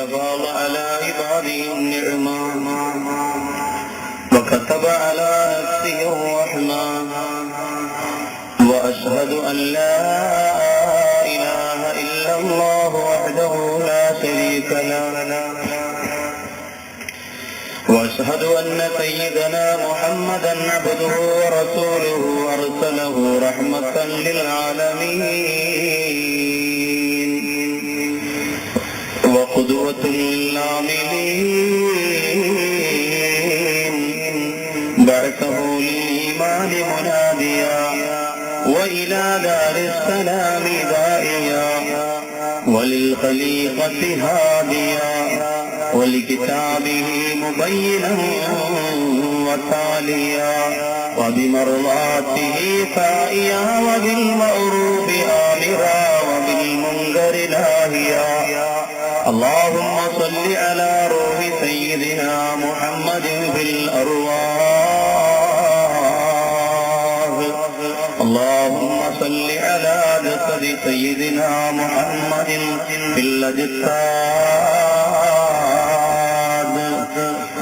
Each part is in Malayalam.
أفاض على عباده النعمة وكتب على نفسه الرحمة وأشهد أن لا إله إلا الله وحده لا شريك له وأشهد أن سيدنا محمدا عبده ورسوله أرسله رحمة للعالمين وقدوة للعاملين بعثه للإيمان مناديا وإلى دار السلام داعيا وللخليقة هاديا ولكتابه مبينا وتاليا وبمرضاته فائيا وبالمعروف آمرا وبالمنكر ناهيا. اللهم صل على روح سيدنا محمد في الأرواح. اللهم صل على جسد سيدنا محمد في الأجساد.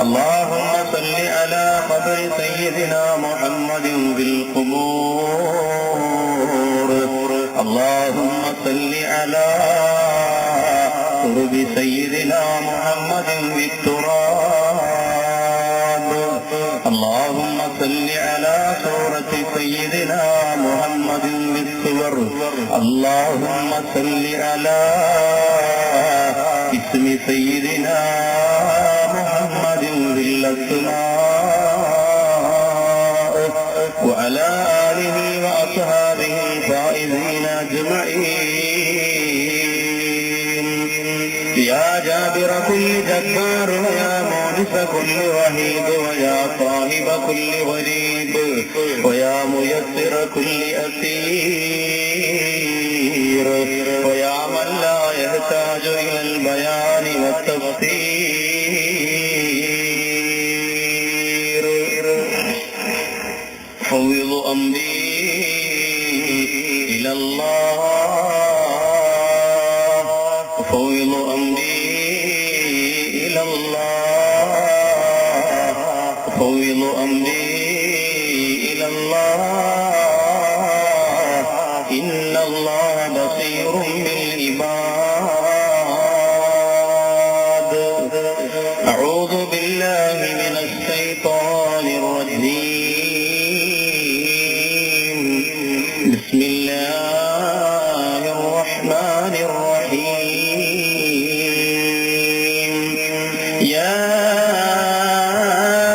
اللهم صل على قبر سيدنا محمد في القبور. اللهم صل على قرب سيدنا محمد في التراب. اللهم صل على صورة سيدنا محمد في الصور. اللهم صل على اسم سيدنا محمد في الأسماء وعلى آله وأصحابه الفائزين أجمعين. يا جابر كل جبار ويا مونس كل وحيد ويا صاحب كل غريب ويا ميسر كل أسير ويا من لا يحتاج إلى البيان والتفسير فوض أمري إلى الله فوض أمري إلى الله فوض أمري إلى الله إن الله بصير بالعباد. أعوذ بالله من الشيطان الرجيم. بسم الله الرحمن الرحيم. يا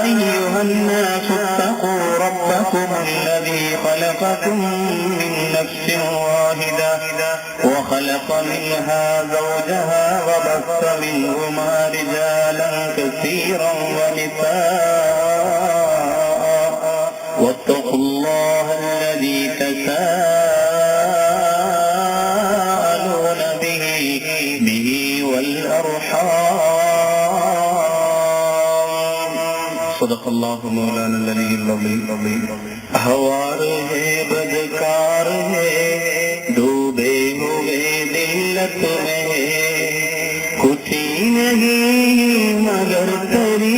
أيها الناس اتقوا ربكم الذي خلقكم من نفس واحدة وخلق منها زوجها وبث منهما رجالا كثيرا ونساء واتقوا الله الذي تساءلون به والأرحام. صدق الله مولانا العلي العظيم. अहवार है बदकार है डूबे हुए दिल्लत में है कुछ ही नहीं मगर तेरी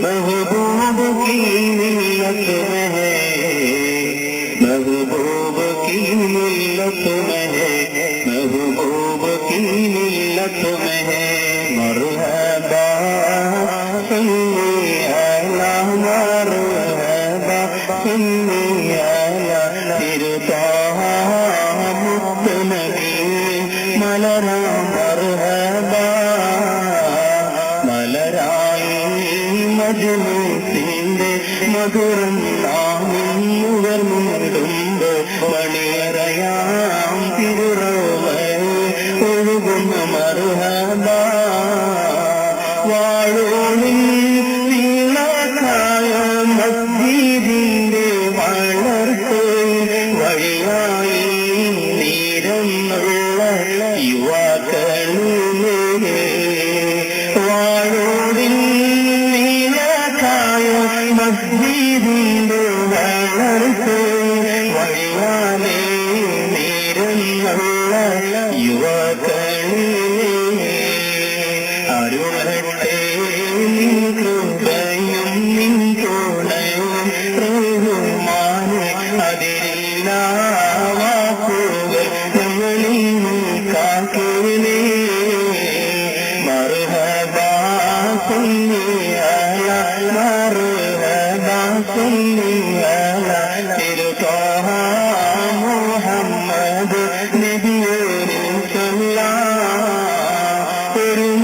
महबूब की मिल्लत में है महबूब की मिल्लत में है महबूब की मिल्लत में है मरहबा सल्ली अला मरहबा सल्ली अला तिरताहा मुक्त नबी मलरा मरहबा मलराई मजनू सिंधे मधुरम नामिन നുകർന്നുകൊണ്ടുണ്ട് മണിയറയാം തിരുറോവൽ ഒഴുകുന്ന മർഹബ വാഴോളിൽ നീളക്കായ മസ്ജിദിന്റെ വളർത്തയിൽ വഴിയായി നീരന്നുള്ള യുവാക്കളുമേ വാഴോളിൽ നീളക്കായ മസ്ജിദിന്റെ വളർത്തയിൽ വഴിയാലേ നീരന്നുള്ള യുവാക്കളുമേ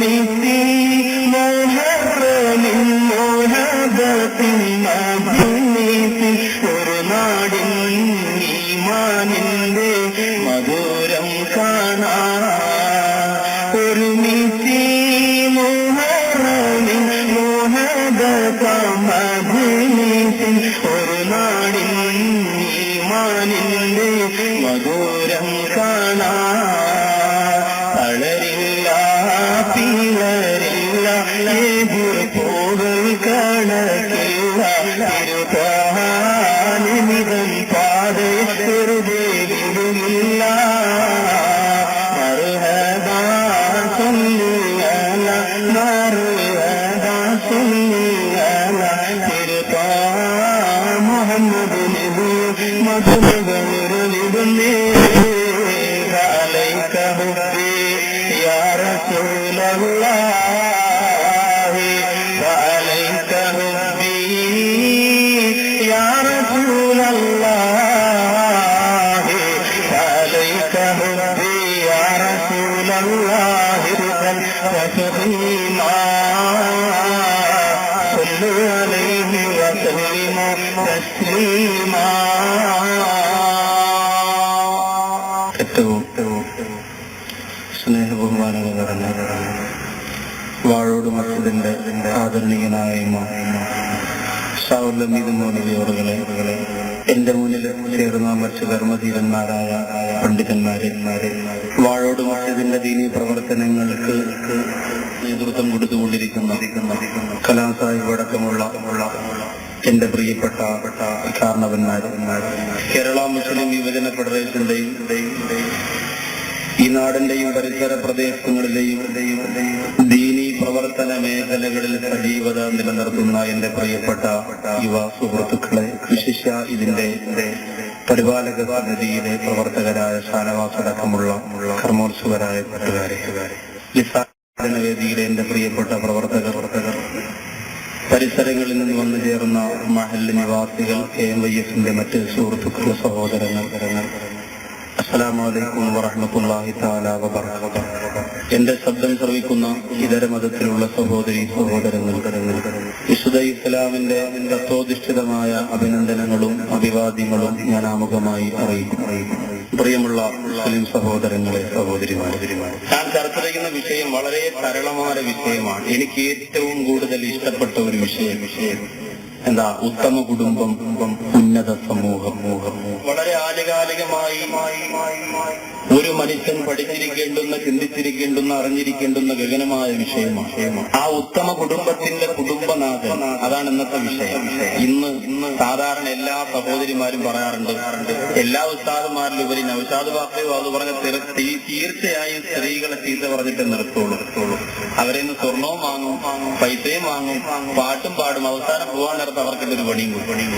ഒരുമിച്ച് മുഹറമിൻ മുഹബത്തിൻ മജ്‌ലിസിൽ ഒരു നാടിൻ ഈമാനിന്റെ മധുരം കാണാൻ ഒരുമിച്ച് മുഹറമിൻ മുഹബത്തിൻ മജ്‌ലിസിൽ ഒരു നാടിൻ ഈമാനിന്റെ മധുരം കാണാൻ തളരില്ല പിളരില്ല എതിർപ്പുകൾ കണക്കില്ല തിരുത്താനിതൻ പാതെ വെറുതെ വിടുന്നില്ല മറുഹദാ സല്ലല്ലാഹു മറുഹദാ സല്ലല്ലാഹു തിരുത്താ മുഹമ്മദ് നബി മധുകൾ വിടുന്നേ عليك حبي يا رسول الله وعليك حبي يا رسول الله وعليك حبي يا رسول الله وتسليما صلوا عليه وسلموا تسليما സ്നേഹബഹുമാനങ്ങൾ നിറഞ്ഞ വാഴോട് മസ്ജിദിന്റെ ആദരണീയനായ ഷാവുൽ മൗലവിയോറുകളെ, എന്റെ മുന്നിൽ ചേർന്ന മറ്റ് കർമ്മധീരന്മാരായ പണ്ഡിതന്മാരെ, വാഴോട് മസ്ജിദിന്റെ ദീനീ പ്രവർത്തനങ്ങൾക്ക് നേതൃത്വം കൊടുത്തുകൊണ്ടിരിക്കുന്ന കലാം സാഹിബ് അടക്കമുള്ള എന്റെ പ്രിയപ്പെട്ട കാരണവന്മാർ, കേരള മുസ്ലിം യുവജന ഫെഡറേഷന്റെയും ഈ നാടിന്റെയും പരിസര പ്രദേശങ്ങളിലെയും ദീനീ പ്രവർത്തന മേഖലകളിൽ സജീവത നിലനിർത്തുന്ന എന്റെ പ്രിയപ്പെട്ട യുവ സുഹൃത്തുക്കളെ, വിശിഷ്യ ഇതിന്റെ പരിപാലക സമിതിയിലെ പ്രവർത്തകരായ ഷാനവാസ് അടക്കമുള്ള കർമ്മോത്സുകരായ കൂട്ടുകാരെ, വേദിയിലെ എന്റെ പ്രിയപ്പെട്ട പ്രവർത്തകർ, പരിസരങ്ങളിൽ നിന്ന് വന്നു ചേർന്ന മഹല്ല് നിവാസികൾ, KMYS-ന്റെ മറ്റ് സുഹൃത്തുക്കൾ, സഹോദരങ്ങൾ, അസ്സലാമു അലൈക്കും വറഹ്മത്തുള്ളാഹി തആല വബറകാതുഹു. എന്റെ ശബ്ദം ശ്രവിക്കുന്ന ഇതര മതത്തിലുള്ള സഹോദരീ സഹോദരങ്ങൾ, വിശുദ്ധ ഇസ്ലാമിന്റെ തത്വോധിഷ്ഠിതമായ അഭിനന്ദനങ്ങളും അഭിവാദ്യങ്ങളും ഞാൻ ആമുഖമായി അറിയിക്കും. പ്രിയമുള്ള മുസ്ലിം സഹോദരങ്ങളെ, സഹോദരിമാരെ, ഞാൻ ചർച്ച ചെയ്യുന്ന വിഷയം വളരെ സരളമായ വിഷയമാണ്. എനിക്ക് ഏറ്റവും കൂടുതൽ ഇഷ്ടപ്പെട്ട ഒരു വിഷയം എന്താ? ഉത്തമ കുടുംബം, ഉന്നത സമൂഹം. വളരെ ആനുകാലികമായി ഒരു മനുഷ്യൻ പഠിച്ചിരിക്കേണ്ടുന്ന, ചിന്തിച്ചിരിക്കേണ്ടുന്ന, അറിഞ്ഞിരിക്കേണ്ടുന്ന ഗഗനമായ വിഷയമാണ്. ആ ഉത്തമ കുടുംബത്തിന്റെ കുടുംബനാഥൻ, അതാണ് ഇന്നത്തെ വിഷയം. ഇന്ന് സാധാരണ എല്ലാ സഹോദരിമാരും പറയാറുണ്ട്, എല്ലാ ഉസ്താദുമാരിലും ഉപരി നൗഷാദ് ബാപ്പയോ അത് പറഞ്ഞ തീർച്ചയായും സ്ത്രീകളെ ചീത്ത പറഞ്ഞിട്ട് നിർത്തുള്ളൂ. അവരെന്ന് സ്വർണവും വാങ്ങും, പൈസയും വാങ്ങും, പാട്ടും പാടും, അവസാനം പോകാൻ നേരത്ത് അവർക്കൊരു പണിയും കൊടുക്കും.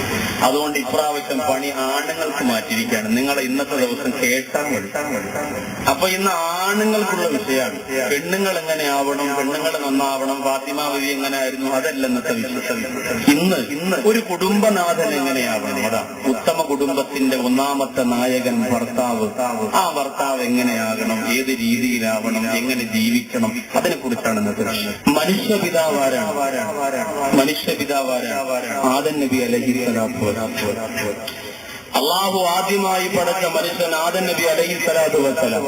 അതുകൊണ്ട് ഇപ്രാവശ്യം പണി ആണുങ്ങൾക്ക് മാറ്റിയിരിക്കുകയാണ്. നിങ്ങളെ ഇന്നത്തെ ദിവസം കേട്ടാൽ മതി. അപ്പൊ ഇന്ന് ആണുങ്ങൾക്കുള്ള വിഷയമാണ്. പെണ്ണുങ്ങൾ എങ്ങനെയാവണം, പെണ്ണുങ്ങൾ നന്നാവണം, ഫാത്തിമ ബീവി എങ്ങനെയായിരുന്നു, അതല്ല ഇന്നത്തെ വിഷയം. ഇന്ന് ഒരു കുടുംബനാഥൻ എങ്ങനെയാവണം, അതാ ഉത്തമ കുടുംബത്തിന്റെ ഒന്നാമത്തെ നായകൻ ഭർത്താവ്. ആ ഭർത്താവ് എങ്ങനെയാകണം, ഏത് രീതിയിലാവണം, എങ്ങനെ ജീവിക്കണം, അതിനെ കുറിച്ചാണ് ഇന്നത്തെ വിഷയം. മനുഷ്യപിതാവാരാണ്? ആദം നബി അലൈഹിസ്സലാത്തു വസ്സലാം. അള്ളാഹു ആദ്യമായി പടച്ച മനുഷ്യൻ ആദം നബി അലൈഹിസ്സലാത്തു വസ്സലാം.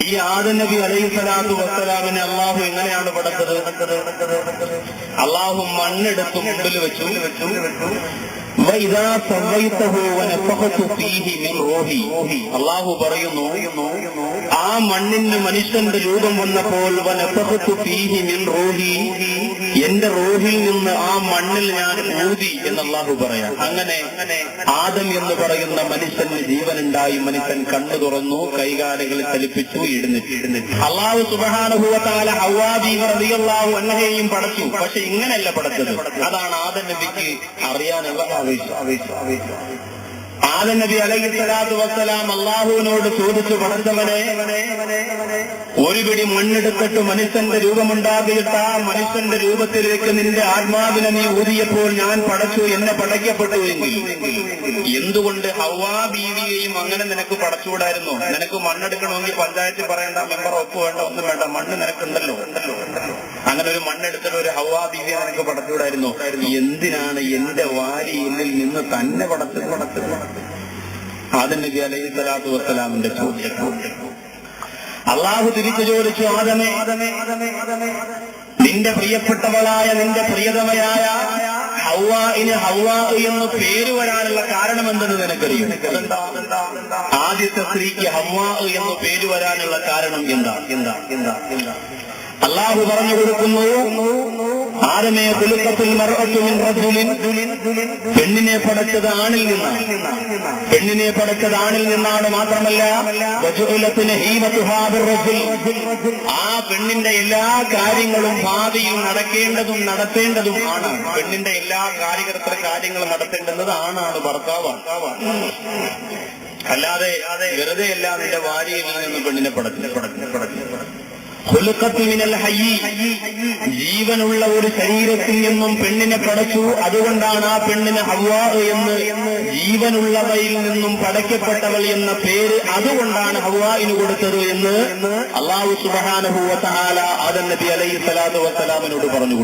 ഈ ആദം നബി അലൈഹിസ്സലാത്തു വസ്സലാമിനെ അള്ളാഹു എങ്ങനെയാണ് പടച്ചത്? അള്ളാഹു മണ്ണെടുത്ത് മുമ്പിൽ വെച്ചു. അള്ളാഹു പറയുന്നു, ആ മണ്ണിന് മനുഷ്യന്റെ രൂപം വന്നപ്പോൾ എന്റെ റൂഹിൽ നിന്ന് ആ മണ്ണിൽ ഞാൻ ഊതി എന്ന് അള്ളാഹു പറയാം. അങ്ങനെ ആദം എന്ന് പറയുന്ന മനുഷ്യന് ജീവനുണ്ടായി. മനുഷ്യൻ കണ്ണു തുറന്നു, കൈകാലുകൾ ചലിപ്പിച്ചു, എഴുന്നേറ്റ്. അള്ളാഹു സുബ്ഹാനഹു വ തആല ഹവ്വാ ബീവി റളിയല്ലാഹു അൻഹയെയും പടച്ചു. പക്ഷെ ഇങ്ങനെയല്ല പടച്ചത്. അതാണ് ആദം നബിക്ക് അറിയാനുള്ള ആവേശം. ആദം നബി അലൈഹിസ്സലാത്തു വസ്സലാം അള്ളാഹുവിനോട് ചോദിച്ചു, പടച്ചവനെ, ഒരു പിടി മണ്ണെടുത്തിട്ട് മനുഷ്യന്റെ രൂപമുണ്ടാക്കിയിട്ട് ആ മനുഷ്യന്റെ രൂപത്തിലേക്ക് നിന്റെ ആത്മാവിനെ നീ ഊതിയപ്പോൾ ഞാൻ പടച്ചു, എന്നെ പടയ്ക്കപ്പെട്ടു എങ്കിൽ എന്തുകൊണ്ട് ഹവ്വാ ബീവിയെയും അങ്ങനെ നിനക്ക് പടച്ചുകൂടായിരുന്നോ? നിനക്ക് മണ്ണെടുക്കണമെങ്കിൽ പഞ്ചായത്തിൽ പറയേണ്ട, മെമ്പർ ഒപ്പ് വേണ്ട, ഒന്നും വേണ്ട, മണ്ണ് നിനക്കുണ്ടല്ലോ. അങ്ങനെ ഒരു മണ്ണെടുത്തിട്ട് ഒരു ഹവ്വാ ബീവിയെ നിനക്ക് പടച്ചുകൂടായിരുന്നോ? എന്തിനാണ് എന്റെ വാരിയിൽ നിന്ന് തന്നെ പടച്ചത്? ആദം നബി അലൈഹിസ്സലാത്തു വസ്സലാമിന്റെ ചോദ്യം. അള്ളാഹു തിരിച്ചു ചോദിച്ചു, ആദമേ, നിന്റെ പ്രിയപ്പെട്ടവളായ നിന്റെ പ്രിയതമയായ ഹവ്വാഇന് ഹവ്വാ എന്ന് പേര് വരാനുള്ള കാരണം എന്തെന്ന് നിനക്കറിയും? ആദ്യത്തെ സ്ത്രീക്ക് ഹവ്വാ എന്ന് പേര് വരാനുള്ള കാരണം എന്താ? അള്ളാഹു പറഞ്ഞു കൊടുക്കുന്നു, ആദമേ ഖുലിഖത്തുൽ മർഅതു മിൻ റജുലിൻ, പെണ്ണിനെ പടച്ചത് ആണിൽ നിന്നാണ്. പെണ്ണിനെ പടച്ചത് ആണിൽ നിന്നാണ്. മാത്രമല്ല വജുഅലത് നഹീമതുഹാ ബിർറജുൽ, ആ പെണ്ണിന്റെ എല്ലാ കാര്യങ്ങളും ഭാവിയിൽ നടക്കേണ്ടതും നടത്തേണ്ടതും ആണാണ്. പെണ്ണിന്റെ എല്ലാ കാര്യങ്ങളും നടത്തേണ്ടുന്നത് ആണാണ്, ഭർത്താവാണ്. അല്ലാതെ വെറുതെ അല്ല നിന്റെ ഭാര്യയിൽ നിന്നും പെണ്ണിനെ പടച്ചു. ജീവനുള്ള ഒരു ശരീരത്തിൽ നിന്നും പെണ്ണിനെ പടച്ചു. അതുകൊണ്ടാണ് ആ പെണ്ണിന് ഹവ്വാ എന്ന്, ജീവനുള്ളവയിൽ നിന്നും പടയ്ക്കപ്പെട്ടവൾ എന്ന പേര് അതുകൊണ്ടാണ് ഹവ്വാഇന് കൊടുത്തത് എന്ന് അല്ലാഹു സുബ്ഹാനഹു വ തആല ആദം നബി അലൈഹിസ്സലാത്തു വസ്സലാമിനോട് പറഞ്ഞു.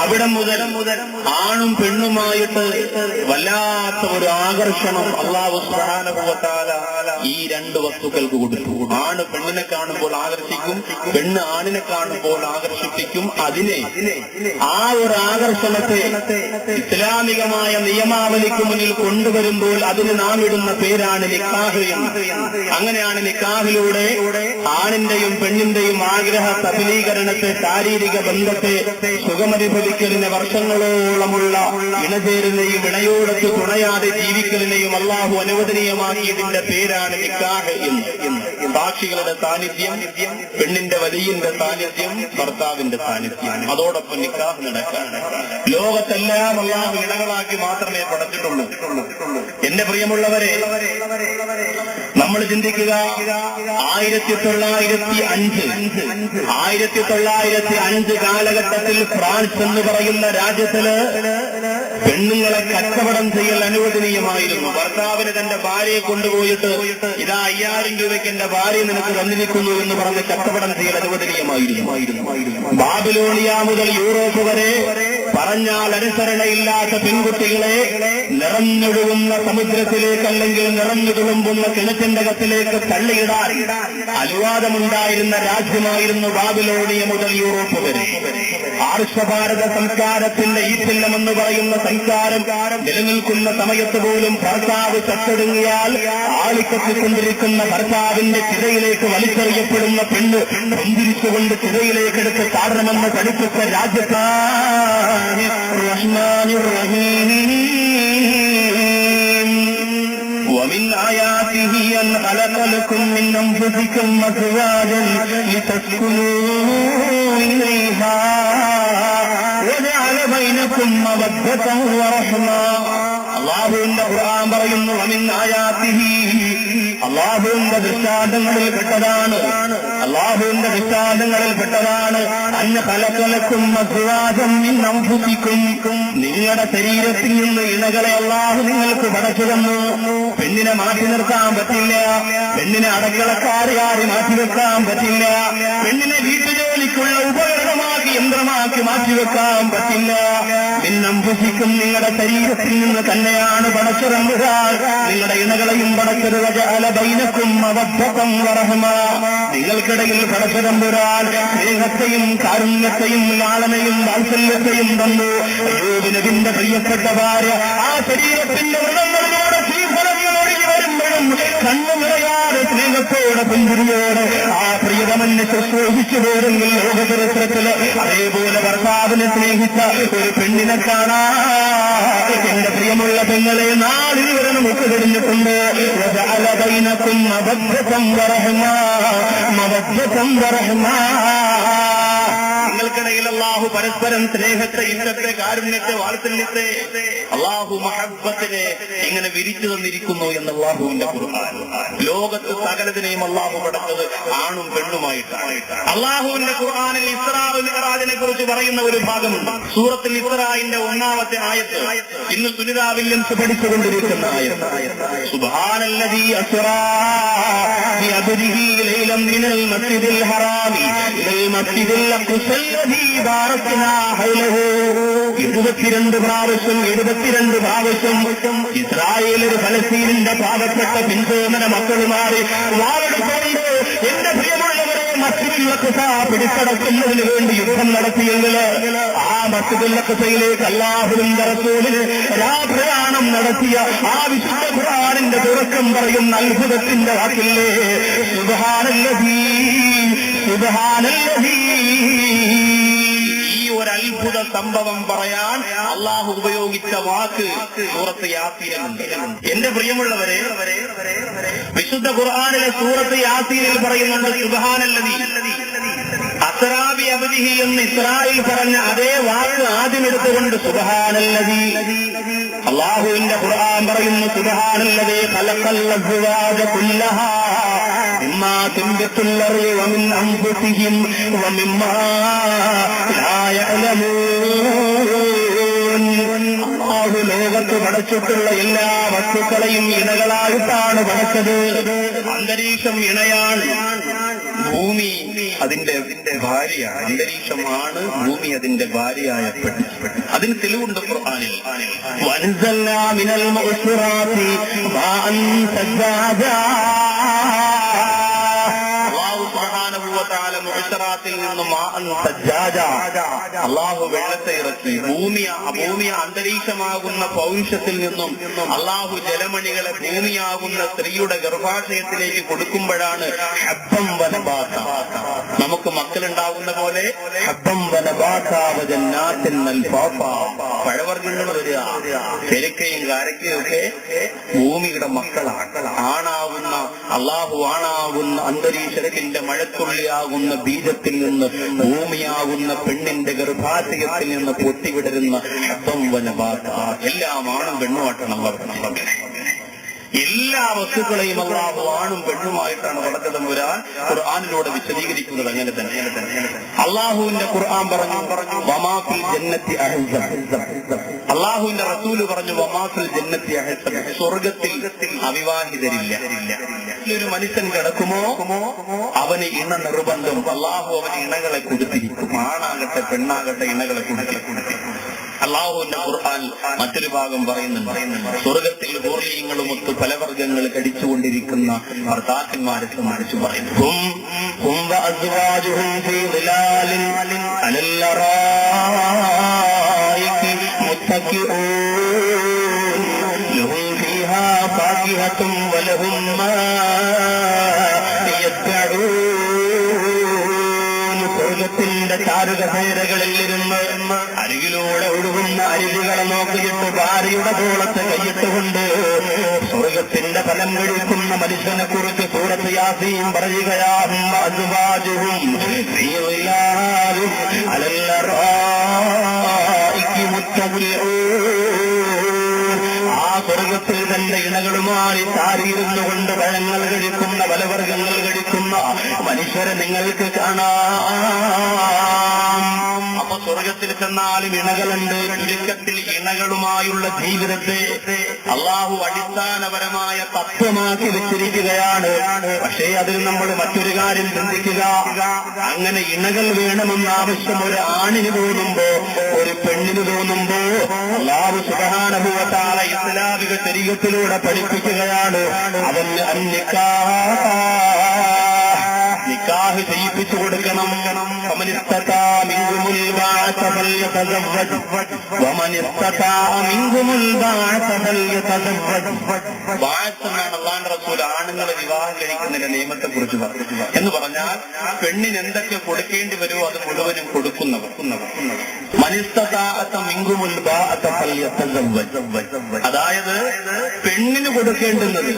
അവിടെ മുതൽ ആണും പെണ്ണുമായിട്ട് വല്ലാത്ത ഒരു ആകർഷണം അല്ലാഹു സുബ്ഹാനഹു വ തആല ഈ രണ്ട് വസ്തുക്കൾക്ക് കൊടുത്തു. ആണ് പെണ്ണിനെ കാണുമ്പോൾ ആകർഷിക്കും, പെണ്ണ് ആണിനെ കാണുമ്പോൾ ആകർഷിപ്പിക്കും. അതിനെ ആ ഒരു ആകർഷണത്തെ ഇസ്ലാമികമായ നിയമാവലിക്ക് മുന്നിൽ കൊണ്ടുവരുമ്പോൾ അതിന് നാം ഇടുന്ന പേരാണ് നിക്കാഹ് എന്ന്. അങ്ങനെയാണ് നിക്കാഹിലൂടെ ആണിന്റെയും പെണ്ണിന്റെയും ആഗ്രഹ സബലീകരണത്തെ, ശാരീരിക ബന്ധത്തെ, സുഖമനുഭവിക്കലിനെ, വർഷങ്ങളോളമുള്ള ഇണചേരലിനെയും ഇണയോടത്ത് തുണയാതെ ജീവിക്കലിനെയും അള്ളാഹു അനുവദനീയമാക്കിയതിന്റെ പേരാണ് നിക്കാഹ് എന്ന്. സാക്ഷികളുടെ സാന്നിധ്യം, പെണ്ണിന്റെ വലിയന്റെ സാന്നിധ്യം, ഭർത്താവിന്റെ സാന്നിധ്യം, അതോടൊപ്പം നിക്കാഹ് നടക്കാൻ. ലോകത്തെല്ലാം അള്ളാഹു ഇണകളാക്കി മാത്രമേ പടച്ചിട്ടുള്ളൂ. എന്റെ പ്രിയമുള്ളവരെ, നമ്മൾ ചിന്തിക്കുക, 1905 കാലഘട്ടത്തിൽ ഫ്രാൻസ് എന്ന് പറയുന്ന രാജ്യത്തില് പെണ്ണുങ്ങളെ കച്ചവടം ചെയ്യൽ അനുവദനീയമായിരുന്നു. ഭർത്താവിന് തന്റെ ഭാര്യയെ കൊണ്ടുപോയിട്ട് ഇതാ 5000 രൂപയ്ക്ക് എന്റെ ഭാര്യ നിനക്ക് തന്നിരിക്കുന്നു എന്ന് പറഞ്ഞ് കച്ചവടം ചെയ്യൽ അനുവദനീയമായിരുന്നു. ബാബിലോണിയ മുതൽ യൂറോപ്പ് വരെ പറഞ്ഞാൽ അനുസരണയില്ലാത്ത പെൺകുട്ടികളെ നിറഞ്ഞൊഴുകുന്ന സമുദ്രത്തിലേക്ക് അല്ലെങ്കിൽ നിറഞ്ഞു തുളുമ്പുന്ന കിണറ്റിന്റകത്തിലേക്ക് തള്ളിയിടാൻ അനുവാദമുണ്ടായിരുന്ന രാജ്യമായിരുന്നു ബാബിലോണിയ മുതൽ യൂറോപ്പ് വരെ. ആർഷഭാരത സംസ്കാരത്തിന്റെ ഈറ്റില്ലമെന്ന് പറയുന്ന സംസ്കാരം നിലനിൽക്കുന്ന സമയത്ത് പോലും ഭർത്താവ് ചത്തൊടുങ്ങിയാൽ ആളിക്കത്തിക്കൊണ്ടിരിക്കുന്ന ഭർത്താവിന്റെ ചിതയിലേക്ക് വലിച്ചെറിയപ്പെടുന്ന പെണ്ണ് പിന്തിരിച്ചുകൊണ്ട് ചിതയിലേക്ക് എടുത്ത് ചാടണമെന്ന് പഠിപ്പിച്ച രാജ്യത്താണ് റഹ്മാനുർ റഹീം. ومن آياته أن خلق لكم من أنفسكم أزواجا لتسكنوا إليها وجعل بينكم مودة ورحمة. അള്ളാഹുവിന്റെ ഖുർആൻ പറയുന്നു, വമിൻ ആയാതിഹി, അള്ളാഹുവിന്റെ ദൃഷ്ടാന്തങ്ങളിൽപ്പെട്ടതാണ്, അള്ളാഹുവിന്റെ ദൃഷ്ടാന്തങ്ങളിൽപ്പെട്ടതാണ് അന്ന ഖലഖലക്കും അസ്വാജം മിൻ അൻഫുസിക്കും, നിങ്ങളുടെ ശരീരത്തിൽ നിന്ന് ഇണകളെ അള്ളാഹു നിങ്ങൾക്ക് പടച്ചു തന്നു. പെണ്ണിനെ മാറ്റി നിർത്താൻ പറ്റില്ല, പെണ്ണിനെ അടക്കളക്കാരിയായി മാറ്റിവെക്കാൻ പറ്റില്ല, പെണ്ണിനെ വീട്ടുജോലിക്കുള്ള ഉപകരണമാക്കി യന്ത്രമാക്കി മാറ്റിവെക്കാൻ പറ്റില്ല. മിൻ അൻഫുസിക്കും, നിങ്ങളുടെ ശരീരത്തിൽ നിന്ന് തന്നെയാണ് പടച്ചുറമ്പുകാർ നിങ്ങളുടെ ഇണകളെയും പടച്ചത്. വജഅല ബൈനക്കും മവദ്ദതൻ വറഹ്മ, നിങ്ങൾക്കിടയിൽ പടച്ചുറമ്പുരാൻ സ്നേഹത്തെയും കാരുണ്യത്തെയും ലാളനയും വാത്സല്യത്തെയും തന്നു. അയ്യൂബ് നബിയുടെ പ്രിയപ്പെട്ട ഭാര്യ ആ ശരീരത്തിന്റെ മൃഗങ്ങളിലൂടെ ശ്രീഫലങ്ങൾ ഒഴുകി വരുമ്പോഴും കണ്ണു നിറയാതെ സ്നേഹത്തോടെ പുഞ്ചിരിയോടെ ആ പ്രിയതമനെ ശുശ്രൂഷിച്ചു പോരെങ്കിൽ ലോകചരിത്രത്തില് അതേപോലെ ഭർത്താവിനെ സ്നേഹിച്ച ഒരു പെണ്ണിനെ കാണാ. എന്റെ പ്രിയമുള്ള പെങ്ങളെ, നാളിൽ വരെ നമുക്ക് കഴിഞ്ഞിട്ടുണ്ട്. വജഅല ബൈനക്കും മവദ്ദതൻ വറഹ്മ, മവദ്ദതൻ വറഹ്മ, നിങ്ങൾക്കിടയിൽ ഇടയിൽ അള്ളാഹു പരസ്പരം സ്നേഹത്തെ, ഇന്നത്തെ കാരുണ്യത്തെ, വാത്സല്യത്തെ, അള്ളാഹു മഹബ്ബത്തിനെ ഇങ്ങനെ വിരിച്ചു തന്നിരിക്കുന്നു എന്ന് അള്ളാഹുവിന്റെ ഖുർആൻ. ലോകത്ത് സകലതിനെയും അള്ളാഹു പടച്ചത് ആണും പെണ്ണുമായിട്ടാണ്. അള്ളാഹുവിന്റെ ഖുർആനിൽ ഇസ്രാ മിഅ്റാജിനെ കുറിച്ച് പറയുന്ന ഒരു ഭാഗമുണ്ട്. സൂറത്തുൽ ഇസ്രാഇന്റെ 1-ാമത്തെ ആയത്ത്, ഇന്ന് സുനിതാ വില്യംസ് പഠിച്ചുകൊണ്ടിരിക്കുന്ന ആയത്ത്. സുബ്ഹാനല്ലദീ അസ്റാ ബിഅബ്ദിഹി ലൈലൻ മിനൽ മസ്ജിദിൽ ഹറാമി ഇലൽ മസ്ജിദിൽ അഖ്സല്ലദീ ബാറക്നാ ഹൗലഹു. 22 പ്രാവശ്യം ഇസ്രായേൽ ഒരു ഫലസ്തീനിന്റെ പാവപ്പെട്ട പിൻസോമന മക്കളുമാറി വാളെടുത്തുകൊണ്ട് എന്റെ പ്രിയമുള്ളവരെ മസ്ജിദുൽ അഖ്സ പിടിച്ചടക്കുന്നതിന് വേണ്ടി യുദ്ധം നടത്തിയെങ്കിൽ ആ മസ്ജിദുൽ അഖ്സയിലേക്ക് അല്ലാഹുവിന്റെ റസൂലിന് രാപ്രയാണം നടത്തിയ ആ വിശുദ്ധ ഖുർആനിന്റെ തുടക്കം പറയുന്ന അത്ഭുതത്തിന്റെ വാക്കില്ലേ, സുബ്ഹാനല്ലദീ സുബ്ഹാനല്ലദീ. ഈ ഒരു അത്ഭുത സംഭവം പറയാൻ അള്ളാഹു ഉപയോഗിച്ച വാക്ക് സൂറത്ത് യാസീനിലുണ്ട്. എന്റെ പ്രിയമുള്ളവരെ, വിശുദ്ധ ഖുർആനിലെ സൂറത്ത് യാസീനിൽ പറയുന്നുണ്ട് സുബ്ഹാനല്ലദീ. അസ്റാ ബി അബ്ദിഹി എന്ന് ഇസ്രായേൽ പറഞ്ഞ അതേ വാക്ക് ആദ്യം എടുത്തുകൊണ്ട് സുബ്ഹാനല്ലദീ. അള്ളാഹുവിന്റെ ഖുർആൻ പറയുന്നു സുബ്ഹാനല്ലദീ ഖലഖൽ അസ്വാജ കുല്ലഹാ മിമ്മാ തുൻബിത്തുൽ അർളു വമിൻ അൻഫുസിഹിം വമിമ്മാ ലാ യഅലമൂൻ. അള്ളാഹു ലോകത്ത് പടച്ചിട്ടുള്ള എല്ലാ വസ്തുക്കളെയും ഇണകളായിട്ടാണ് പടച്ചത്. അന്തരീക്ഷം ഇണയാണ്, ഭൂമി അതിന്റെ ഭാര്യയാണ്. അന്തരീക്ഷമാണ്, ഭൂമി അതിന്റെ ഭാര്യയായ പെണ്ണ്. അതിന് തെളിവുണ്ട് ഖുർആനിൽ. വൻസൽനാ മിനൽ മുഅ്സിറാത്തി മാഅൻ സജ്ജാജാ. അല്ലാഹു സുബ്ഹാനഹു വ തആല മുഅ്സിറാത്തിൽ നിന്ന് മാഅൻ സജ്ജാജാ, അല്ലാഹു വെള്ളത്തെ ഇറക്കി. ഭൂമി അന്തരീക്ഷമാകുന്ന പൗരുഷത്തിൽ നിന്നും അല്ലാഹു ജലമണികളെ ഭൂമിയാകുന്ന സ്ത്രീയുടെ ഗർഭാശയത്തിലേക്ക് കൊടുക്കുമ്പോഴാണ് ഹബ്ബം വനബാത, നമുക്ക് മക്കളുണ്ടാകുന്ന പോലെ ഹബ്ബം വനബാത വജന്നാത്തിൻ അൽഫാഫ, പഴവർഗ്ഗങ്ങൾ വരിക. ശരിക്കയും കാരക്കയും ഒക്കെ ഭൂമിയുടെ മക്കളാണ്. ആണാവുന്ന അല്ലാഹു ആണാവുന്ന അന്തരീക്ഷത്തിന്റെ മഴത്തുള്ളിയാകുന്ന ബീജത്തിൽ നിന്ന് ഭൂമിയാകുന്ന പെണ്ണിന്റെ ഗർഭാശയത്തിൽ നിന്ന് പൊട്ടിവിടരുന്ന ഹബ്ബം വനബാത. എല്ലാം ആണും പെണ്ണുമായിട്ടാണ് വളർത്തുന്നത്. എല്ലാ വസ്തുക്കളെയും അല്ലാഹു ആണും പെണ്ണുമായിട്ടാണ് വളർത്തുന്നവരാൻ ഖുർആനിലൂടെ വിശദീകരിക്കുന്നത്. അങ്ങനെ തന്നെ അല്ലാഹുവിന്റെ ഖുർആൻ പറഞ്ഞു വമാഫിൽ ജന്നത്തി അഹ്സൻ. അല്ലാഹുവിന്റെ റസൂല് പറഞ്ഞു വമാഫിൽ ജന്നത്തി അഹ്സൻ, സ്വർഗത്തിൽ അവിവാഹിതരില്ല. ഒരു മനുഷ്യൻ കിടക്കുമോ അവന് ഇണ നിർബന്ധം. അല്ലാഹു അവന് ഇണകളെ കൊടുത്തിരിക്കും. ആണാകട്ടെ പെണ്ണാകട്ടെ ഇണകളെ കൊടുത്തിരിക്കും. അല്ലാഹുവിന്റെ ഖുർആൻ മറ്റൊരു ഭാഗം പറയുന്നുണ്ട്, സ്വർഗത്തിൽ ഹൂറിയങ്ങളുമൊത്ത് ഫലവർഗ്ഗങ്ങൾ കടിച്ചുകൊണ്ടിരിക്കുന്ന ഭർത്താക്കന്മാരെ സംബന്ധിച്ച് പറയുന്നു. സ്വർഗത്തിന്റെ ചാരുകസേരകളിൽ ഇരുന്ന് അരികിലൂടെ ഒഴുകുന്ന അരുവികളെ നോക്കിയിട്ട് ഭാര്യയുടെ തോളത്ത് കൈയിട്ടുകൊണ്ട് സ്വർഗത്തിന്റെ ഫലം കഴിക്കുന്ന മനുഷ്യനെ കുറിച്ച് സൂറത്ത് യാസീൻ പറയുകയാകും അസ്വാജുഹും അലല്ലറായികി മുത്തഖിഊൻ. ആ സ്വർഗത്തിൽ തന്റെ ഇണകളുമായി ചാരിയിരുന്നുകൊണ്ട് പഴങ്ങൾ കഴിക്കുന്ന ഫലവർഗ്ഗങ്ങൾ കഴിക്കുന്ന മനുഷ്യരെ നിങ്ങൾക്ക് കാണാം. അപ്പൊ സ്വർഗത്തിൽ ചെന്നാലും ഇണകളുണ്ട്. ചുരുക്കത്തിൽ ഇണകളുമായുള്ള ജീവിതത്തെ അല്ലാഹു അടിസ്ഥാനപരമായ തത്വമാക്കി വെച്ചിരിക്കുകയാണ്. പക്ഷേ അതിൽ നമ്മൾ മറ്റൊരു കാര്യം ചിന്തിക്കുക, അങ്ങനെ ഇണകൾ വേണമെന്ന ആവശ്യം ഒരു ആണിന് തോന്നുമ്പോ ഒരു പെണ്ണിന് തോന്നുമ്പോ അല്ലാഹു സുബ്ഹാനഹു വ തആല ഇസ്ലാമിക ശരീഅത്തിലൂടെ പഠിപ്പിക്കുകയാണ് അവന് നിക്കാഹ് ചെയ്യിപ്പിച്ചു കൊടുക്കണം. ومن استطاع منكم الباءة فليتزوج ومن അള്ളാഹുവിന്റെ റസൂൽ ആണുങ്ങളെ വിവാഹം കഴിക്കുന്നതിന്റെ നിയമത്തെ കുറിച്ച് പറഞ്ഞു. എന്ന് പറഞ്ഞാൽ പെണ്ണിന് എന്തൊക്കെ കൊടുക്കേണ്ടി വരുമോ അത് മുഴുവനും കൊടുക്കുന്നവർ. അതായത് പെണ്ണിന് കൊടുക്കേണ്ടുന്നത്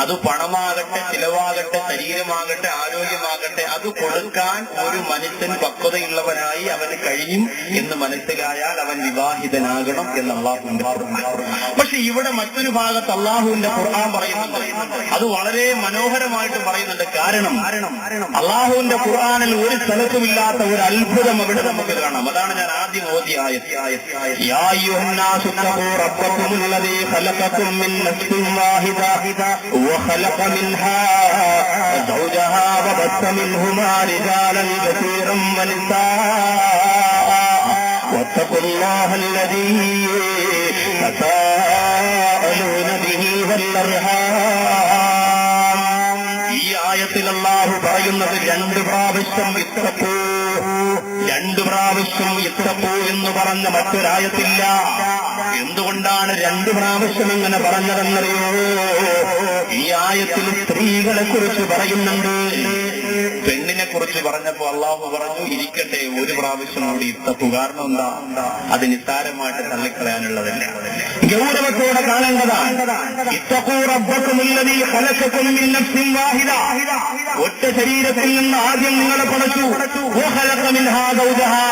അത് പണമാകട്ടെ, ചിലവാകട്ടെ, ശരീരമാകട്ടെ, ആരോഗ്യമാകട്ടെ, അത് കൊടുക്കാൻ ഒരു മനുഷ്യൻ പക്വതയുള്ളവനായി അവന് കഴിയും എന്ന് മനസ്സിലായാൽ അവൻ വിവാഹിതനാകണം എന്ന് അള്ളാഹുവിന്റെ ഖുർആൻ. പക്ഷെ ഇവിടെ മറ്റൊരു ഭാഗത്ത് അള്ളാഹുവിന്റെ ഖുർആൻ പറയുന്നുണ്ട്, അത് വളരെ മനോഹരമായിട്ട് പറയുന്നുണ്ട്. കാരണം അള്ളാഹുവിന്റെ ഖുർആനിൽ ഒരു സ്ഥലത്തുമില്ലാത്ത ഒരു അത്ഭുതം അവിടെ നമുക്ക് കാണാം. അതാണ് ഞാൻ ആദ്യം ഓതിയ ആയത്ത്. യാ അയ്യുഹന്നാസു തഖൂ റബ്ബകുമുല്ലദീ ഖലഖകും മിൻ നഫ്സിൻ വാഹിദ വഖലഖ മിൻഹാ സൗജഹാ വബസ്സ മിൻഹുമാ റിജാലൻ കസീറൻ വനിസാഅ വത്തഖുല്ലാഹ അല്ലദീ തസാഅലൂന ബിഹി വൽഅർഹാം. ഈ ആയത്തിൽ അല്ലാഹു പറയുന്നത് 2 പ്രാവശ്യം ഇത്തഖൂ, 2 പ്രാവശ്യം ഇത്തഖൂ എന്ന് പറഞ്ഞ മറ്റൊരായത്തില്ല. എന്തുകൊണ്ടാണ് 2 പ്രാവശ്യം എങ്ങനെ പറഞ്ഞതെന്നറിയോ? ഈ ആയത്തിൽ സ്ത്രീകളെ കുറിച്ച് പറയുന്നുണ്ട്. പെണ്ണിനെ കുറിച്ച് പറഞ്ഞപ്പോ അള്ളാഹു പറഞ്ഞു ഇരിക്കട്ടെ, 1 പ്രാവശ്യം കൂടി ഇത്തഖൂ. കാരണം എന്താ? അത് നിസ്സാരമായിട്ട് തള്ളിക്കളയാനുള്ളതല്ല, ഗൗരവത്തോടെ കാണേണ്ടതാണ്. ഇത്തഖൂ റബ്ബകുമുല്ലദീ ഖലഖകും മിൻ നഫ്സിൻ വാഹിദ, ഒറ്റ ശരീരത്തിൽ നിന്ന് ആദ്യം നിങ്ങളെ പടച്ചു. വഖലഖ മിൻഹാ സൗജഹാ,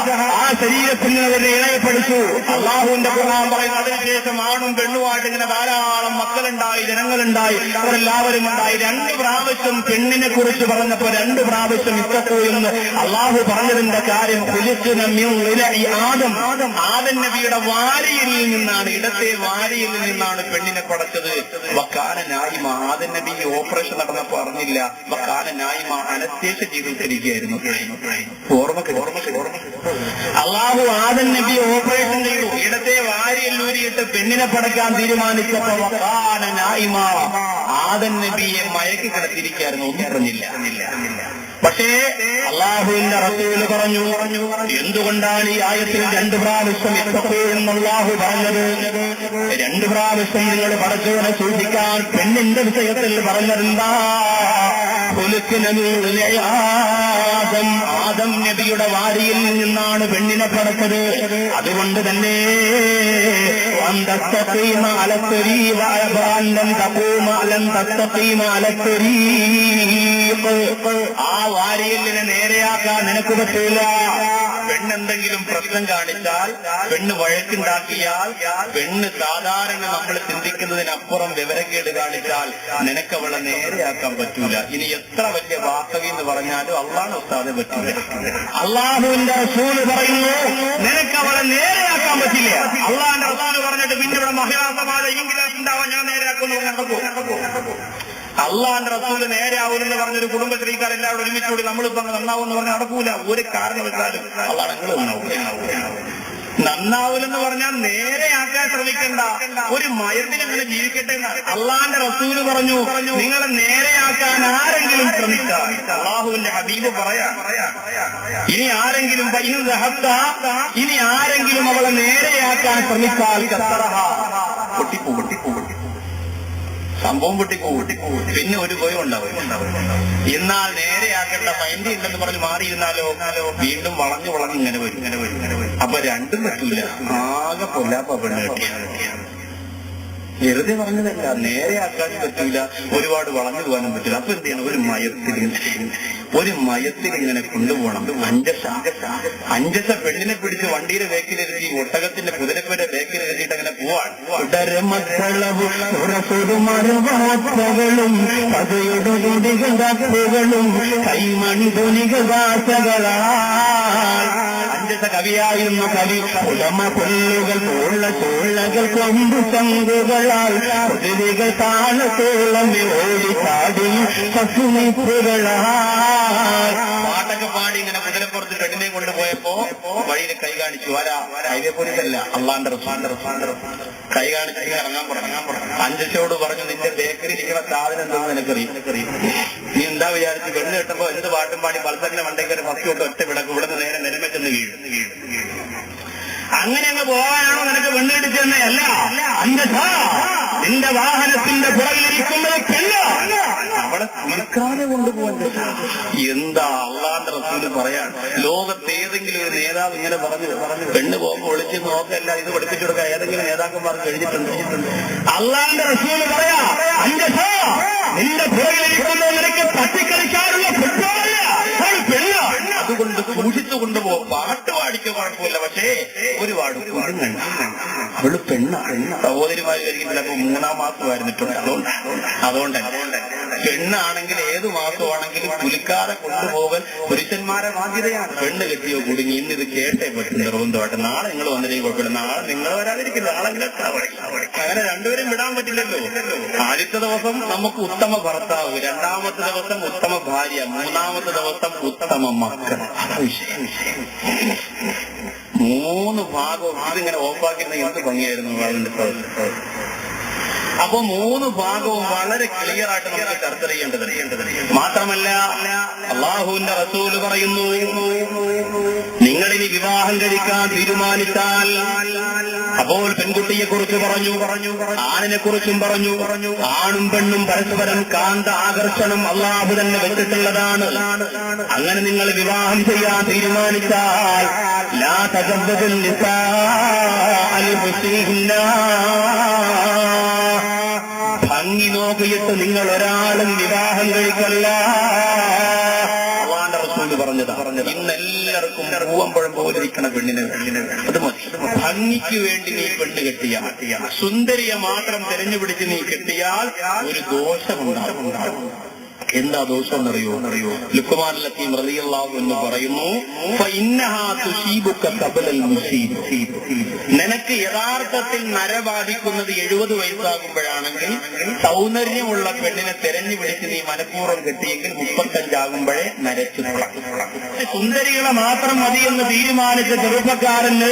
ആ ശരീരത്തിൽ നിന്ന് അവരെ ഇണയെ പഠിച്ചു. അള്ളാഹുവിന്റെ ഖുർആൻ പറയുന്നു അതിനുശേഷം ആണും പെണ്ണുമായിട്ട് ഇങ്ങനെ ധാരാളം മക്കളുണ്ടായി, ജനങ്ങളുണ്ടായി, അവരെല്ലാവരും ഉണ്ടായി. 2 പ്രാവശ്യം പെണ്ണിനെ കുറിച്ച് പറഞ്ഞപ്പോ 2 പ്രാവശ്യം ഇത്തഖൂ എന്ന് അള്ളാഹു പറഞ്ഞതിന്റെ കാര്യം ആദം നബിയുടെ വാരിയിൽ നിന്നാണ്, ഇടത്തെ വാരിയിൽ നിന്നാണ് പെണ്ണിനെ പടച്ചത്. വക്കാന നായിമ, ആദം നബി ഓപ്പറേഷൻ നടന്നപ്പോ അറിഞ്ഞില്ല. വക്കാന നായിമ, അനസ്തേഷ്യ ചെയ്തിരിക്കുകയായിരുന്നു. അള്ളാഹു ആദം നബി ഓപ്പറേഷൻ ചെയ്തു, ഇടത്തെ വാരിയിൽ ഊരിയിട്ട് പെണ്ണിനെ പടക്കാൻ തീരുമാനിച്ചപ്പോ വക്കാന നായിമ, ആദം നബിയെ മയക്കി കിടത്തിയിരിക്കുകയായിരുന്നു. ഒന്നും അറിഞ്ഞില്ല. പക്ഷേ അള്ളാഹുവിന്റെ റസൂല് പറഞ്ഞു എന്തുകൊണ്ടാണ് ഈ ആയത്തിൽ 2 പ്രാവശ്യം ഇത്തഖൂ എന്ന് അള്ളാഹു പറഞ്ഞത്? 2 പ്രാവശ്യം നിങ്ങൾ പടച്ചവനെ സൂക്ഷിക്കാൻ പെണ്ണിന്റെ വിഷയത്തിൽ പറഞ്ഞതെന്താ? ആദം നബിയുടെ വാരിയിൽ നിന്നാണ് പെണ്ണിനെ പടച്ചത്. അതുകൊണ്ട് തന്നെ ആ വാരിയലിനെ നേരെയാക്കാൻ നിനക്ക് പറ്റൂല. പെണ്ണെന്തെങ്കിലും പ്രശ്നം കാണിച്ചാൽ, പെണ്ണ് വഴക്കുണ്ടാക്കിയാൽ, പെണ്ണ് സാധാരണ നമ്മൾ ചിന്തിക്കുന്നതിനപ്പുറം വിവരക്കേട് കാണിച്ചാൽ നിനക്കവളെ നേരെയാക്കാൻ പറ്റൂല. ഇനി എത്ര വലിയ വാസവി എന്ന് പറഞ്ഞാലും അള്ളാഹു ഉസ്താദെ പറ്റൂല. അള്ളാഹുവിന്റെ റസൂല് പറയുന്നു നിനക്കവളെ നേരെയാക്കാൻ പറ്റില്ല. അള്ളാഹിന്റെ റസൂല് പറഞ്ഞിട്ട് പിന്നെ ഇവിടെ മഹിളാ സമാജം ഇംഗ്ലീഷ് ഉണ്ടാവാൻ ഞാൻ നേരെയാക്കുന്നു. അള്ളാഹിന്റെ റസൂല് നേരെ ആവൂലെന്ന് പറഞ്ഞൊരു കുടുംബശ്രീക്കാർ എല്ലാവരും ഒരുമിച്ചുകൂടി നമ്മളിപ്പോ നന്നാവൂന്ന് പറഞ്ഞാൽ നടക്കൂല. ഒരു കാരണം വെച്ചാലും അള്ളാഹ് നന്നാവൂലെന്ന് പറഞ്ഞാൽ നേരെയാക്കാൻ ശ്രമിക്കണ്ട, ഒരു മയത്തിൽ അങ്ങനെ ജീവിക്കട്ടെ. അള്ളാഹിന്റെ റസൂല് പറഞ്ഞു നിങ്ങളെ നേരെയാക്കാൻ ആരെങ്കിലും ശ്രമിച്ചാൽ, അള്ളാഹുവിന്റെ ഹബീബ് പറയാ ഇനി ആരെങ്കിലും ഇനി ആരെങ്കിലും അവളെ നേരെയാക്കാൻ ശ്രമിച്ചാൽ പൊട്ടിപ്പോ സംഭവം പൊട്ടിപ്പോ. പിന്നെ ഒരു ഭയം ഉണ്ടാവും. എന്നാൽ നേരെയാക്കേണ്ട മൈൻഡ് ഇല്ലെന്ന് പറഞ്ഞ് മാറിയിരുന്നാലോ വീണ്ടും വളഞ്ഞു ഇങ്ങനെ വരും. അപ്പൊ 2ഉം പറ്റൂല. ആകെ പൊല്ലാപ്പ പെണ്ണ് കെട്ടിയാണ്. വെറുതെ പറഞ്ഞതല്ല, നേരെയാക്കാനും പറ്റൂല, ഒരുപാട് വളഞ്ഞു പോകാനും പറ്റില്ല. അപ്പൊ എന്ത് ചെയ്യണം? ഒരു മയത്തിൽ ഇങ്ങനെ കൊണ്ടുപോകണം. അഞ്ചസ പെണ്ണിനെ പിടിച്ച് വണ്ടിയുടെ ബേക്കിലിരുത്തി, ഒട്ടകത്തിന്റെ കുതിരപ്പയുടെ ബേക്കിലിരുത്തിയിട്ട് അങ്ങനെ പോവാൻ. കൈമണി അഞ്ചസ കവിയായിരുന്ന കവി ഉടമ കൊല്ലുകൾ പോലുള്ള ചോളകൾ കൊമ്പു ചങ്കുകളാൽ കുതിരികൾ താളത്തോളം ഓടി ചാടി പശുമിപ്പുകളാൽ പാട്ടൊക്കെ പാടി ഇങ്ങനെ കുതിരപ്പുറത്ത് പെണ്ണിനെ കൊണ്ടുപോയപ്പോ വഴിയിൽ കൈ കാണിച്ചു. ഹൈവേ പോലീസല്ല, അള്ളാന്റെ കൈ കാണിച്ച് ഇറങ്ങാൻ പറഞ്ഞു. അഞ്ചസയോട് പറഞ്ഞു നിന്റെ ബേക്കറി ഇരിക്കുന്ന സാധനം എന്താണെന്ന് നിനക്കറിയും. നീ എന്താ വിചാരിച്ച് പെണ്ണ് കിട്ടുമ്പോ എന്ത് പാട്ടും പാടി പൾസറിന്റെ വണ്ടേക്കറി ഫസ്റ്റ് തൊട്ട് ഒറ്റ വിടക്കും, ഇവിടെ നേരെ നിരമറ്റെന്ന് വീഴും. അങ്ങനെ അങ്ങ് പോകാനാണോ നിനക്ക് പെണ്ണ് കിട്ടിച്ചെന്നേ? അല്ല, അന്യഥാ നിന്റെ വാഹനത്തിന്റെ പുറകിലിരിക്കുന്നത് പെണ്ണ്, അവളെ കുളിക്കാതെ കൊണ്ടുപോകാൻ. എന്താ അള്ളാന്റെ റസൂല് പറയാൻ? ലോകത്ത് ഏതെങ്കിലും ഒരു നേതാവ് ഇങ്ങനെ പറഞ്ഞു പെണ്ണ് പോകുമ്പോൾ ഒളിച്ച് നോക്കല്ല ഇത് പഠിപ്പിച്ചു കൊടുക്കാൻ ഏതെങ്കിലും നേതാക്കന്മാർ കഴിഞ്ഞിട്ടുണ്ട്? അള്ളാന്റെ റസൂല് പറയാ, അന്യഥാ നിന്റെ പുറകിലിരിക്കുന്നത് നിനക്ക് തട്ടിക്കളിക്കാനുള്ള ഫുട്ബോളല്ല, പെണ്ണ്. അതുകൊണ്ട് സൂക്ഷിച്ചു കൊണ്ടുപോകും. പാട്ട് പാടിക്കോ കുഴപ്പമില്ല, പക്ഷേ ഒരു പാടും അവള് പെണ്ണ. സഹോദരിമാര് കഴിക്കുന്നില്ല. അപ്പൊ 3-ാം മാസമായിരുന്നിട്ടുണ്ട്. അതുകൊണ്ട് പെണ്ണാണെങ്കിൽ ഏത് മാസമാണെങ്കിലും കുലിക്കാതെ കൊണ്ടുപോകൽ പുരുഷന്മാരെ ബാധ്യതയാണ്. പെണ്ണ് കെട്ടിയോ കുടുങ്ങി. ഇന്ന് ഇത് കേട്ടേ പറ്റും നിർബന്ധമായിട്ട്. നാളെ നിങ്ങൾ വന്നിട്ടേക്ക് കുഴപ്പമില്ല, നാളെ നിങ്ങൾ വരാതിരിക്കും, നാളെ അങ്ങനെ രണ്ടുപേരും വിടാൻ പറ്റില്ലല്ലോ. ആദ്യത്തെ ദിവസം നമുക്ക് ഉത്തമ ഭർത്താവ്, 2ാമത്തെ ദിവസം ഉത്തമ ഭാര്യ, 3ാമത്തെ ദിവസം ഉത്തമ മക്കൾ. 3 ഭാഗവും ഇതിങ്ങനെ ഓഫാക്കിയിരുന്ന എന്ത് ഭംഗിയായിരുന്നു വാളിന്റെ സ്ഥലത്ത്. അപ്പൊ 3 ഭാഗവും വളരെ ക്ലിയർ ആയിട്ട് നമുക്ക് ചർച്ച ചെയ്യേണ്ടത്. മാത്രമല്ല അള്ളാഹുവിന്റെ റസൂല് പറയുന്നു, നിങ്ങളിനി വിവാഹം കഴിക്കാൻ തീരുമാനിച്ചാൽ, അപ്പോൾ പെൺകുട്ടിയെ കുറിച്ച് പറഞ്ഞു, ആണിനെ കുറിച്ചും പറഞ്ഞു. ആണും പെണ്ണും പരസ്പരം കാന്ത ആകർഷണം അള്ളാഹു തന്നെ വെച്ചിട്ടുള്ളതാണ്. അങ്ങനെ നിങ്ങൾ വിവാഹം ചെയ്യാൻ തീരുമാനിച്ചാൽ ലാ തസവ്വജുൻ നിസാ അൽഹുസ്നിഹിന്ന, ഭംഗി നോക്കിയിട്ട് നിങ്ങൾ ഒരാളും വിവാഹം കഴിക്കല്ല. അള്ളാന്റെ റസൂല് പറഞ്ഞതാ. ഇന്നെല്ലാവർക്കും പൂവമ്പഴം പോലിരിക്കണ പെണ്ണിനെ അത് മതി. ഭംഗിക്ക് വേണ്ടി നീ പെണ്ണ് കെട്ടിയാൽ, സുന്ദരിയെ മാത്രം തെരഞ്ഞുപിടിച്ച് നീ കെട്ടിയാൽ ഒരു ദോഷമുണ്ടാകും. എന്താ ദോഷം എന്നറിയോ? ലുഖ്മാൻ ഹക്കീം റളിയല്ലാഹു എന്ന് പറയുന്നു, ഫഇന്നഹാ തുസീബുക ഖബലൽ മുസീബ്. നിനക്ക് യഥാർത്ഥത്തിൽ നര ബാധിക്കുന്നത് 70 വയസ്സാകുമ്പോഴാണെങ്കിൽ, സൗന്ദര്യമുള്ള പെണ്ണിനെ തെരഞ്ഞു പിടിച്ച് നീ മനഃപൂർവ്വം കെട്ടിയെങ്കിൽ 35 ആകുമ്പോഴേ നരച്ചു. സുന്ദരികളെ മാത്രം മതിയെന്ന് തീരുമാനിച്ച ചെറുപ്പക്കാരന്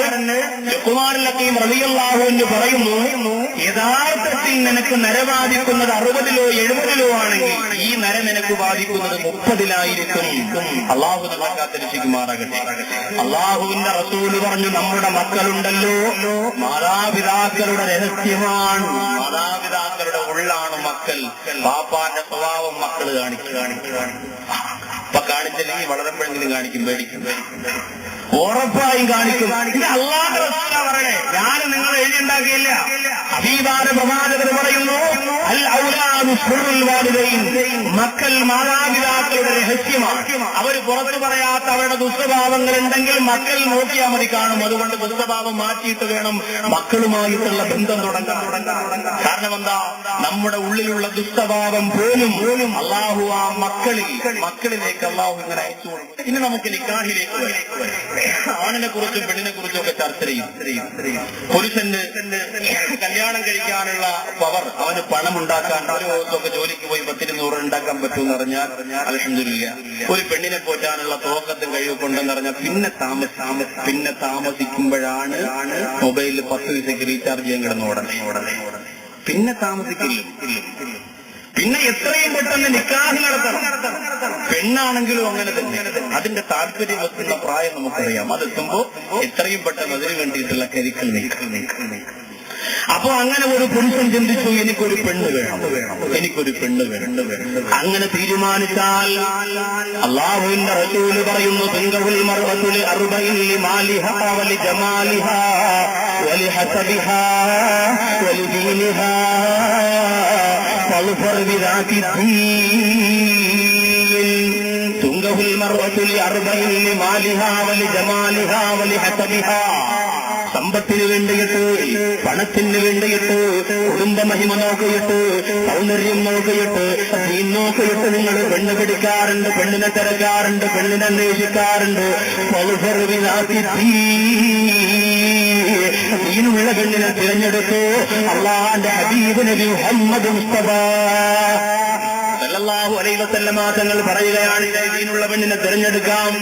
ലുഖ്മാൻ ഹക്കീം റളിയല്ലാഹു എന്ന് പറയുന്നു, യഥാർത്ഥത്തിൽ നിനക്ക് നര ബാധിക്കുന്നത് 60-ലോ 70-ലോ ആണെങ്കിൽ ഈ നര നിനക്ക് ബാധിക്കുന്നത് 30-ലായിരിക്കും. അള്ളാഹു നമ്മളെ കാത്തിരക്ഷിക്കുമാറാകട്ടെ. അള്ളാഹുവിന്റെ റസൂല് പറഞ്ഞു, നമ്മുടെ മക്കളുണ്ടല്ലോ മാതാപിതാക്കളുടെ രഹസ്യമാണ്. മാതാപിതാക്കളുടെ ഉള്ളാണ് മക്കൾ. പാപ്പാന്റെ സ്വഭാവം മക്കള് കാണിക്കുക. അപ്പൊ കാണിച്ചില്ലെങ്കിൽ വളരുമ്പോഴെങ്കിലും കാണിക്കും, പേടിക്കും, ഉറപ്പായും കാണിക്കും. ഇത് അള്ളാഹു റസൂലാ പറയണേ, ഞാൻ നിങ്ങൾ എഴുതിയുണ്ടാക്കിയില്ല. ഹബീബാന പ്രവാചകർ പറയുന്നു, അൽ ഔലാദു സിർറുൽ വാലിദൈൻ, മക്കൾ മാതാപിതാക്കളുടെ രഹസ്യമാണ്. അവര് പുറത്തു പറയാത്ത അവരുടെ ദുസ്വഭാവങ്ങൾ ഉണ്ടെങ്കിൽ മക്കൾ നോക്കിയാൽ മതി, കാണും. അതുകൊണ്ട് ദുസ്വഭാവം മാറ്റിയിട്ട് വേണം മക്കളുമായിട്ടുള്ള ബന്ധം തുടങ്ങാൻ. കാരണം എന്താ? നമ്മുടെ ഉള്ളിലുള്ള ദുസ്വഭാവം പോലും അള്ളാഹു ആ മക്കളിലേക്ക് അള്ളാഹു ഇങ്ങനെ അയച്ചു. ഇനി നമുക്ക് നിക്കാഹിലേക്ക് വരാം. ആണിനെ കുറിച്ചും പെണ്ണിനെ കുറിച്ചും ഒക്കെ ചർച്ച ചെയ്യും. പുരുഷന് കല്യാണം കഴിക്കാനുള്ള പവർ, അവന് പണം ഉണ്ടാക്കാൻ ഓരോ ദിവസമൊക്കെ ജോലിക്ക് പോയി 10-200 ഉണ്ടാക്കാൻ പറ്റുമെന്ന് പറഞ്ഞാൽ അൽഹംദുലില്ലാ. ഒരു പെണ്ണിനെ പോറ്റാനുള്ള തോക്കത്തും കഴിവൊണ്ടെന്ന് പറഞ്ഞാൽ പിന്നെ താമസിക്കുമ്പോഴാണ് മൊബൈലിൽ 10 പൈസയ്ക്ക് റീചാർജ് ചെയ്യാൻ കിടന്നു ഉടനെ പിന്നെ താമസിക്കില്ല. പിന്നെ എത്രയും പെട്ടെന്ന് നിക്കാഹ് നടത്തണം. പെണ്ണാണെങ്കിലും അങ്ങനെ തന്നെ. അതിന്റെ താല്പര്യം വെക്കുന്ന പ്രായം നമുക്കറിയാം. അതെത്തുമ്പോ എത്രയും പെട്ടെന്ന് അതിനു വേണ്ടിയിട്ടുള്ള കരിക്കൽ നീക്കം. അപ്പൊ അങ്ങനെ ഒരു പുരുഷൻ ചിന്തിച്ചു, എനിക്കൊരു പെണ്ണ് വേണം. അങ്ങനെ തീരുമാനിച്ചാൽ അല്ലാഹുവിന്റെ റസൂല് പറയുന്നു, തുൻകഹുൽ മർഅതു ലിഅർബഇൻ ലിമാലിഹാ വലിജമാലിഹാ വലിഹസബിഹാ വലിദീനിഹാ ഫൾഫർ ബിദാത്തിദ്ദീൻ. തുൻകഹുൽ മർഅതു ലിഅർബഇൻ ലിമാലിഹാ വലിജമാലിഹാ വലിഹസബിഹാ. സമ്പത്തിന് വേണ്ടിയിട്ട്, പണത്തിന് വേണ്ടിയിട്ട്, കുടുംബ മഹിമ നോക്കിയിട്ട്, സൗന്ദര്യം നോക്കിയിട്ട്, ദീൻ നോക്കിയിട്ട് നിങ്ങൾ പെണ്ണ് പിടിക്കാറുണ്ട്, പെണ്ണിനെ തിരക്കാറുണ്ട്, പെണ്ണിനെ അന്വേഷിക്കാറുണ്ട്. ദീനുള്ള പെണ്ണിനെ തിരഞ്ഞെടുത്തു അല്ലാഹുവിന്റെ ഹബീബ് നബി മുഹമ്മദ് മുസ്തഫ സല്ലല്ലാഹു അലൈഹി വസല്ലമ തങ്ങൾ പറയുകയാണ്, ദീനുള്ള പെണ്ണിനെ തിരഞ്ഞെടുക്കാം,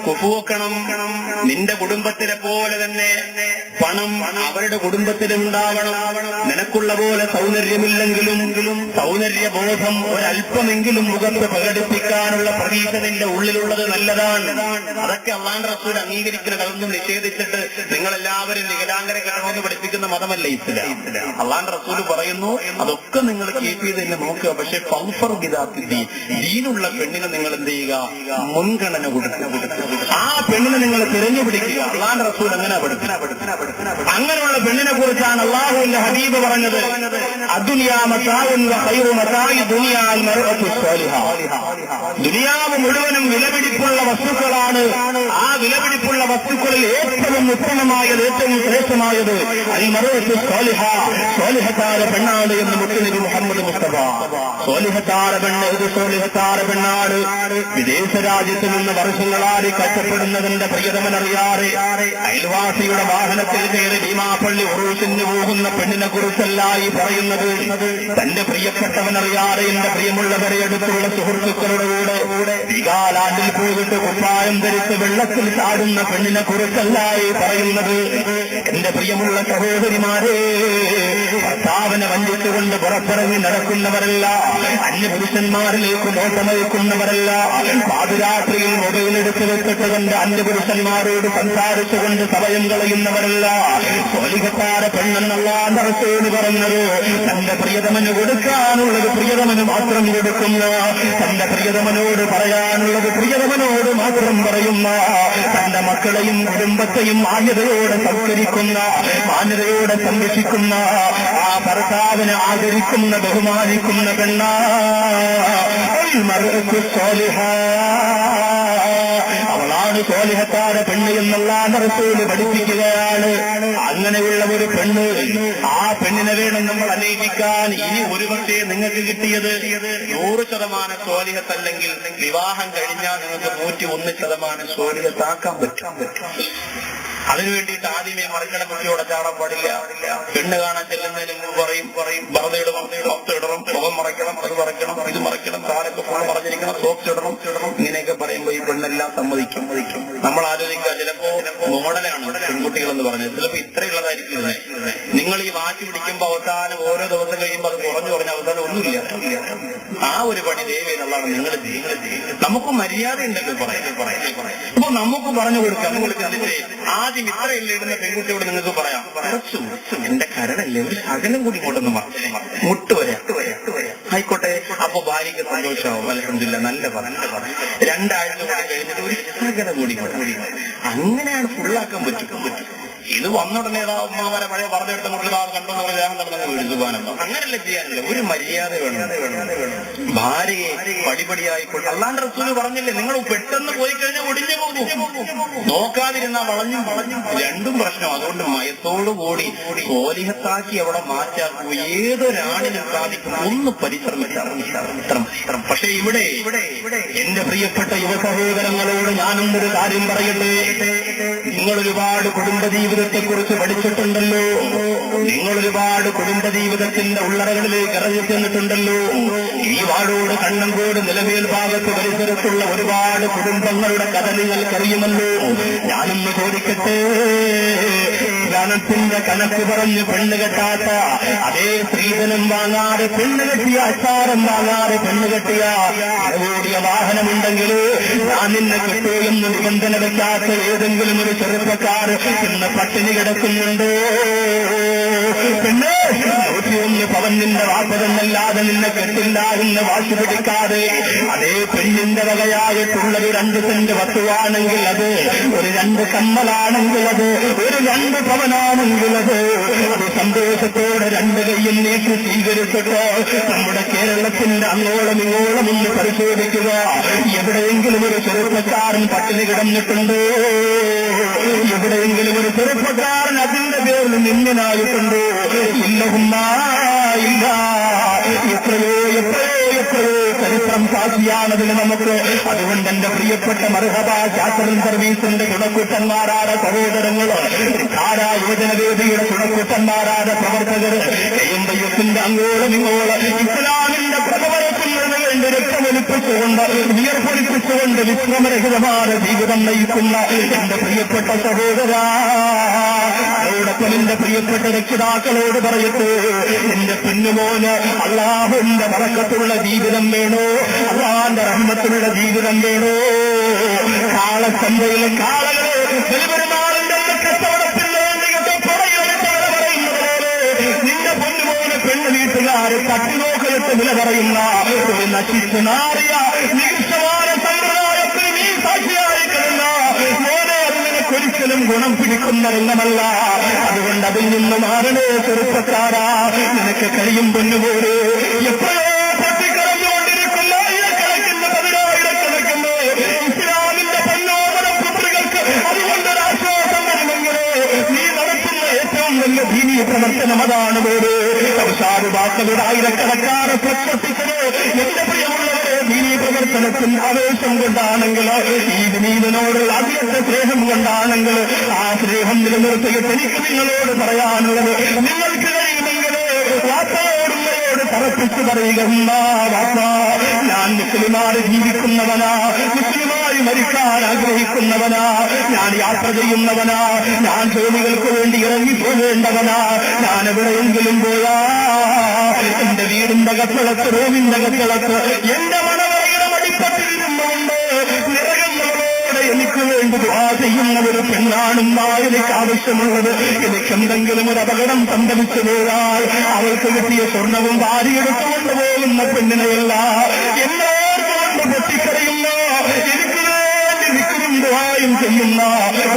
കുഫുവെക്കണം. നിന്റെ കുടുംബത്തിലെ പോലെ തന്നെ പണം അവരുടെ കുടുംബത്തിലും ഉണ്ടാവണം. നിനക്കുള്ള പോലെ സൗന്ദര്യമില്ലെങ്കിലും സൗന്ദര്യബോധം ഒരല്പമെങ്കിലും മുഖത്ത് പ്രകടിപ്പിക്കാനുള്ള പ്രതീക്ഷ നിന്റെ ഉള്ളിലുള്ളത് നല്ലതാണ്. അതൊക്കെ അല്ലാഹുവിന്റെ റസൂൽ അംഗീകരിക്കുന്നത്. അതൊന്നും നിഷേധിച്ചിട്ട് നിങ്ങളെല്ലാവരും വികലാംഗരെ കാണുമെന്ന് പഠിപ്പിക്കുന്ന മതമല്ല ഇസ്ലാം. അല്ലാഹുവിന്റെ റസൂൽ പറയുന്നു അതൊക്കെ നിങ്ങൾ കീപ്പ് ചെയ്ത് തന്നെ നോക്കുക. പക്ഷെ ഫൗഫർ ബിദാത്തി, ദീനുള്ള പെണ്ണിനെ നിങ്ങൾ എന്ത് ചെയ്യുക, മുൻഗണന കൊടുക്കുക. ആ പെണ്ണിനെ നിങ്ങൾ തിരഞ്ഞുപിടിക്കുക. അല്ലാഹുവിന്റെ റസൂൽ അങ്ങനെ പഠിപ്പിക്കുന്നത്. അങ്ങനെയുള്ള പെണ്ണിനെ കുറിച്ചാണ് അല്ലാഹുവിന്റെ ഹബീബ് പറഞ്ഞത്, അദ്ദുനിയാ മതാഉൻ വ ഖൈറു മതാഇ ദുനിയാ അൽ മർഅതു സ്വാലിഹ. ദുനിയാവ് മുഴുവനും വിലപിടിപ്പുള്ള വസ്തുക്കളാണ്. ആ വിലപിടിപ്പുള്ള വസ്തുക്കളിൽ ഏറ്റവും ഉത്തമമായത്, ഏറ്റവും ശ്രേഷ്ഠമായത് അൽ മർഅതു സ്വാലിഹ, സ്വാലിഹത്തായ പെണ്ണാണ് എന്ന് മുത്തുനബി മുഹമ്മദ് മുസ്തഫ. സ്വാലിഹത്തായ പെണ്ണ്, ഇത് സ്വാലിഹത്തായ പെണ്ണാണ്. വിദേശ രാജ്യത്ത് നിന്ന് വർഷങ്ങളായി കഷ്ടപ്പെടുന്നതിന്റെ പ്രിയതമനറിയാറെ അയൽവാസിയുടെ വാഹനത്തിൽ കയറി ഭീമാപ്പള്ളി ഉറൂസിന് പോകുന്ന പെണ്ണിനെ കുറിച്ചല്ല ഈ പറയുന്നത്. തന്റെ പ്രിയപ്പെട്ടവനറിയാറെ എന്റെ പ്രിയമുള്ളവരെ അടുത്തുള്ള സുഹൃത്തുക്കളുടെ കൂടെ വികാലാണ്ടിൽ പോയിട്ട് കുപ്പായം ധരിച്ച് വെള്ളത്തിൽ ചാടുന്ന പെണ്ണിനെ കുറിച്ചല്ല ഈ പറയുന്നത്. എന്റെ പ്രിയമുള്ള സഹോദരിമാരെ, ഭർത്താവിനെ വഞ്ചിച്ചുകൊണ്ട് പുറത്തിറങ്ങി നടക്കുന്നവരല്ല, അന്യപുരുഷന്മാരിലേക്ക് നോട്ടമയക്കുന്നവരല്ല, പാതിരാത്രിയിൽ മൊബൈൽ എടുത്ത് വെച്ചിട്ട് കൊണ്ട് അന്യപുരുഷന്മാരോട് സംസാരിച്ചുകൊണ്ട് സമയം കളയുന്നവരല്ല. സ്വാലിഹത്തായ പെണ്ണെന്നുള്ള റസൂൽ പറഞ്ഞത്, തന്റെ പ്രിയതമന് കൊടുക്കാനുള്ളത് പ്രിയതമന് മാത്രം കൊടുക്കുന്ന, തന്റെ പ്രിയതമനോട് പറയാനുള്ളത് പ്രിയതമനോട് മാത്രം പറയുന്ന, തന്റെ മക്കളെയും കുടുംബത്തെയും മാന്യതയോടെ സംസ്കരിക്കുന്ന, മാന്യതയോടെ സംരക്ഷിക്കുന്ന, ആ ഭർത്താവിനെ ആദരിക്കുന്ന, ബഹുമാനിക്കുന്ന പെണ്ണ അവളാണ് സ്വാലിഹത്തായ പെണ്ണ് എന്നുള്ള റസൂൽ പഠിപ്പിക്കുകയാണ്. അങ്ങനെയുള്ള ഒരു പെണ്ണ്, ആ പെണ്ണിനെ വേണം നമ്മൾ അന്വേഷിക്കാൻ. ഇനി ഒരുപക്ഷെ നിങ്ങൾക്ക് കിട്ടിയത് 100% സ്വാലിഹത്തല്ലെങ്കിൽ വിവാഹം കഴിഞ്ഞാൽ നിങ്ങൾക്ക് 101% സ്വാലിഹത്താക്കാൻ പറ്റും. അതിനുവേണ്ടിയിട്ട് ആദ്യമേ മറിക്കണ കുട്ടിയോടെ ചാടാൻ പാടില്ല. പെണ്ണ് കാണാൻ ചെല്ലുന്നതിന് മുമ്പ് പറയും ബർദയിടണം, സോക്സ് ഇടണം, മുഖം മറയ്ക്കണം, അത് മറയ്ക്കണം, ഇത് മറയ്ക്കണം, കാലൊക്കെ ഫുൾ മറഞ്ഞിരിക്കണം, സോക്സ് ഇടണം. ഇങ്ങനെയൊക്കെ പറയുമ്പോൾ ഈ പെണ്ണെല്ലാം സമ്മതിക്കും. നമ്മൾ ആലോചിക്കുക, ചിലപ്പോ മോഡലാണ് പെൺകുട്ടികളെന്ന് പറഞ്ഞത്, ചിലപ്പോ ഇത്രയുള്ളതായിരിക്കും. നിങ്ങൾ ഈ വാശി പിടിക്കുമ്പോൾ അവസാനം ഓരോ ദിവസം കഴിയുമ്പോൾ അത് കുറഞ്ഞു അവസാനം ഒന്നുമില്ല. ആ ഒരു പണി ദൈവം നിങ്ങൾ ചെയ്യുന്നത്. നമുക്ക് മര്യാദ ഉണ്ടെങ്കിൽ പറയാം. അപ്പൊ നമുക്ക് പറഞ്ഞു കൊടുക്കാം. നിങ്ങൾ ചിന്തിച്ചേ, ആദ്യം ഇത്രയല്ല ഇടുന്ന പെൺകുട്ടിയോട് നിങ്ങൾക്ക് പറയാം, കുറച്ചു എന്റെ കരടല്ലേ, ഒരു ശകലം കൂടി ഇങ്ങോട്ടൊന്ന് മുട്ടുവരെ ആയിക്കോട്ടെ. അപ്പൊ ഭാര്യയ്ക്ക് സന്തോഷമാവും. അൽഹംദുലില്ലാ, നല്ല പറഞ്ഞു. 2 ആഴ്ച കൂടി കഴിഞ്ഞിട്ട് ഒരു ശകലം കൂടി അങ്ങനെയാണ് ഫുള്ളാക്കാൻ പറ്റും. ഇത് വന്നുടനെ ഉമ്മാവരെ പഴയ പറഞ്ഞെടുത്ത മുട്ടിതാവ് കണ്ടെന്ന് പറഞ്ഞാൽ നടന്നത് വീഴുവാനോ അങ്ങനെയല്ല ചെയ്യാനില്ല. ഒരു മര്യാദ വേണം. ഭാര്യയെ പടിപടിയായി അല്ലാണ്ട് റസൂൽ പറഞ്ഞില്ലേ, നിങ്ങൾ പെട്ടെന്ന് പോയി കഴിഞ്ഞാൽ ഒടിഞ്ഞു പോകും. നോക്കാതിരുന്ന വളഞ്ഞും രണ്ടും പ്രശ്നം. അതുകൊണ്ട് മയത്തോടുകൂടി സ്വാലിഹത്താക്കി അവിടെ മാറ്റാക്കൂ. ഏതൊരാണിനും സാധിക്കും. ഒന്ന് പരിശ്രമിച്ചാൽ. പക്ഷെ ഇവിടെ എന്റെ പ്രിയപ്പെട്ട യുവ സഹോദരങ്ങളോട് ഞാനൊന്നൊരു കാര്യം പറയട്ടെ. നിങ്ങൾ ഒരുപാട് കുടുംബജീവിതത്തെ കുറിച്ച് പഠിച്ചിട്ടുണ്ടല്ലോ. നിങ്ങൾ ഒരുപാട് കുടുംബജീവിതത്തിന്റെ ഉള്ളറകളിലേക്ക് ഇറങ്ങി ചെന്നിട്ടുണ്ടല്ലോ. ഈ വാഴോട് കണ്ണങ്കോട് നിലവേൽ ഭാഗത്ത് പരിസരത്തുള്ള ഒരുപാട് കുടുംബങ്ങളുടെ കഥ നിങ്ങൾക്കറിയുമല്ലോ. ഞാനൊന്ന് ചോദിക്കട്ടെ, ധനത്തിന്റെ കണക്ക് പറഞ്ഞ് പെണ്ണ് കെട്ടാത്ത, അതേ സ്ത്രീധനം വാങ്ങാതെ പെണ്ണ് കെട്ടിയ, അച്ചാരം വാങ്ങാതെ പെണ്ണ് കെട്ടിയ, ഓടിയ വാഹനമുണ്ടെങ്കിൽ ഞാൻ നിന്നെ കിട്ടൂ എന്ന് നിബന്ധന വെക്കാത്ത ഏതെങ്കിലും ഒരു ചെറുപ്പക്കാർ ഇന്ന് പട്ടിണി കിടക്കുന്നുണ്ടോ? പെണ്ണ് 101 പവനിന്റെ വാപ്പതെന്നല്ലാതെ നിന്നെ കെട്ടില്ല എന്ന് വാശി പിടിക്കാതെ, അതേ പെണ്ണിന്റെ വകയായിട്ടുള്ളത് 2 സെന്റ് വസ്തുവാണെങ്കിൽ അത്, ഒരു 2 കമ്മലാണെങ്കിൽ അത്, ഒരു 2 പവനാണെങ്കിൽ അത് സന്തോഷത്തോടെ 2 കൈയും നീട്ടി സ്വീകരിച്ചിട്ട് നമ്മുടെ കേരളത്തിന്റെ അങ്ങോളം ഇങ്ങോളം ഒന്ന് പരിശോധിക്കുക. എവിടെയെങ്കിലും ഒരു ചെറുപ്പക്കാരൻ പട്ടിണി കിടന്നിട്ടുണ്ടോ? എവിടെയെങ്കിലും ഒരു ചെറുപ്പക്കാരൻ അതിന്റെ പേരിൽ നിന്നിനായിട്ടുണ്ടോ? ഇല്ലഹുമ്മ ഇല്ല. എത്രയോ ചരിത്രം സാക്ഷിയാണതിന് നമുക്ക്. അതുകൊണ്ട് എന്റെ പ്രിയപ്പെട്ട മർഹബ ശാസ്ത്രൻ സർവീസിന്റെ ഗുണക്കൂട്ടന്മാരായ സഹോദരങ്ങൾ, ധാരാ യുവജനവേദിയുടെ ഗുണക്കൂട്ടന്മാരായ പ്രവർത്തകർ, എംബൈഎഫിന്റെ അങ്ങോളം ഇങ്ങോളം ഇസ്ലാമിന്റെ പ്രബലത്തിന് വേണ്ടി പൊളിപ്പിച്ചുകൊണ്ട് വിയർപ്പൊലിപ്പിച്ചുകൊണ്ട് വിശ്രമരഹിതമായ ജീവിതം നയിക്കുന്ന എന്റെ പ്രിയപ്പെട്ട സഹോദരാ, അതോടൊപ്പം എന്റെ പ്രിയപ്പെട്ട രക്ഷിതാക്കളോട് പറയട്ടെ, എന്റെ കുഞ്ഞുമോന് അള്ളാഹുവിന്റെ ബറക്കത്തുള്ള ജീവിതം വേണോ, അള്ളാന്റെ റഹ്മത്തുള്ള ജീവിതം വേണോ? കാളച്ചന്തയിലെ കാളകളെ ബലിപെരുമാളിന്റെ കച്ചവടത്തിന്റെ നിന്റെ പൊന്നുമോനെ പെണ്ണു വീട്ടുകാര് തട്ടിനോക്കലിട്ട് വില പറയുന്ന ഒരു നശിച്ചു നാറിയ നിമിഷമായ സമ്പ്രദായത്തിൽ നീ സാക്ഷിയായി കിടന്ന മോനെ അതിനെ ഒരിക്കലും ഗുണം പിടിക്കുന്ന രംഗമല്ല. അതുകൊണ്ട് അതിൽ നിന്ന് മാറണേ ചെറുപ്പക്കാരാ, നിനക്ക് കഴിയും പൊന്നുപോലെ. എപ്പോഴോ പൊട്ടിക്കറഞ്ഞുകൊണ്ടിരിക്കുന്ന ആയിരക്കണക്കിന് പതിനായിരക്കണക്കിന് ഇസ്ലാമിന്റെ പൊന്നോമന പുത്രികൾക്ക് അതുകൊണ്ടൊരാശ്വാസം വരുമെങ്കിൽ നീ നടത്തുന്ന ഏറ്റവും വലിയ ദീനീ പ്രവർത്തനം അതാണ് പോലും. വാക്കുകളുടെ ആയിരക്കണക്കാരെ പ്രവർത്തിച്ചത് എന്റെ പ്രിയമുള്ളവരെ ദീനീ പ്രവർത്തനത്തിൽ ആവേശം കൊണ്ടാണെങ്കിൽ, ഈ വിനീതനോടുള്ള അതിയത്തെ സ്നേഹം കൊണ്ടാണെങ്കിൽ, ആ സ്നേഹം നിലനിർത്തിയിട്ട് എനിക്ക് നിങ്ങളോട് പറയാനുള്ളത്, നിങ്ങൾക്ക് കഴിയുമെങ്കിൽ വാപ്പയോടുള്ളയോട് തറപ്പിച്ചു പറയുക, വാപ്പ ഞാൻ മുസ്ലിമായി ജീവിക്കുന്നവനാ, മുസ്ലിമായി മരിക്കാൻ ആഗ്രഹിക്കുന്നവനാ, ഞാൻ യാത്ര ചെയ്യുന്നവനാ, ഞാൻ ജോലികൾക്ക് വേണ്ടി ഇറങ്ങിപ്പോകേണ്ടവനാ, ഞാൻ എവിടെയെങ്കിലും പോയാ എന്റെ വീടിന്റെ കത്തളത്ത് റൂമിന്റെ കത്തളത്ത് എന്റെ മണവറയുടെ മടിപ്പട്ടിരുന്നുകൊണ്ട് നിറകങ്ങളോടെ എനിക്ക് വേണ്ടി ദുആ ചെയ്യുന്ന ഒരു പെണ്ണാണെന്ന എനിക്ക് ആവശ്യമുള്ളത്. എനിക്ക് എന്തെങ്കിലും ഒരു അപകടം സംഭവിച്ചു പോയാൽ അവൾക്ക് കിട്ടിയ സ്വർണവും വാരിയെടുത്തുകൊണ്ട് പോകുന്ന പെണ്ണിനെയല്ല, എന്നോർത്തുകൊണ്ട് പൊട്ടിക്കറിയുന്ന എനിക്ക് വേണ്ടി നിൽക്കും ദുആയും ചെയ്യുന്ന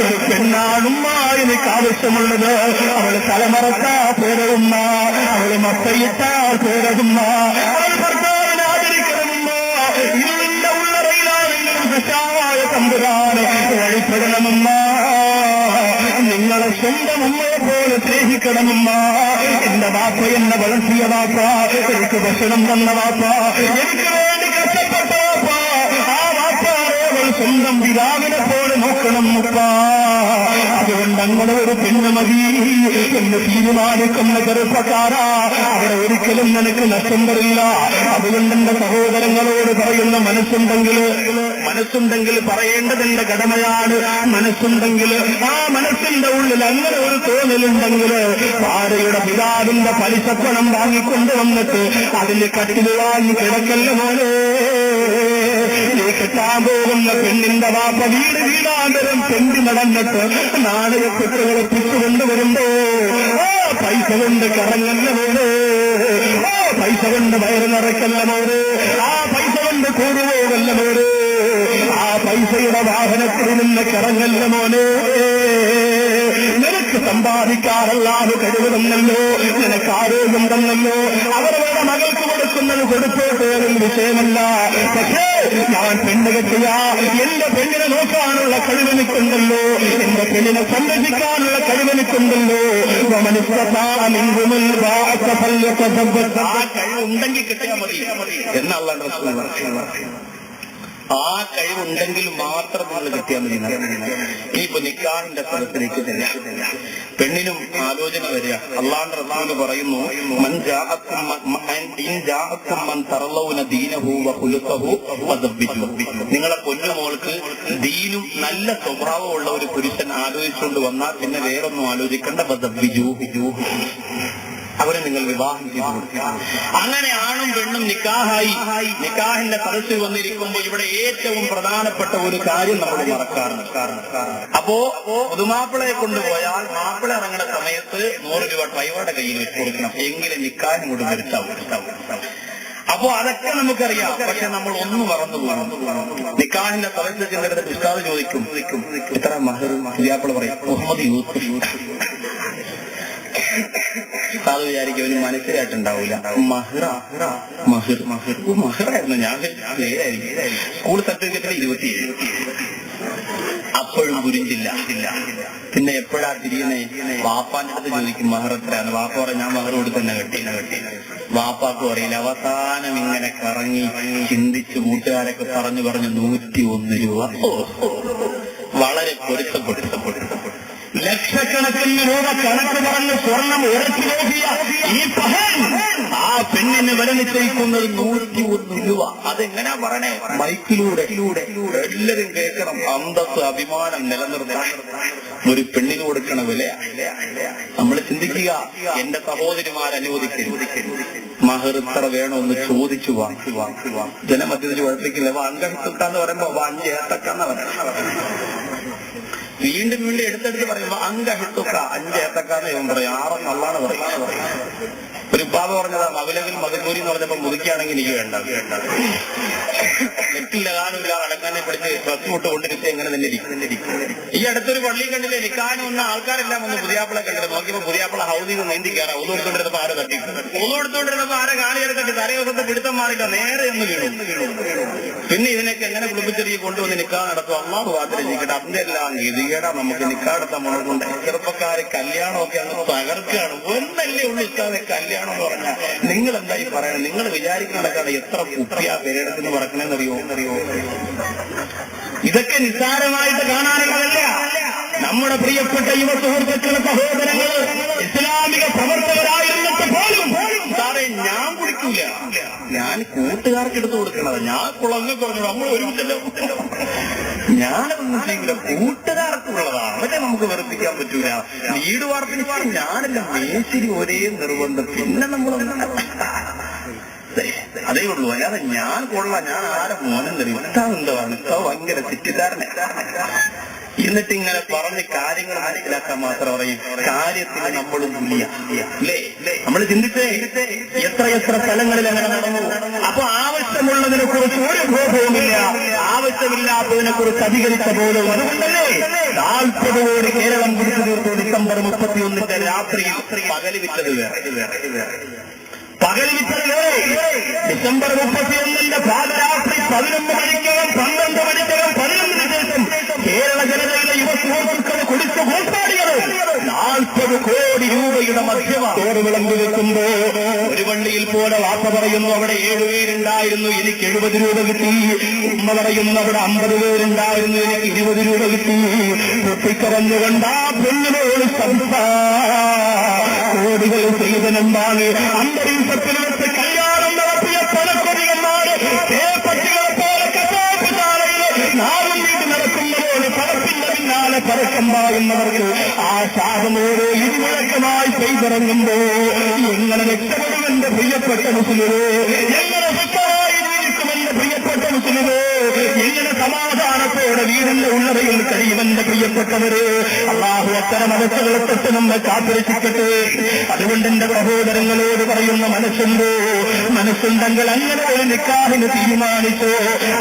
ഒരു പെണ്ണാണുമ്മ എനിക്ക് ആവശ്യമുള്ളത്. അവള് തലമറക്കാ പേരുന്ന, അവള് മത്തയിട്ടാ പേരുന്ന, അവൾ ഭർത്താവിനെ ആദരിക്കണമെന്ന, ഇരുളിന്റെ ഉള്ളറയിലാണെങ്കിലും കൃഷായ തമ്പുരാനെ വഴിപ്പെടണമെന്ന, നിങ്ങളെ സ്വന്തം അമ്മയെ പോലെ സ്നേഹിക്കണമെന്ന, എന്റെ വാപ്പ എന്നെ വളർത്തിയ വാപ്പ, എനിക്ക് ഭക്ഷണം തന്ന വാപ്പ, എനിക്ക് വേണ്ടി കഷ്ടപ്പെട്ട വാപ്പ, ആ വാപ്പാരെ അവൾ സ്വന്തം പിതാവിനെ പോലെ നോക്കണം മുപ്പ. അതുകൊണ്ട് അങ്ങനെ ഒരു പെണ്ണ് മതി എന്ന് തീരുമാനിക്കുന്ന ചെറുപ്പക്കാരാ, അവിടെ ഒരിക്കലും നിനക്ക് നഷ്ടം വരില്ല. അതുകൊണ്ട് എന്റെ സഹോദരങ്ങളോട് പറയുന്ന മനസ്സുണ്ടെങ്കിൽ പറയേണ്ടതിന്റെ കടമയാണ്. മനസ്സുണ്ടെങ്കിൽ ആ മനസ്സിന്റെ ഉള്ളിൽ അങ്ങനെ ഒരു തോന്നലുണ്ടെങ്കിൽ ഭാര്യയുടെ പിതാവിന്റെ പലിശപ്പണം വാങ്ങിക്കൊണ്ടുവന്നിട്ട് അതിന് കട്ടിൽ വാങ്ങി കിടക്കല്ല മോനെ. നീ കെട്ടാൻ പോകുന്ന പെണ്ണിന്റെ വാപ്പ വീടാന്തരം പെണ്ണി നടന്നിട്ട് നാണയപ്പെട്ടുകളെ പിച്ചുകൊണ്ടുവരുമ്പോ പൈസ കൊണ്ട് കറങ്ങല്ല മോനെ, പൈസ കൊണ്ട് വയറ് നിറയ്ക്കല്ല മോനെ, ആ പൈസ കൊണ്ട് കൂടുപോകല്ല മോനെ, ആ പൈസയുടെ വാഹനത്തിൽ നിന്ന് കറങ്ങല്ല മോനെ. നിനക്ക് സമ്പാദിക്കാറല്ലാതെ കഴിവ് തന്നല്ലോ, നിനക്ക് ആരോഗ്യം തന്നല്ലോ, അവരവരുടെ മകൾക്ക് കൊടുക്കുന്നത് കൊടുത്തോട്ടേതും വിഷയമല്ല. പക്ഷേ ഞാൻ പെണ്ണ് കെട്ടിയ എന്റെ പെണ്ണിനെ നോക്കാനുള്ള കഴിവെനിക്കുണ്ടല്ലോ, എന്റെ പെണ്ണിനെ സംരക്ഷിക്കാനുള്ള കഴിവെനിക്കുണ്ടല്ലോ. ആ കഴിവുണ്ടെങ്കിൽ കിട്ടിയാൽ മതി എന്നുള്ള റസൂൽ പറഞ്ഞു. ആ കഴിവുണ്ടെങ്കിൽ മാത്രം നമ്മൾ കിട്ടിയാൽ മതി. ഇനിയിപ്പോ നിക്കാഹിന്റെ സ്ഥലത്തിലേക്ക് ചെല്ലാം. പെണ്ണിനും ആലോചന വരിക. അള്ളാഹുവിന്റെ റസൂൽ പറയുന്നു, നിങ്ങളെ പൊന്നുമോൾക്ക് ദീനും നല്ല സ്വഭാവമുള്ള ഒരു പുരുഷൻ ആലോചിച്ചുകൊണ്ട് വന്നാൽ പിന്നെ വേറൊന്നും ആലോചിക്കേണ്ട. അവരെ നിങ്ങൾ വിവാഹം ചെയ്തു കൊടുക്കുക. അങ്ങനെ ആണും പെണ്ണും നിക്കാഹായി നിക്കാഹിന്റെ സദസ്സിൽ വന്നിരിക്കുമ്പോൾ ഇവിടെ ഏറ്റവും പ്രധാനപ്പെട്ട ഒരു കാര്യം നമ്മൾ മറക്കാറുണ്ട്. അപ്പോ പുതുമാപ്പിളയെ കൊണ്ടുപോയാൽ മാപ്പിള ഇറങ്ങുന്ന സമയത്ത് 100 രൂപ ഡ്രൈവറുടെ കയ്യിൽ വെച്ച് കൊടുക്കണം, എങ്കിലും നിക്കാഹിന് കൊണ്ട് വരുത്താവും. അപ്പോ അതൊക്കെ നമുക്കറിയാം. പക്ഷെ നമ്മൾ ഒന്നും മറന്നു പോകും. നിക്കാഹിന്റെ സദസ്സിൽ ചെന്നിട്ട് ഉസ്താദ് ചോദിക്കും, ഇത്ര മഹർ? മാപ്പിള പറയും മുഹമ്മദ് യൂസുഫ്. അത് വിചാരിക്കും അവന് മനസ്സിലായിട്ടുണ്ടാവില്ല. മഹറായിരുന്നു. ഞാൻ സ്കൂൾ സർട്ടിഫിക്കറ്റിൽ 27. അപ്പോഴും പുരിഞ്ചില്ല. പിന്നെ എപ്പോഴാ തിരിയണേ? വാപ്പാന്റെ അടുത്ത് ചോദിക്കും മഹർ എത്രയാണ്. വാപ്പ പറയും ഞാൻ മഹറോട് തന്നെ കെട്ടി. വാപ്പാക്കും അറിയില്ല. അവസാനം ഇങ്ങനെ കറങ്ങി ചിന്തിച്ച് കൂട്ടുകാരൊക്കെ പറഞ്ഞു 101 രൂപ. വളരെ പൊരുത്തപ്പെട്ടു. ലക്ഷക്കണക്കിന് രൂപ കണക്ക് പറഞ്ഞ് സ്വർണം ഉറച്ചു നോക്കിയ ഈ പഹൻ ആ പെണ്ണിന് വില നിശ്ചയിക്കുന്നത് 101 രൂപ. അതെങ്ങനാ പറയണേ? മൈക്കിലൂടെ എല്ലാരും കേൾക്കണം. അന്തസ് അഭിമാനം നിലനിർത്താൻ ഒരു പെണ്ണിന് കൊടുക്കണ വില നമ്മൾ ചിന്തിക്കുക. എന്റെ സഹോദരിമാരനുവദിക്കരുത്. മഹർ ഇത്ര വേണമെന്ന് ചോദിച്ചു വാങ്ങി ജനമധ്യത്തിൽ കുഴപ്പിക്കില്ല. അങ്കഹിത്തുക്കാന്ന് പറയുമ്പോ 5 ഏത്തക്കാന്ന് പറയണം. വീണ്ടും എടുത്തെടുത്ത് പറയുമ്പോ അങ്കഹിത്തുക്ക 5 ഏത്തക്കാന്ന് ഇവൻ പറയും. 6 നള്ളാണ് പറയും. ഒരു പാപ പറഞ്ഞതാ മകലകിൽ മകൽക്കൂരി എന്ന് പറഞ്ഞപ്പോ മുതുക്കിയാണെങ്കിൽ എനിക്ക് വേണ്ട നെറ്റില്ല കാണില്ല അടക്കാനെ പിടിച്ച് ബസ് വിട്ട് കൊണ്ടിരുത്തി എങ്ങനെ തന്നെ ഇരിക്കും. ഈ അടുത്തൊരു പള്ളി കണ്ടില്ലേ നിൽക്കാനും വന്ന ആൾക്കാരെല്ലാം വന്ന് പുതിയാപ്പിളെ കണ്ടിട്ട് നോക്കിയപ്പോ പുതിയാപ്പിള ഹൗദിൽ നീന്തി കയറാം. ഊതെടുത്തോണ്ടിരുന്നപ്പോ ആരെ തട്ടി ഊതെടുത്തോണ്ടിരുന്നപ്പോ ആരെ കാണിയെടുത്തിട്ട് തലയോസത്തെ പിടുത്തം മാറിയില്ല, നേരെ ഒന്ന് വീണു. പിന്നെ ഇതിനൊക്കെ എങ്ങനെ കുളിപ്പിച്ചെറിയി കൊണ്ടുവന്ന് നിക്കാ നടത്തും. അള്ളാഹു വാതിരിക്കട്ടെ. അതിന്റെ എല്ലാം ഗതികേടാ നമുക്ക് നിക്കാടുത്ത മുളകൊണ്ട്. ചെറുപ്പക്കാര് കല്യാണമൊക്കെ അങ്ങ് തകർക്കുകയാണ്. ഒന്നല്ലേ ഉള്ളു ഇഷ്ടാതെ കല്യാണം എന്ന് പറഞ്ഞാൽ നിങ്ങൾ എന്തായി പറയണം? നിങ്ങൾ വിചാരിക്കണക്കാണ് എത്ര കുപ്പിയാ പേരെടുത്തിന് പറക്കണെന്നറിയോ? ഇതൊക്കെ നിസ്സാരമായിട്ട് കാണാനുള്ളതല്ല. നമ്മുടെ പ്രിയപ്പെട്ട യുവ സുഹൃത്തുക്കളെ സഹോദരങ്ങൾ ഇസ്ലാമിക പ്രവർത്തകരായിരുന്നിട്ട് പോലും സാറേ ഞാൻ കുടിക്കൂല, ഞാൻ കൂട്ടുകാർക്ക് എടുത്തു കൊടുക്കണത്. ഞാൻ കുളങ്ങ പറഞ്ഞു നമ്മൾ ഒരുമിച്ചല്ലോ, ഞാനതൊന്നും ചെയ്യൂല, കൂട്ടുകാർക്കുള്ളതാണ്. അതൊക്കെ നമുക്ക് വെറുപ്പിക്കാൻ പറ്റൂല. വീട് വാർപ്പിന് ഞാനല്ല മേശിരി ഒരേ നിർബന്ധം. പിന്നെ നമ്മളൊന്നും അതേ ഉള്ളൂ. അല്ലാതെ ഞാൻ കൊള്ളാം, ഞാൻ ആരെ മോനം തരും. ഇഷ്ടമാണ് ഭയങ്കര തെറ്റിദ്ധാരണ. എന്നിട്ട് ഇങ്ങനെ പറഞ്ഞ് കാര്യങ്ങൾ മനസ്സിലാക്കാൻ മാത്രം പറയും. കാര്യത്തിന് നമ്മളും തുല്യല്ലേ? നമ്മൾ ചിന്തിച്ചേ എത്ര സ്ഥലങ്ങളിൽ അങ്ങനെ നടന്നു. അപ്പൊ ആവശ്യമുള്ളതിനെ കുറിച്ച് ഒരു ബോധവുമില്ല, ആവശ്യമില്ലാത്തതിനെ കുറിച്ച് അധികരിച്ച ബോധവും. അതുകൊണ്ടല്ലേ 40 കോടി കേരളം കുറിച്ച് തീർത്തു. ഡിസംബർ 31 രാത്രിയിൽ പകല് വിറ്റത് ഡിസംബർ 31 പാതിരാത്രി 11 മണിക്കകം 12 മണിക്കകം 11 ശേഷം കേരള ജനതയിലെ യുവ സുഹൃത്തുക്കൾ കുടിച്ചു കൂട്ടാടിയത് 40 കോടി രൂപയുടെ മദ്യമാണ്. വിളമ്പി വെക്കുമ്പോ ഒരു വണ്ടിയിൽ പോലെ വാപ്പ പറയുന്നു അവിടെ 7 പേരുണ്ടായിരുന്നു, എനിക്ക് 70 രൂപ കിട്ടി. ഉമ്മ പറയുന്നു അവിടെ 50 പേരുണ്ടായിരുന്നു, എനിക്ക് 20 രൂപ കിട്ടി. പൊട്ടിക്കറഞ്ഞുകൊണ്ട് ആ പെണ്ണിനോട് കോടികൾ ചെയ്തനെന്താണ്? അന്തരീക്ഷത്തിൽ വെച്ച് കല്യാണം നടത്തിയ പണക്കൊടിയന്മാര് പട്ടികളെ പോലെ കഥാപുതാരയില് നാളും വീട് നടക്കുന്ന പോലെ പടത്തിന്റെ പിന്നാലെ പരക്കമ്പാകുന്നവർക്ക് ആ ശാപമോട് ഇരുമുഴക്കമായി പെയ്തിറങ്ങുമ്പോ എങ്ങനെ രക്ഷപ്പെടുമെന്റെ പ്രിയപ്പെട്ട മുസ്ലിമേ, എങ്ങനെ സുഖമായി ജീവിക്കുമെന്റെ പ്രിയപ്പെട്ട മുസ്ലിമേ, എങ്ങനെ സമാധാനത്തോടെ വീടിന്റെ ഉള്ളറയിൽ കഴിയുമെന്റെ പ്രിയപ്പെട്ടവര്. അള്ളാഹു അത്തരം അവസ്ഥകളെ തൊട്ട് നമ്മെ കാത്തിരക്ഷിക്കട്ടെ. അതുകൊണ്ട് എന്റെ സഹോദരങ്ങളോട് പറയുന്ന മനസ്സുണ്ടെങ്കിൽ അങ്ങനെ ഒരു നിക്കാഹിന് തീരുമാനിച്ചോ.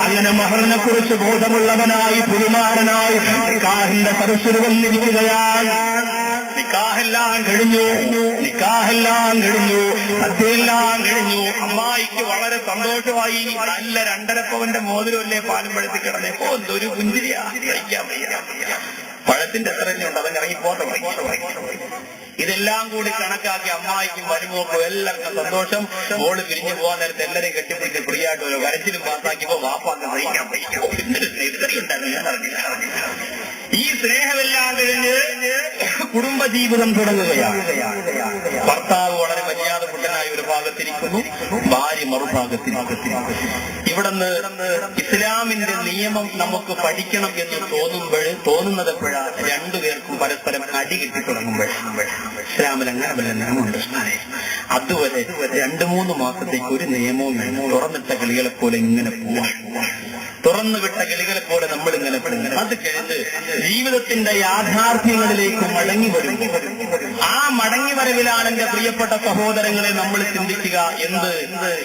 അങ്ങനെ മഹറിനെ കുറിച്ച് ബോധമുള്ളവനായി പുരുമാരനായി നിക്കാഹിന്റെ സരസ്വരി വന്നിരിക്കുകയാണ്. നിക്കാഹെല്ലാം കഴിഞ്ഞു, സദ്യയെല്ലാം കഴിഞ്ഞു. അമ്മായിക്ക് വളരെ സന്തോഷമായി. നല്ല 2.5 പവന്റെ മോതിരമല്ലേ പാലും പഴുത്തി കിടന്നേ. എന്തൊരു പുഞ്ചിരിയാ, പഴത്തിന്റെ എത്ര ഉണ്ട് അതങ്ങ് ഇറങ്ങി പോട്ടെ. ഇതെല്ലാം കൂടി കണക്കാക്കി അമ്മായിക്കും വരുമ്പോക്കും എല്ലാവർക്കും സന്തോഷം. മോള് പിരിഞ്ഞു പോകാൻ നേരത്തെ എല്ലാവരെയും കെട്ടിപ്പിടിച്ച് ഫ്രീയായിട്ട് ഒരു കരച്ചിലും പാസ്സാക്കിയപ്പോ വാപ്പാക്ക് സഹിക്കാൻ ഈ സ്നേഹമെല്ലാം കഴിഞ്ഞ് കുടുംബജീവിതം തുടങ്ങുകയാണ്. ഭർത്താവ് വളരെ മര്യാദപുട്ടനായ ഒരു ഭാഗത്തിരിക്കുന്നു, ഭാര്യ മറുഭാഗത്തിരിക്കുന്നു. ഇവിടുന്ന് ഇസ്ലാമിന്റെ നിയമം നമുക്ക് പഠിക്കണം എന്ന് തോന്നുന്നത് എപ്പോഴാണ്? 2 പേർക്കും പരസ്പരം അടി കിട്ടി തുടങ്ങുമ്പോഴാണ്. ഇസ്ലാമിൽ അങ്ങനെ വല്ല നിയമമുണ്ട്? അതുവരെ 2-3 മാസത്തേക്ക് ഒരു നിയമവും തുറന്നിട്ട കിളികളെ പോലെ ഇങ്ങനെ പോവാൻ, തുറന്നുവിട്ട കിളികളെ പോലെ നമ്മളിങ്ങനെ പെടുന്നത്. അത് കഴിഞ്ഞ് ജീവിതത്തിന്റെ യാഥാർത്ഥ്യങ്ങളിലേക്ക് മടങ്ങി വരും. ആ മടങ്ങി വരവിലാണ് എന്റെ പ്രിയപ്പെട്ട സഹോദരങ്ങളെ നമ്മൾ ചിന്തിക്കുക,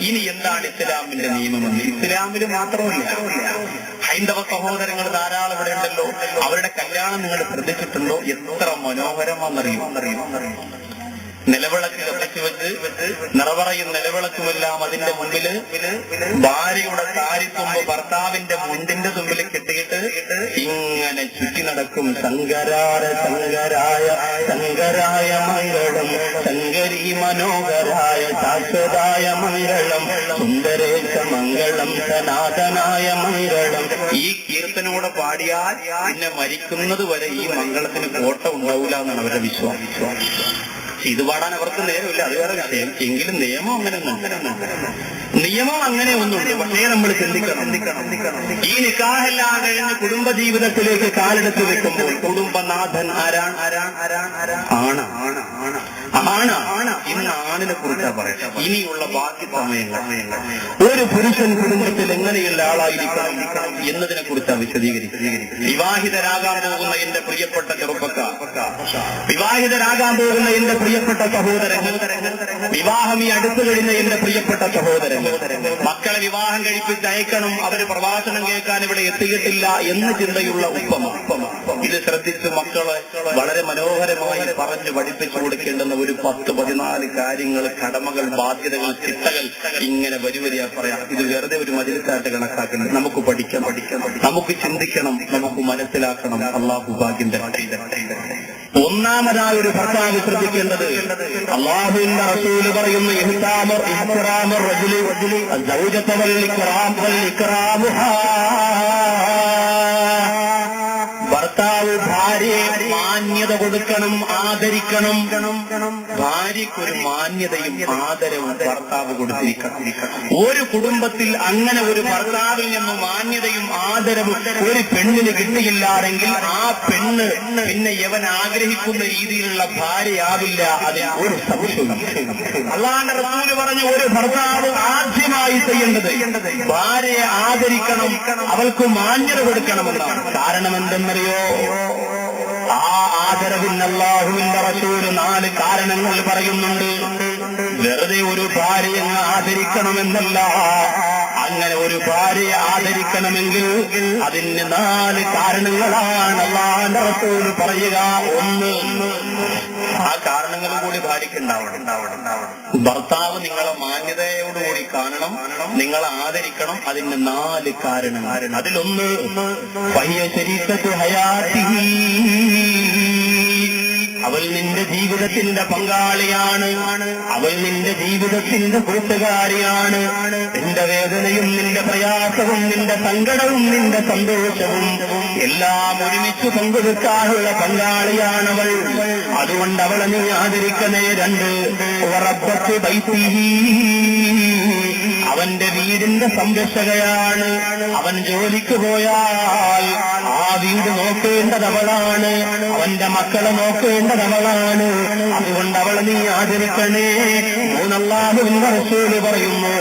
ഇനി എന്താണ് ഇസ്ലാമിന്റെ നിയമമെന്ന്. ഇസ്ലാമിൽ മാത്രമല്ല, ഹൈന്ദവ സഹോദരങ്ങൾ ധാരാളം ഇവിടെ ഉണ്ടല്ലോ. അവരുടെ കല്യാണം നിങ്ങൾ ശ്രദ്ധിച്ചിട്ടുണ്ടോ? എത്ര മനോഹരമാണെന്നറിയോ? നിലവിളക്ക് കത്തിച്ചു വെച്ച് നിറവറയും നിലവിളക്കുമെല്ലാം അതിന്റെ മുമ്പില് ഭാര്യയുടെ സാരിത്തുമ്പ് ഭർത്താവിന്റെ മുണ്ടിന്റെ തുമ്പിൽ കെട്ടിയിട്ട് ഇങ്ങനെ ചുറ്റി നടക്കും. ശങ്കരായ ശങ്കരായ ശങ്കരായ മംഗളം, ശങ്കരീ മനോഹരായ ശാശ്വതായ മംഗളം, സുന്ദരേശ മംഗളം, സനാതനായ മംഗളം. ഈ കീർത്തനോടെ പാടിയാൽ പിന്നെ മരിക്കുന്നത് വരെ ഈ മംഗളത്തിന് കോട്ട ഉണ്ടാവില്ല എന്നാണ് അവരുടെ വിശ്വാസം. ഇത് പാടാൻ അവർക്ക് നേരമില്ല, അത് വേറെ വിഷയം. എങ്കിലും നിയമം അങ്ങനെ ഒന്നുണ്ട്. പക്ഷേ നമ്മൾ ചിന്തിക്കണം, ഈ നിക്കാഹെല്ലാം കഴിഞ്ഞ് കുടുംബജീവിതത്തിലേക്ക് കാലെടുത്ത് വെക്കുമ്പോൾ കുടുംബനാഥൻ ആണ്. ഇന്ന് ആണിനെ കുറിച്ചാ പറയാം. ഇനിയുള്ള ബാക്കി സമയങ്ങൾ ഒരു പുരുഷൻ കുടുംബത്തിൽ എങ്ങനെയുള്ള ആളായിരിക്കണം എന്നതിനെ കുറിച്ചാണ് വിശദീകരിക്കുന്നത്. വിവാഹിതരാകാൻ പോകുന്ന എന്റെ പ്രിയപ്പെട്ട ചെറുപ്പക്കാർ, വിവാഹിതരാകാൻ പോകുന്ന എന്റെ പ്രിയപ്പെട്ട സഹോദരങ്ങൾ, വിവാഹം ഈ അടുത്തു കഴിഞ്ഞ എന്റെ പ്രിയപ്പെട്ട സഹോദരങ്ങൾ, മക്കളെ വിവാഹം കഴിപ്പിച്ച് അയക്കണം, അവര് പ്രഭാഷണം കേൾക്കാൻ ഇവിടെ എത്തിയിട്ടില്ല എന്ന് ചിന്തയുള്ള ഉപ്പമ, ഇത് ശ്രദ്ധിച്ച് മക്കളെ വളരെ മനോഹരമായി പറഞ്ഞു പഠിപ്പിച്ചു കൊടുക്കേണ്ടുന്ന ഒരു 10-14 കാര്യങ്ങൾ, കടമകൾ, ബാധ്യതകൾ, ചിട്ടകൾ ഇങ്ങനെ വരിവരിയാ പറയാം. ഇത് വെറുതെ ഒരു മജിലിസായിട്ട് കണക്കാക്കണം. നമുക്ക് പഠിക്കണം, നമുക്ക് ചിന്തിക്കണം, നമുക്ക് മനസ്സിലാക്കണം. അള്ളാഹു ഭാഗ്യം തരട്ടെ. ഒന്നാമതായ ഒരു ഭർത്താവ് ശ്രദ്ധിക്കേണ്ടത്, അള്ളാഹുവിന്റെ റസൂല് പറയുന്നു, ഭർത്താവ് ഭാര്യയെ മാന്യത കൊടുക്കണം, ആദരിക്കണം. ഭാര്യയ്ക്കൊരു മാന്യതയും ആദരവും ഭർത്താവ് കൊടുത്തിരിക്കണം. ഒരു കുടുംബത്തിൽ അങ്ങനെ ഒരു ഭർത്താവിൽ നിന്ന് മാന്യതയും ആദരവും ഒരു പെണ്ണിന് കിട്ടിയില്ലാണെങ്കിൽ ആ പെണ്ണ് പിന്നെ യവൻ ആഗ്രഹിക്കുന്ന രീതിയിലുള്ള ഭാര്യയാവില്ല. അതിൽ ഒരു സംശയവും. അല്ലാഹുവിന്റെ റസൂല് പറഞ്ഞു, ഒരു ഭർത്താവ് ആദ്യമായി ചെയ്യേണ്ടത് ഭാര്യയെ ആദരിക്കണം, അവൾക്ക് മാന്യത കൊടുക്കണമെന്നാണ്. കാരണം എന്തെന്നറിയോ? ആ ആദരവിന് അല്ലാഹുവിന്റെ റസൂല് 4 കാരണങ്ങൾ പറയുന്നുണ്ട്. വെറുതെ ഒരു ഭാര്യയെ ആദരിക്കണമെന്നല്ല, അങ്ങനെ ഒരു ഭാര്യയെ ആദരിക്കണമെങ്കിൽ അതിന് 4 കാരണങ്ങളാണ് അല്ലാഹുവിന്റെ റസൂല് പറയുക. ഒന്ന്, ആ കാരണങ്ങളും കൂടി ഭാര്യയ്ക്കുണ്ടാവണം. ഭർത്താവ് നിങ്ങളെ മാന്യതയോടുകൂടി കാണണം, നിങ്ങളെ ആദരിക്കണം. അതിന് 4 കാരണങ്ങൾ. അതിലൊന്ന്, അവൾ നിന്റെ ജീവിതത്തിന്റെ പങ്കാളിയാണ്, അവൾ നിന്റെ ജീവിതത്തിന്റെ കൂട്ടുകാരിയാണ്. നിന്റെ വേദനയും നിന്റെ പ്രയാസവും നിന്റെ സങ്കടവും നിന്റെ സന്തോഷവും എല്ലാം ഒരുമിച്ച് പങ്കുവെക്കാനുള്ള പങ്കാളിയാണവൾ. അതുകൊണ്ട് അവളെ നീ ആദരിക്കണേ. 2, അവന്റെ വീടിന്റെ സംരക്ഷകയാണ്. അവൻ ജോലിക്ക് പോയാൽ ആ വീട് നോക്കേണ്ടതവളാണ്, അവന്റെ മക്കളെ നോക്കേണ്ടതവളാണ്. അതുകൊണ്ട് അവളെ നീ ആദരിക്കണേ. 3, അല്ലാഹുവിന്റെ റസൂല് പറയുന്നു,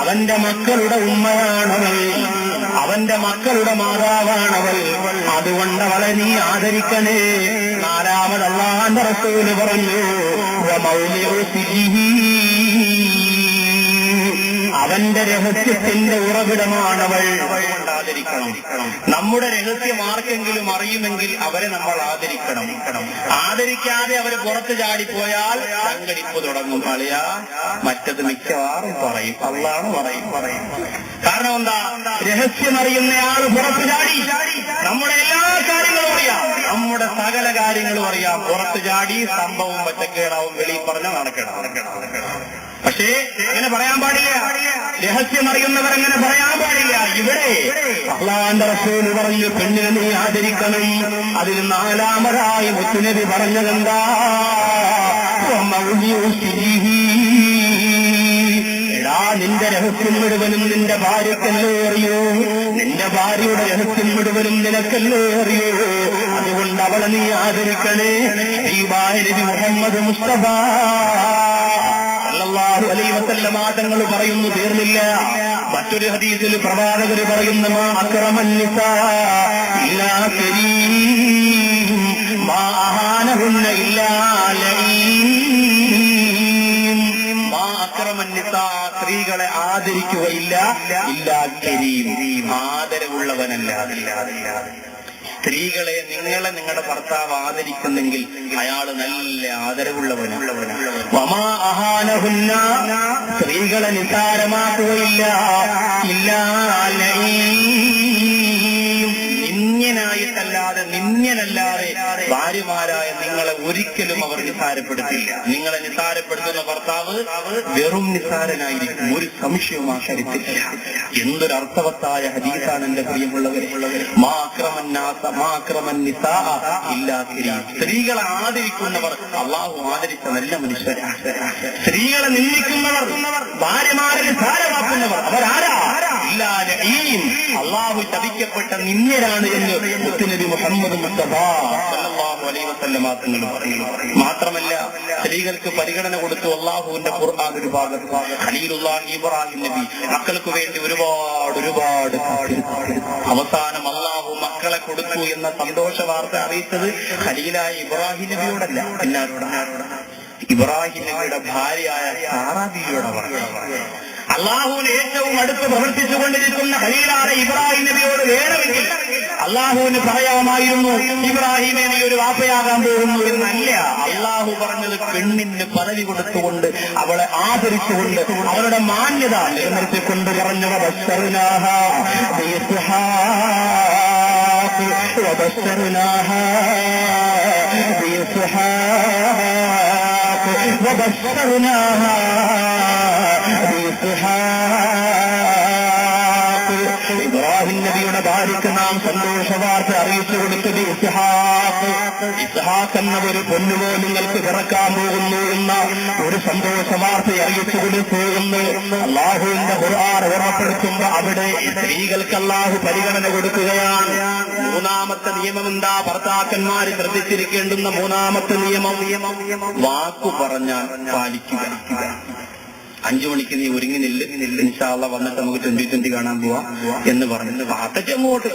അവന്റെ മക്കളുടെ ഉമ്മയാണവൾ, അവന്റെ മക്കളുടെ മാതാവാണവൾ. അതുകൊണ്ട് അവളെ നീ ആദരിക്കണേ. 4, അല്ലാഹുവിന്റെ റസൂല് പറഞ്ഞു, അവന്റെ രഹസ്യത്തിന്റെ ഉറവിടമാണവൾ. ആദരിക്കണം. നമ്മുടെ രഹസ്യം ആർക്കെങ്കിലും അറിയുമെങ്കിൽ അവരെ നമ്മൾ ആദരിക്കണം. ആദരിക്കാതെ അവര് പുറത്ത് ചാടിപ്പോയാൽ സംഘടിപ്പ് തുടങ്ങും. അളിയാ, മറ്റത് മിക്കവാറും പറയും, അള്ളാണ് പറയും. കാരണം എന്താ? രഹസ്യം അറിയുന്നയാള് പുറത്ത് ചാടി നമ്മുടെ എല്ലാ കാര്യങ്ങളും അറിയാം, നമ്മുടെ സകല കാര്യങ്ങളും അറിയാം. പുറത്ത് ചാടി സംഭവം പച്ചക്കേടാവും, വെളിയിൽ പറഞ്ഞ നടക്കണം. പക്ഷേ അങ്ങനെ പറയാൻ പാടില്ല. രഹസ്യം അറിയുന്നവരങ്ങനെ പറയാൻ പാടില്ല. ഇവിടെ അല്ലാഹുവിന്റെ റസൂൽ പറഞ്ഞു, പെണ്ണിനെ നീ ആദരിക്കണം. അതിന് 4-മതായി മുത്തുനബി പറഞ്ഞതെന്താ? എടാ, നിന്റെ രഹസ്യം മുഴുവനും നിന്റെ ഭാര്യക്കല്ലേ അറിയൂ, നിന്റെ ഭാര്യയുടെ രഹസ്യം മുഴുവനും നിനക്കല്ലേ അറിയൂ. അതുകൊണ്ട് അവളെ നീ ആദരിക്കണേ. മുഹമ്മദ് മുസ്തഫ സല്ലല്ലാഹു അലൈഹി വസല്ലം തങ്ങൾ പറയുന്നു, തീർന്നില്ല. മറ്റൊരു ഹദീസിൽ പ്രവാചകർ പറയുന്ന, മാ അക്റമൻ നിസാ ഇല്ലാ കരീം, മാ അഹാനഹുന്ന ഇല്ലാ ലഈം. മാ അക്റമൻ നിസാ, സ്ത്രീകളെ ആദരിക്കുകയില്ല, ഇല്ലാ കരീം, ആദരവുള്ളവനല്ലാതെ. സ്ത്രീകളെ നിങ്ങളുടെ ഭർത്താവ് ആദരിക്കുന്നെങ്കിൽ അയാൾ നല്ല ആദരവുള്ളവനുള്ളവനാണ്. വമാ അഹാനഹുന്ന, സ്ത്രീകളെ നിസാരമാക്കുകയില്ല. നിന്യനായിട്ടല്ലാതെ നിന്യനല്ലാതെ ഭാര്യമാരായ നിങ്ങളെ ഒരിക്കലും അവർ നിസാരപ്പെടുത്തില്ല. നിങ്ങളെ നിസാരപ്പെടുത്തുന്ന ഭർത്താവ് വെറും നിസാരനായിരിക്കും, ഒരു സംശയവും ആ കാര്യത്തില്ല. എന്തൊരർത്ഥവത്തായ ഹദീസാണ് എന്റെ പ്രിയമുള്ളവരെ. സ്ത്രീകളെ ആദരിക്കുന്നവർ അള്ളാഹു ആദരിച്ച നല്ല മനുഷ്യരാണ്. സ്ത്രീകളെ നിന്ദിക്കുന്നവർ, ഭാര്യമാരെ നിസാരമാക്കുന്നവർ അവരാരാ? അള്ളാഹു ശപിക്കപ്പെട്ട നിന്യരാണ് എന്ന് മുത്തുനബി മുഹമ്മദ് മുസ്തഫ സല്ലല്ലാഹു അലൈഹി വസല്ലം തങ്ങൾ പറയുന്നു. മാത്രമല്ല, സ്ത്രീകൾക്ക് പരിഗണന കൊടുത്തു അള്ളാഹുവിന്റെ ഖുർആൻ ഒരു ഭാഗത്ത്. ഖലീലുല്ലാഹി ഇബ്രാഹിം നബി മക്കൾക്ക് വേണ്ടി ഒരുപാട് അവസാനം അള്ളാഹു മക്കളെ കൊടുത്തു എന്ന സന്തോഷ വാർത്ത അറിയിച്ചത് ഖലീലായ ഇബ്രാഹിം നബിയോടല്ല, എന്നാരോടാണ്? ഇബ്രാഹിം നബിയുടെ ഭാര്യയായ സാറാ ബീവിയോട് പറഞ്ഞു. അള്ളാഹുവിന് ഏറ്റവും അടുത്ത് പ്രവർത്തിച്ചുകൊണ്ടിരിക്കുന്ന ഖലീലായ ഇബ്രാഹിം നബിയോട് വേണമെങ്കിൽ അള്ളാഹുവിന് പറയാമായിരുന്നു, ഇബ്രാഹിമെ നീ ഒരു വാപ്പയാകാൻ പോകുന്നു എന്നല്ല. അള്ളാഹു പറഞ്ഞത് പെണ്ണിന് പദവി കൊടുത്തുകൊണ്ട്, അവളെ ആദരിച്ചുകൊണ്ട്, അവരുടെ മാന്യത നിലനിർത്തിക്കൊണ്ട് പറഞ്ഞു. ഇബ്രാഹിം നബിയുടെ ഭാര്യയ്ക്ക് നാം സന്തോഷ വാർത്ത അറിയിച്ചു കൊടുത്തത് ഇസ്ഹാഖ് എന്ന ഒരു പൊന്നുമോ നിങ്ങൾക്ക് പിറക്കാൻ പോകുന്നു എന്ന ഒരു സന്തോഷ വാർത്ത അറിയിച്ചു കൊടുത്തു എന്ന് അള്ളാഹുവിന്റെ ഖുർആൻ ഓർമ്മപ്പെടുത്തുമ്പോ അവിടെ സ്ത്രീകൾക്ക് അള്ളാഹു പരിഗണന കൊടുക്കുകയാണ്. മൂന്നാമത്തെ നിയമം എന്താ? ഭർത്താക്കന്മാര് ശ്രദ്ധിച്ചിരിക്കേണ്ടുന്ന മൂന്നാമത്തെ നിയമം, വാക്കു പറഞ്ഞാൽ പാലിക്കുക. 5 മണിക്ക് നീ ഒരുങ്ങി നില്ല്, ഇൻഷാ അല്ലാഹ് വന്നിട്ട് നമുക്ക് 2020 കാണാൻ പോവാ എന്ന് പറഞ്ഞ് വാട്ടച്ചങ്ങോട്ട്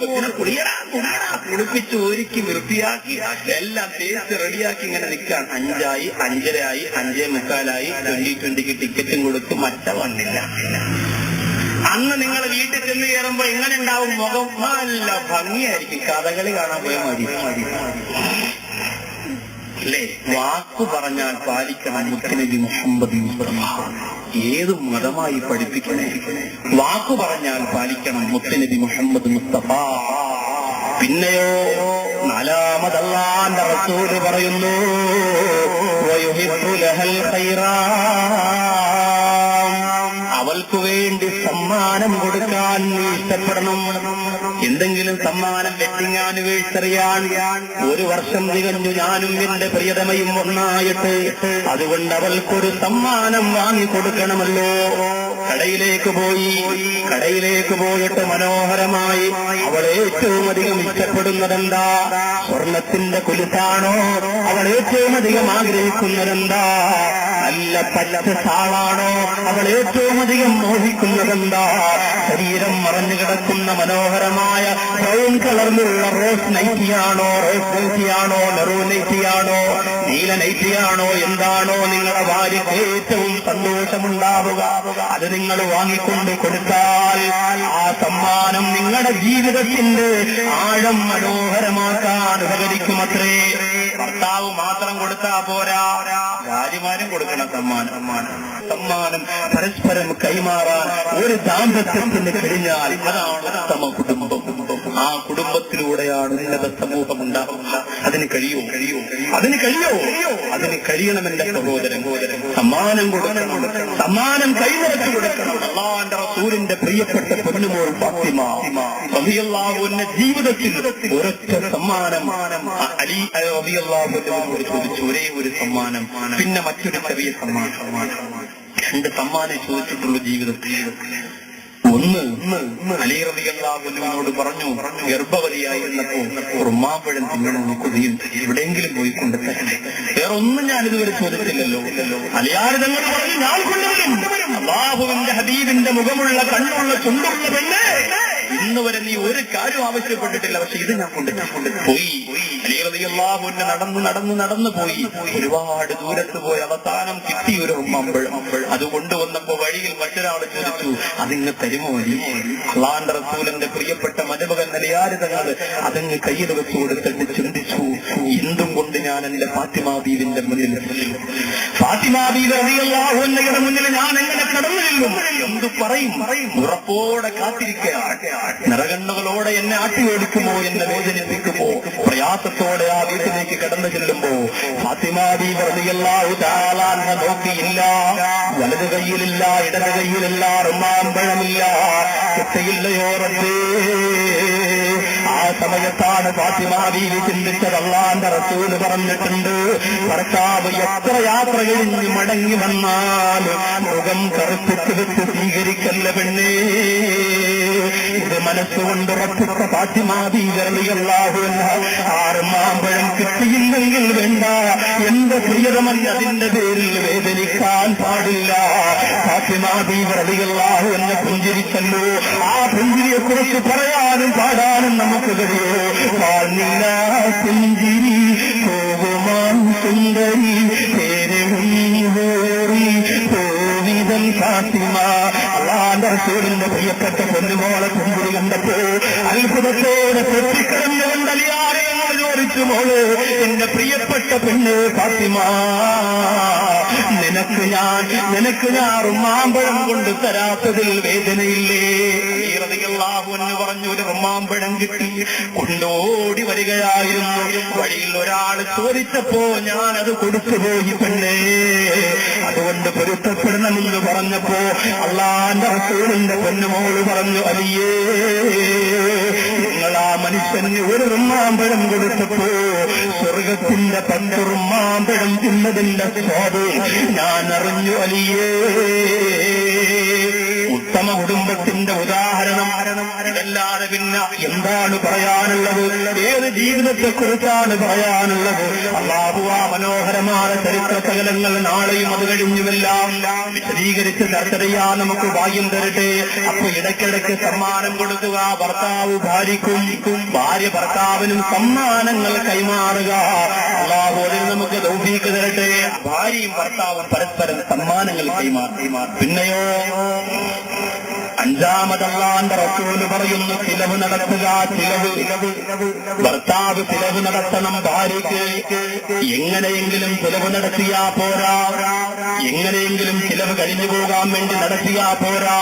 കുളിപ്പിച്ച് ഒരുക്കി വൃത്തിയാക്കി എല്ലാം തേച്ച് റെഡിയാക്കി ഇങ്ങനെ നിൽക്കാൻ. 5 ആയി, 5:30 ആയി, 5:45 2020ക്ക് ടിക്കറ്റും കൊടുത്ത് മറ്റ വന്നില്ല. അന്ന് നിങ്ങൾ വീട്ടിൽ ചെന്ന് കയറുമ്പോ എങ്ങനെ ഉണ്ടാവും? മുഖം നല്ല ഭംഗിയായിരിക്കും. കഥകളി കാണാൻ പോയാൽ മതി അല്ലേ? വാക്കു പറഞ്ഞാൽ പാലിക്കണം. മുത്തുനബി മുഹമ്മദ് മുസ്തഫ ഏത് മതമായി പഠിപ്പിക്കണേ? വാക്കു പറഞ്ഞാൽ പാലിക്കണം. മുത്തുനബി മുഹമ്മദ് മുസ്തഫ. പിന്നെയോ നാലാമത് അല്ലാഹുവിന്റെ റസൂൽ പറയുന്നു, വയുഹിബ്ബു ലഹൽ ഖൈറാ, അവൾക്ക് വേണ്ടി സമ്മാനം കൊടുക്കാൻ നീ ഇഷ്ടപ്പെടണം. എന്തെങ്കിലും സമ്മാനം, വെഡിങ് ആനിവേഴ്സറിയാണ്, 1 വർഷം തികഞ്ഞു ഞാനും എന്റെ പ്രിയതമയും ഒന്നായിട്ട്, അതുകൊണ്ട് അവൾക്കൊരു സമ്മാനം വാങ്ങിക്കൊടുക്കണമല്ലോ. കടയിലേക്ക് പോയിട്ട് മനോഹരമായി അവൾ ഏറ്റവും അധികം ഇഷ്ടപ്പെടുന്നതെന്താ? സ്വർണത്തിന്റെ കുലുസാണോ? അവൾ ഏറ്റവും അധികം ആഗ്രഹിക്കുന്നതെന്താ? നല്ല പച്ച സാളാണോ? അവൾ ഏറ്റവും അധികം മോഹിക്കുന്നതെന്താ? ശരീരം മറഞ്ഞു കിടക്കുന്ന മനോഹരമായ ബ്രൗൺ കളറിലുള്ള റോസ് നൈറ്റിയാണോ? മെറൂൺ നൈറ്റിയാണോ? നീല നൈറ്റിയാണോ? എന്താണോ നിങ്ങളുടെ ഭാര്യയ്ക്ക് ഏറ്റവും സന്തോഷമുണ്ടാവുക, അത് നിങ്ങൾ വാങ്ങിക്കൊണ്ട് കൊടുത്താൽ ആ സമ്മാനം നിങ്ങളുടെ ജീവിതത്തിന്റെ ആഴം മനോഹരമാക്കാൻ ഉപകരിക്കുമത്രേ. ഭർത്താവ് മാത്രം കൊടുത്താ പോരാ, ഭാര്യമാരും കൊടുക്കണം സമ്മാനം പരസ്പരം കൈമാറാൻ ഒരു ദാമ്പത്യത്തിന് കഴിഞ്ഞാൽ അതാണ് ഉത്തമ കുടുംബം. ആ കുടുംബത്തിലൂടെയാണ് ഉന്നത സമൂഹം ഉണ്ടാകുന്നത്. അതിന് കഴിയോ? അതിന് കഴിയണമെന്റെ സഹോദരൻ. സമ്മാനം കൊടുക്കണം, സമ്മാനം കൈനിറച്ചു കൊടുക്കണം. അല്ലാഹുവിന്റെ റസൂലിന്റെ പ്രിയപ്പെട്ട പൊന്നുമോൾ ഫാത്തിമ റളിയല്ലാഹുവിന്റെ ജീവിതത്തിൽ ഒരൊറ്റ സമ്മാനം അലി റളിയല്ലാഹു അൻഹുവിനോട് ചോദിച്ചു, ഒരേ ഒരു സമ്മാനം, പിന്നെ മറ്റൊരു ചെറിയ സമ്മാനം. 2 സമ്മാനം ചോദിച്ചിട്ടുള്ള ജീവിതത്തിൽ. ഒന്ന് അലി റളിയല്ലാഹു അൻഹുവിനോട് പറഞ്ഞു, ഗർഭവതിയായിരുന്നപ്പോ ഉറുമാമ്പഴം തിന്നണമെന്ന് കൊതിയുണ്ട്, എവിടെയെങ്കിലും പോയി കൊണ്ടുതരണേ. വേറെ ഒന്നും ഞാനിതുവരെ ചോദിച്ചില്ലല്ലോ. അലിയാർ തങ്ങൾ പറഞ്ഞു, ഞാൻ കൊണ്ടുവരും. അല്ലാഹുവിന്റെ ഹബീബിന്റെ മുഖമുള്ള കണ്ണുള്ള ചുണ്ടുള്ള പെണ്ണ് ഇന്ന് വരെ നീ ഒരു കാര്യം ആവശ്യപ്പെട്ടിട്ടില്ല, പക്ഷെ ഇത് ഞാൻ കൊണ്ട് പോയി. അലി റളിയല്ലാഹു അൻഹു നടന്നു പോയി. ഒരുപാട് ദൂരത്ത് പോയി അവസാനം കിട്ടി ഒരു ഉമ്മമ്പഴം. അത് കൊണ്ടുവന്നപ്പോ വഴിയിൽ മറ്റൊരാൾ ചോദിച്ചു, അതിങ്ങ് തരുമോ? അല്ലാഹുവിന്റെ റസൂലിന്റെ പ്രിയപ്പെട്ട മരുമകൻ നിലയാര് തങ്ങൾ അതങ്ങ് കയ്യിൽ വെച്ച് കൊടുത്തിട്ട് ചിന്തിച്ചു, എന്തും കൊണ്ട് ഞാൻ എന്റെ ഫാത്തിമാ ബീവിന്റെ മുന്നിൽ, ഫാത്തിമാ ബീവി റളിയല്ലാഹു അൻഹയുടെ മുന്നിൽ ഞാൻ എങ്ങനെ കടന്നു ചെല്ലും? എന്തു പറയും? ഉറപ്പോടെ കാത്തിരിക്കുകയാണ്. നിറകണ്ണുകളോടെ എന്നെ ആട്ടിയോടിക്കുമോ, എന്നെ വേദനിപ്പിക്കുമോ? പ്രയാസത്തോടെ ആ വീട്ടിലേക്ക് കടന്നു ചെല്ലുമ്പോ ഫാത്തിമാ ബീവി റളിയല്ലാഹു തആല അൻഹ നോക്കിയില്ല. വലത് കൈയിലില്ല, ഇടത് കൈയിലില്ല, റുമാമ്പഴമില്ല, കിട്ടയില്ലയോ റബ്ബേ. ആ സമയത്താണ് ഫാത്തിമാ ബീവി ചിന്തിച്ചത്, അല്ലാഹുവിന്റെ റസൂൽ പറഞ്ഞിട്ടുണ്ട്, ഭർത്താവ് എത്ര യാത്ര കഴിഞ്ഞ് മടങ്ങി വന്നാൽ മുഖം കറുപ്പിച്ച് വെച്ച് സ്വീകരിക്കല്ല പെണ്ണേ. ഇത് മനസ്സുകൊണ്ട് ഉറപ്പിച്ച ഫാത്തിമാ ബീവി റളിയല്ലാഹു അൻഹ ആറുമാമ്പഴം കിട്ടിയില്ലെങ്കിൽ വേണ്ട, എന്റെ പ്രിയതമല്ല, അതിന്റെ പേരിൽ വേദനിക്കാൻ പാടില്ല. ഫാത്തിമാ ബീവി റളിയല്ലാഹു അൻഹ പുഞ്ചിരിച്ചല്ലോ. ആ പുഞ്ചിരിയെ കുറിച്ച് പറയാനും പാടാനും നമുക്ക് കഴിയോ? പാർന്നില്ല പുഞ്ചിരി പോകുമാൻ സുന്ദരി പേരുറി പോവിതൽ ഫാത്തിമ. അല്ലാഹുവിന്റെ റസൂലിന്റെ പ്രിയപ്പെട്ട പൊന്നുമോളെ പുഞ്ചിരി കണ്ടപ്പോ അത്ഭുതത്തോടെ പൊട്ടിക്കിടന്നുകൊണ്ട് അലിയാരെ ചോദിച്ചു, മോള്, എന്റെ പ്രിയപ്പെട്ട പെണ്ണ് ഫാത്തിമ, നിനക്ക് ഞാൻ റുമാമ്പഴം കൊണ്ട് തരാത്തതിൽ വേദനയില്ലേ? റളിയല്ലാഹു അൻഹു പറഞ്ഞു, ഒരു റുമാമ്പഴം കിട്ടി കൊണ്ടോടി വരികയായിരുന്നു. വഴിയിൽ ഒരാൾ ചോദിച്ചപ്പോ ഞാൻ അത് കൊടുത്തുപോയി പെണ്ണേ, അതുകൊണ്ട് പൊരുത്തപ്പെടണമെന്ന് പറഞ്ഞപ്പോ അല്ലാഹുവിന്റെ റസൂലിന്റെ പൊന്നുമോള് പറഞ്ഞു, അലിയേ, നിങ്ങൾ ആ മനുഷ്യന് ഒരു റുമാമ്പഴം കൊടുത്തപ്പോ സ്വർഗത്തിന്റെ 10 റുമാമ്പഴം തിന്നതിന്റെ സ്വാദ് ഞാൻ അറിഞ്ഞു അലിയേ. ഉത്തമ കുടുംബത്തിന്റെ ഉദാഹരണം അല്ലാതെ പിന്നെ എന്താണ് പറയാനുള്ളത്? ഏത് ജീവിതത്തെക്കുറിച്ചാണ് പറയാനുള്ളത്? അല്ലാഹു ആ മനോഹരമായ ചരിത്ര സകലങ്ങൾ നാളെയും അത് കഴിഞ്ഞുമെല്ലാം വിശദീകരിച്ച് ചർച്ച ചെയ്യാൻ നമുക്ക് ഭാഗ്യം തരട്ടെ. അപ്പൊ ഇടയ്ക്കിടയ്ക്ക് സമ്മാനം കൊടുക്കുക, ഭർത്താവ് ഭാര്യയ്ക്കും ഭാര്യ ഭർത്താവിനും സമ്മാനങ്ങൾ കൈമാറുക. അല്ലാഹു അതിൽ നമുക്ക് തൗഫീഖ് തരട്ടെ. ഭാര്യയും ഭർത്താവും പരസ്പരം സമ്മാനങ്ങൾ കൈമാറി. പിന്നെയോ അഞ്ചാമത് അല്ലാഹുവിന്റെ റസൂൽ പറയുന്നു, ചിലവ് നടത്തുക. ഭർത്താവ് ചിലവ് നടത്തണം ഭാര്യയ്ക്ക്. എങ്ങനെയെങ്കിലും ചിലവ് നടത്തിയാ പോരാ, എങ്ങനെയെങ്കിലും ചിലവ് കഴിഞ്ഞു പോകാൻ വേണ്ടി നടത്തിയാ പോരാ.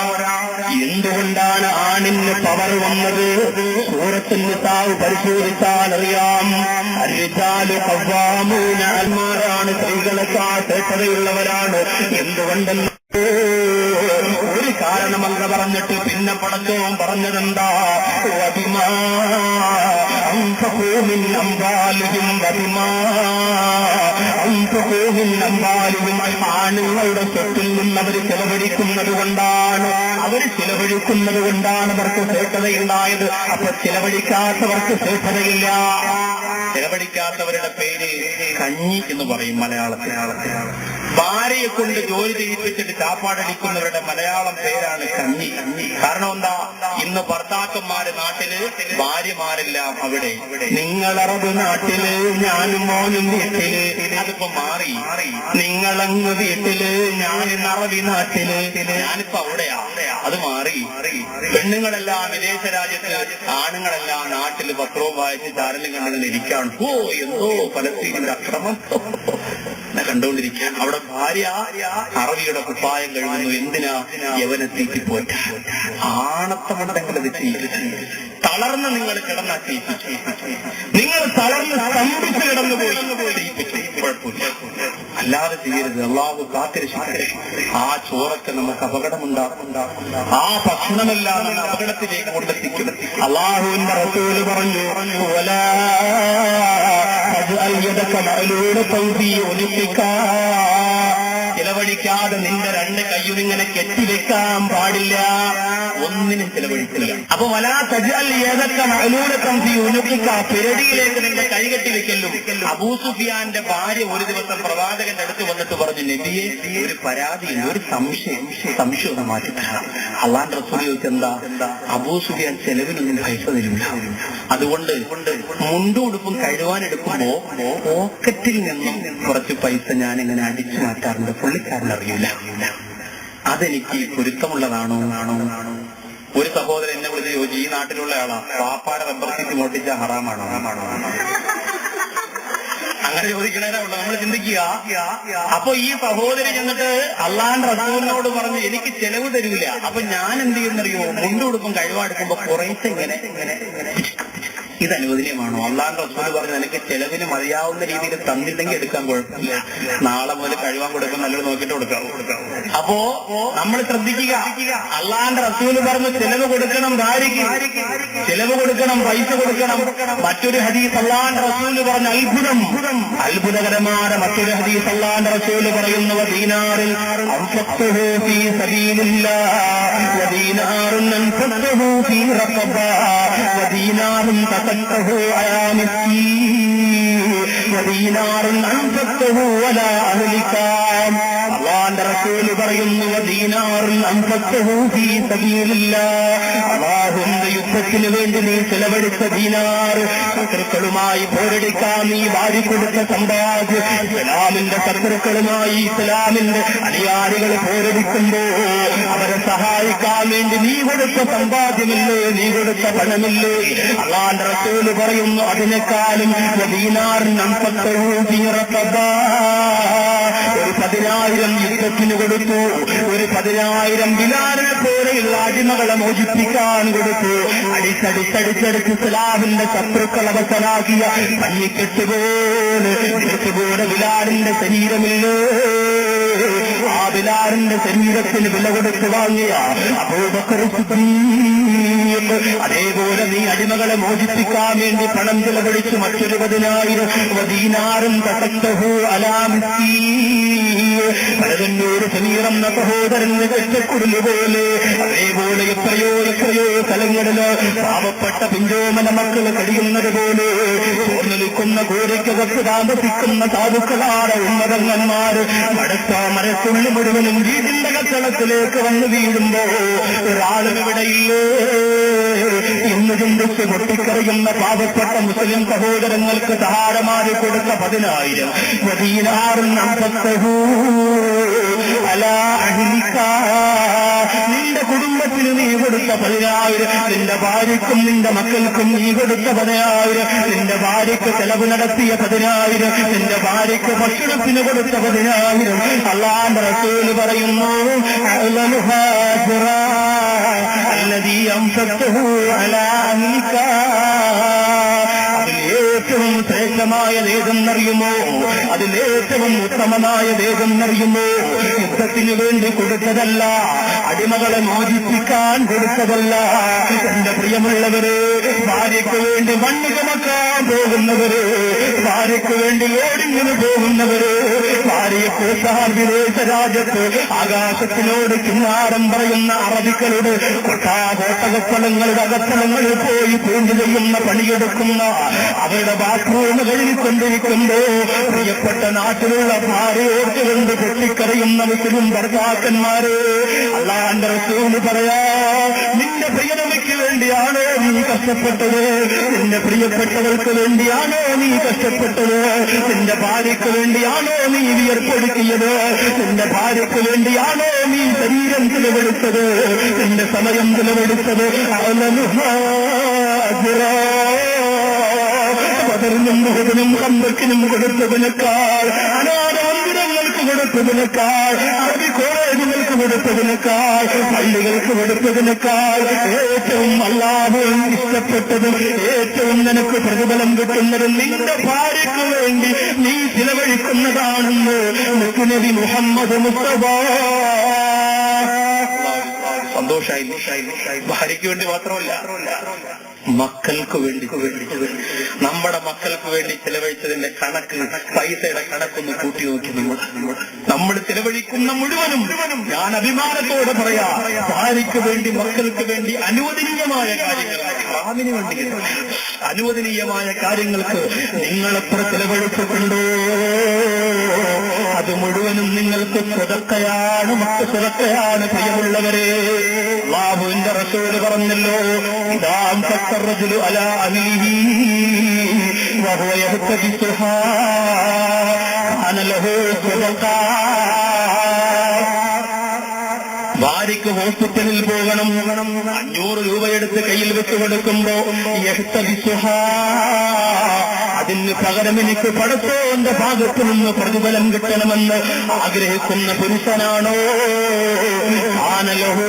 എന്തുകൊണ്ടാണ് ആണിന് പവർ വന്നത്? സൂറത്തുൻ നിസാവ് പരിശോധിച്ചാൽ അറിയാം. അർരിജാലു ഖവ്വാമൂന, ആൺമാരാണ് സ്ത്രീകളെക്കാൾ ശ്രേഷ്ഠതയുള്ളവരാണ്. എന്തുകൊണ്ടല്ല? ഒരു കാരണമല്ല പറഞ്ഞിട്ട് പിന്നെ പടച്ചോൻ പറഞ്ഞതെന്താ? ആണുങ്ങളുടെ സ്വത്തിൽ നിന്ന് അവർ ചെലവഴിക്കുന്നത് കൊണ്ടാണ്, അവർക്ക് ശ്രേഷ്ഠതയുണ്ടായത്. അപ്പൊ ചെലവഴിക്കാത്തവർക്ക് ശ്രേഷ്ഠതയില്ല. ചെലവഴിക്കാത്തവരുടെ പേര് കഞ്ഞി എന്ന് പറയും മലയാളത്തിൽ. ഭാര്യയെ കൊണ്ട് ജോലി ചെയ്യിപ്പിച്ചിട്ട് ചാപ്പാടടിക്കുന്നവരുടെ മലയാളം പേരാണ് കഞ്ഞി. കാരണം എന്താ? ഇന്ന് ഭർത്താക്കന്മാര് നാട്ടില്, ഭാര്യമാരെല്ലാം അവിടെ. നിങ്ങൾ അറബ് നാട്ടില്, ഞാനും മോനും വീട്ടില്. അതിപ്പോ മാറി. നിങ്ങളങ്ങ് വീട്ടില്, ഞാൻ അറബി നാട്ടില്, ഞാനിപ്പോ അവിടെയാ. അത് മാറി. പെണ്ണുങ്ങളെല്ലാം വിദേശ രാജ്യത്ത്, ആണുങ്ങളെല്ലാം നാട്ടില് പത്രവും വായിച്ച് ചാരലും കണ്ടുകൊണ്ടിരിക്കുകയാണ്. ഓ, എന്തോ പലസ്തീനിന്റെ അക്രമം കണ്ടുകൊണ്ടിരിക്കുകയാണ്. അവിടെ ഭാര്യ അറബിയുടെ കുപ്പായം കഴിയുന്നു. എന്തിനാ? യവനെ തീറ്റിപ്പോറ്റ. ആണത്തമുണ്ടെങ്കിൽ അത് ചെയ്യിച്ചു. തളർന്ന് നിങ്ങൾ കിടന്നാ ചെയ്യിപ്പിച്ചു. നിങ്ങൾ തളർന്ന് സ്തംഭിച്ച് കിടന്നു പോയി കുഴപ്പമില്ല, അല്ലാതെ ചെയ്യരുത്. അല്ലാഹു കാത്തിരക്ഷിക്കട്ടെ. ആ ചോറൊക്കെ നമുക്ക് അപകടമുണ്ടാക്കും. ആ ഭക്ഷണമെല്ലാം നമ്മൾ അപകടത്തിലേക്ക് കൊണ്ടെത്തിക്കും. അല്ലാഹുവിന്റെ റസൂൽ പറഞ്ഞു, ചിലവഴിക്കാൻ ചെലവഴിക്കാതെ നിന്റെ രണ്ട് കയ്യും ഇങ്ങനെ കെട്ടിവെക്കാൻ പാടില്ല, ഒന്നിനും ചെലവഴിക്കില്ല. അപ്പൊ വലാ തജ്അൽ യദക മഅലൂലതൻ ഫീ ഉനുഖിക, പെരടിയിലേക്ക് നിന്റെ കൈ കെട്ടി വെക്കലും. അബൂ സുഫിയാന്റെ ഭാര്യ ഒരു ദിവസം പ്രവാചകന്റെ അടുത്ത് വന്നിട്ട് പറഞ്ഞു, നബിയെ ഒരു പരാതിയില്ല, ഒരു സംശയം മാറ്റി തരാം. അള്ളാന്റെ റസൂൽ ചോദിച്ചെന്താ? അബൂ സുഫിയാൻ ചെലവിനൊന്നും പൈസ തരില്ല, അതുകൊണ്ട് മുണ്ടുടുപ്പും കഴുവാനെടുക്കുമ്പോ പോക്കറ്റിൽ നിന്നും കുറച്ച് പൈസ ഞാൻ ഇങ്ങനെ അടിച്ചു മാറ്റാറുണ്ട്, പുള്ളിക്കാരൻ അറിയില്ല. അതെനിക്ക് പൊരുത്തമുള്ളതാണോ? ഒരു സഹോദരൻ എന്നെ വിളിച്ച് ചോദിച്ചു, ഈ നാട്ടിലുള്ള ആളാ, പാപ്പാടെ മെമ്പർഷിപ്പ് മോട്ടിച്ച ഹറാമാണോ? അങ്ങനെ ചോദിക്കണേനുള്ള നമ്മൾ ചിന്തിക്കുക. അപ്പൊ ഈ സഹോദരി ചെന്നിട്ട് അള്ളാന്റെ റസൂലിനോട് പറഞ്ഞു, എനിക്ക് ചെലവ് തരൂല. അപ്പൊ ഞാൻ എന്ത് ചെയ്യുന്നറിയോ, മുണ്ടുടുപ്പും കഴിവാടുക്കുമ്പോ കുറേശ്ശെ ഇങ്ങനെ ഇത് അനുവദനീയമാണോ? അള്ളാന്റെ റസൂൽ പറഞ്ഞു, എനിക്ക് ചെലവിന് മതിയാവുന്ന രീതിയിൽ തന്നില്ലെങ്കിൽ എടുക്കാൻ കുഴപ്പമില്ല, നാളെ മുതൽ കഴിവാൻ കൊടുക്കാൻ നല്ലത് നോക്കിയിട്ട് കൊടുക്കാം. അപ്പോ നമ്മൾ ശ്രദ്ധിക്കുക, അള്ളാന്റെ റസൂൽ പറഞ്ഞു ചെലവ് കൊടുക്കണം, ഭാര്യയ്ക്ക് ചെലവ് കൊടുക്കണം, പൈസ കൊടുക്കണം. മറ്റൊരു ഹദീസ് അള്ളാന്റെ റസൂൽ പറഞ്ഞു, അത്ഭുതകരമായ മറ്റൊരു ഹദീസ് അള്ളാന്റെ റസൂൽ പറയുന്നു, ദീനാറിൽ അൻഫഖ്തുഹു ഫീ സബീലില്ലാഹ് വദീനാറുൻ അൻഫഖ്തുഹു ഫീ റഖബ വദീനാറുൻ തഖത്തഹു അലാ മിസ്കീൻ വദീനാറുൻ അൻഫഖ്തുഹു അലാ അഹ്ലിക. അല്ലാഹുവിന്റെ റസൂൽ പറയുന്നു, വദീനാറുൻ അൻഫഖ്തുഹു ഫീ സബീലില്ലാഹ്, അല്ലാഹുവിന്റെ യുദ്ധത്തിന് വേണ്ടി നീ ചെലവഴിച്ച ദീനാർ, ശത്രുക്കളുമായി പോരടിക്കാൻ നീ വാരി കൊടുത്ത സമ്പാദ്യം, ഇസ്ലാമിന്റെ ശത്രുക്കളുമായി ഇസ്ലാമിന്റെ അനുയായികൾ പോരടിക്കുമ്പോ അവരെ സഹായിക്കാൻ വേണ്ടി നീ കൊടുത്ത സമ്പാദ്യമില്ലേ, നീ കൊടുത്ത പണമില്ലേ? അല്ലാഹുവിന്റെ റസൂൽ പറയുന്നു, അതിനേക്കാളും ദീനാറിന് 10,000 യുദ്ധത്തിന് കൊടുത്തു, ഒരു 10,000 ബിലാലിനെ പോലെയുള്ള അടിമകളെ മോചിപ്പിക്കാൻ കൊടുത്തു. അടിച്ചടിച്ചടിച്ചടിച്ച് ഇസ്ലാമിന്റെ ശത്രുക്കൾ അവസരാക്കിയ പഞ്ഞിക്കെട്ടുപോലെ ബിലാലിന്റെ ശരീരമില്ലേ, ആ ബിലാലിന്റെ ശരീരത്തിന് വില കൊടുത്ത് വാങ്ങിയ അബൂബക്കർ സിദ്ദീഖ്. അതേപോലെ നീ അടിമകളെ മോചിപ്പിക്കാൻ വേണ്ടി പണം ചെലവഴിച്ച് മറ്റൊരു 10,000 വദീനാറും തഖത്തഹു അലാ മിസ്കീൻ. പലതന്നൂർ സമീറം എന്ന സഹോദരന് കെട്ടക്കുടലുപോലെ, അതേപോലെ എത്രയോ സ്ഥലങ്ങളില് പാവപ്പെട്ട പിഞ്ചോമന മക്കൾ കഴിയുന്നത് പോലെ ചോർന്നു നിൽക്കുന്ന കോരയ്ക്കകത്ത് താമസിക്കുന്ന സാധുക്കളാണ് ഉന്നതങ്ങന്മാര്. മടത്ത മരത്തുള്ളി മുഴുവനും വീടിന്റെ കച്ചളത്തിലേക്ക് വന്ന് വീഴുമ്പോ ഒരാളും ഇവിടെയില്ലേ എന്ന് ചിന്തിച്ച് പൊട്ടിക്കറിയുന്ന പാവപ്പെട്ട മുസ്ലിം സഹോദരങ്ങൾക്ക് സഹാരമായി കൊടുത്ത 10,000 വദീനാറുൻ അൻഫഖ്തുഹു അലാ അഹ്ലിക. നിന്റെ കുടുംബത്തിന് നീ കൊടുത്ത 10,000, നിന്റെ ഭാര്യയ്ക്കും നിന്റെ മക്കൾക്കും നീ കൊടുത്ത 10,000, നിന്റെ ഭാര്യയ്ക്ക് ചെലവ് നടത്തിയ 10,000, നിന്റെ ഭാര്യയ്ക്ക് ഭക്ഷണത്തിന് കൊടുത്ത 10,000. അല്ലാഹുവിന്റെ റസൂൽ പറയുന്നു, അല്ലദീ അൻഫഖ്തുഹു അലാ അഹ്ലിക. അതിലേറ്റവും ശ്രേഷ്ഠമായതേതെന്നറിയുമോ? അതിലേറ്റവും ഉത്തമമായതേതെന്നറിയുമോ? യുദ്ധത്തിന് വേണ്ടി കൊടുത്തതല്ല, അടിമകളെ മോചിപ്പിക്കാൻ കൊടുത്തതല്ല. എന്റെ പ്രിയമുള്ളവര്, ഭാര്യയ്ക്ക് വേണ്ടി മണ്ണ് ചുമക്കാൻ പോകുന്നവര്, ഭാര്യയ്ക്ക് വേണ്ടി ലോഡിങ്ങിന് പോകുന്നവര്, ഭാര്യയെ പ്രോത്സാഹൻ വിദേശ രാജ്യത്ത് ആകാശത്തിനോട് കിന്നാരം പറയുന്ന അറബികളുടെ കോട്ടകസ്ഥലങ്ങളുടെ അകത്തളങ്ങളിൽ പോയി പൂണ്ട് ചെയ്യുന്ന പണിയെടുക്കുന്ന അവരുടെ ബാത്റൂം കഴുകിക്കൊണ്ടിരിക്കുമ്പോ പ്രിയപ്പെട്ട നാട്ടിലുള്ള ഭാര്യയോർത്തുകൊണ്ട് പൊട്ടിക്കറിയുന്ന മുസ്ലിം ഭർത്താക്കന്മാര്, അല്ലാഹുവിന്റെ റസൂൽ പറയാ, നിന്റെ പ്രിയതമയ്ക്ക് വേണ്ടിയാണോ നീ കഷ്ടപ്പെട്ടത്? നിന്റെ പ്രിയപ്പെട്ടവർക്ക് വേണ്ടിയാണോ നീ കഷ്ടപ്പെട്ടത്? നിന്റെ ഭാര്യയ്ക്ക് വേണ്ടിയാണോ നീ വിയർപ്പൊടുക്കിയത്? നിന്റെ ഭാര്യയ്ക്ക് വേണ്ടിയാണോ നീ ശരീരം ചിലവെടുത്തത്, നിന്റെ സമയം ചിലവെടുത്തത്? പതറിനും മുഹദിനും കമ്പക്കിനും കൊടുത്തതിനേക്കാൾ, അനാഥാന്തരങ്ങൾക്ക് കൊടുത്തതിനേക്കാൾ, അറബി കോളേജുകൾക്ക് കൊടുത്തതിനേക്കാൾ, പള്ളികൾക്ക് കൊടുത്തതിനേക്കാൾ ഏറ്റവും അല്ലാഹുവിന് ഇഷ്ടപ്പെട്ടതും ഏറ്റവും നിനക്ക് പ്രതിഫലം കിട്ടുന്നതും നിന്റെ ഭാര്യയ്ക്ക് വേണ്ടി നീ ചിലവഴിക്കുന്നതാണെന്ന് നബി മുഹമ്മദ് മുസ്തഫ. സന്തോഷായി. ഭാര്യയ്ക്ക് വേണ്ടി മാത്രമല്ല, മക്കൾക്ക് വേണ്ടി നമ്മുടെ മക്കൾക്ക് വേണ്ടി ചെലവഴിച്ചതിന്റെ കണക്ക്, പൈസയുടെ കണക്കൊന്ന് കൂട്ടി നോക്കി നമ്മൾ ചെലവഴിക്കുന്ന മുഴുവനും ഞാൻ അഭിമാനത്തോടെ പറയാ, ഭാര്യയ്ക്ക് വേണ്ടി മക്കൾക്ക് വേണ്ടി അനുവദനീയമായ കാര്യങ്ങൾ, സ്വാമിന് വേണ്ടി അനുവദനീയമായ കാര്യങ്ങൾക്ക് നിങ്ങളെത്ര ചെലവഴിച്ചിട്ടുണ്ടോ അത് മുഴുവനും നിങ്ങൾക്ക് സ്വതക്കയാണ്, സ്വതക്കയാണ്. പ്രിയമുള്ളവരെ, അല്ലാഹുവിന്റെ റസൂൽ പറഞ്ഞല്ലോ, ഇദാം തഖറജുലു അലാ അഹ്ലിഹി വഹുവ യഹ്തബിസുഹാ അന ലഹു സ്വതക്ക. ഭാര്യയ്ക്ക് ഹോസ്പിറ്റലിൽ പോകണം, 500 രൂപയെടുത്ത് കയ്യിൽ വെച്ച് കൊടുക്കുമ്പോ അതിന് പകരം എനിക്ക് പടച്ചോന്റെ ഭാഗത്തു നിന്ന് പ്രതിഫലം കിട്ടണമെന്ന് ആഗ്രഹിക്കുന്ന പുരുഷനാണോ ആനലഹോ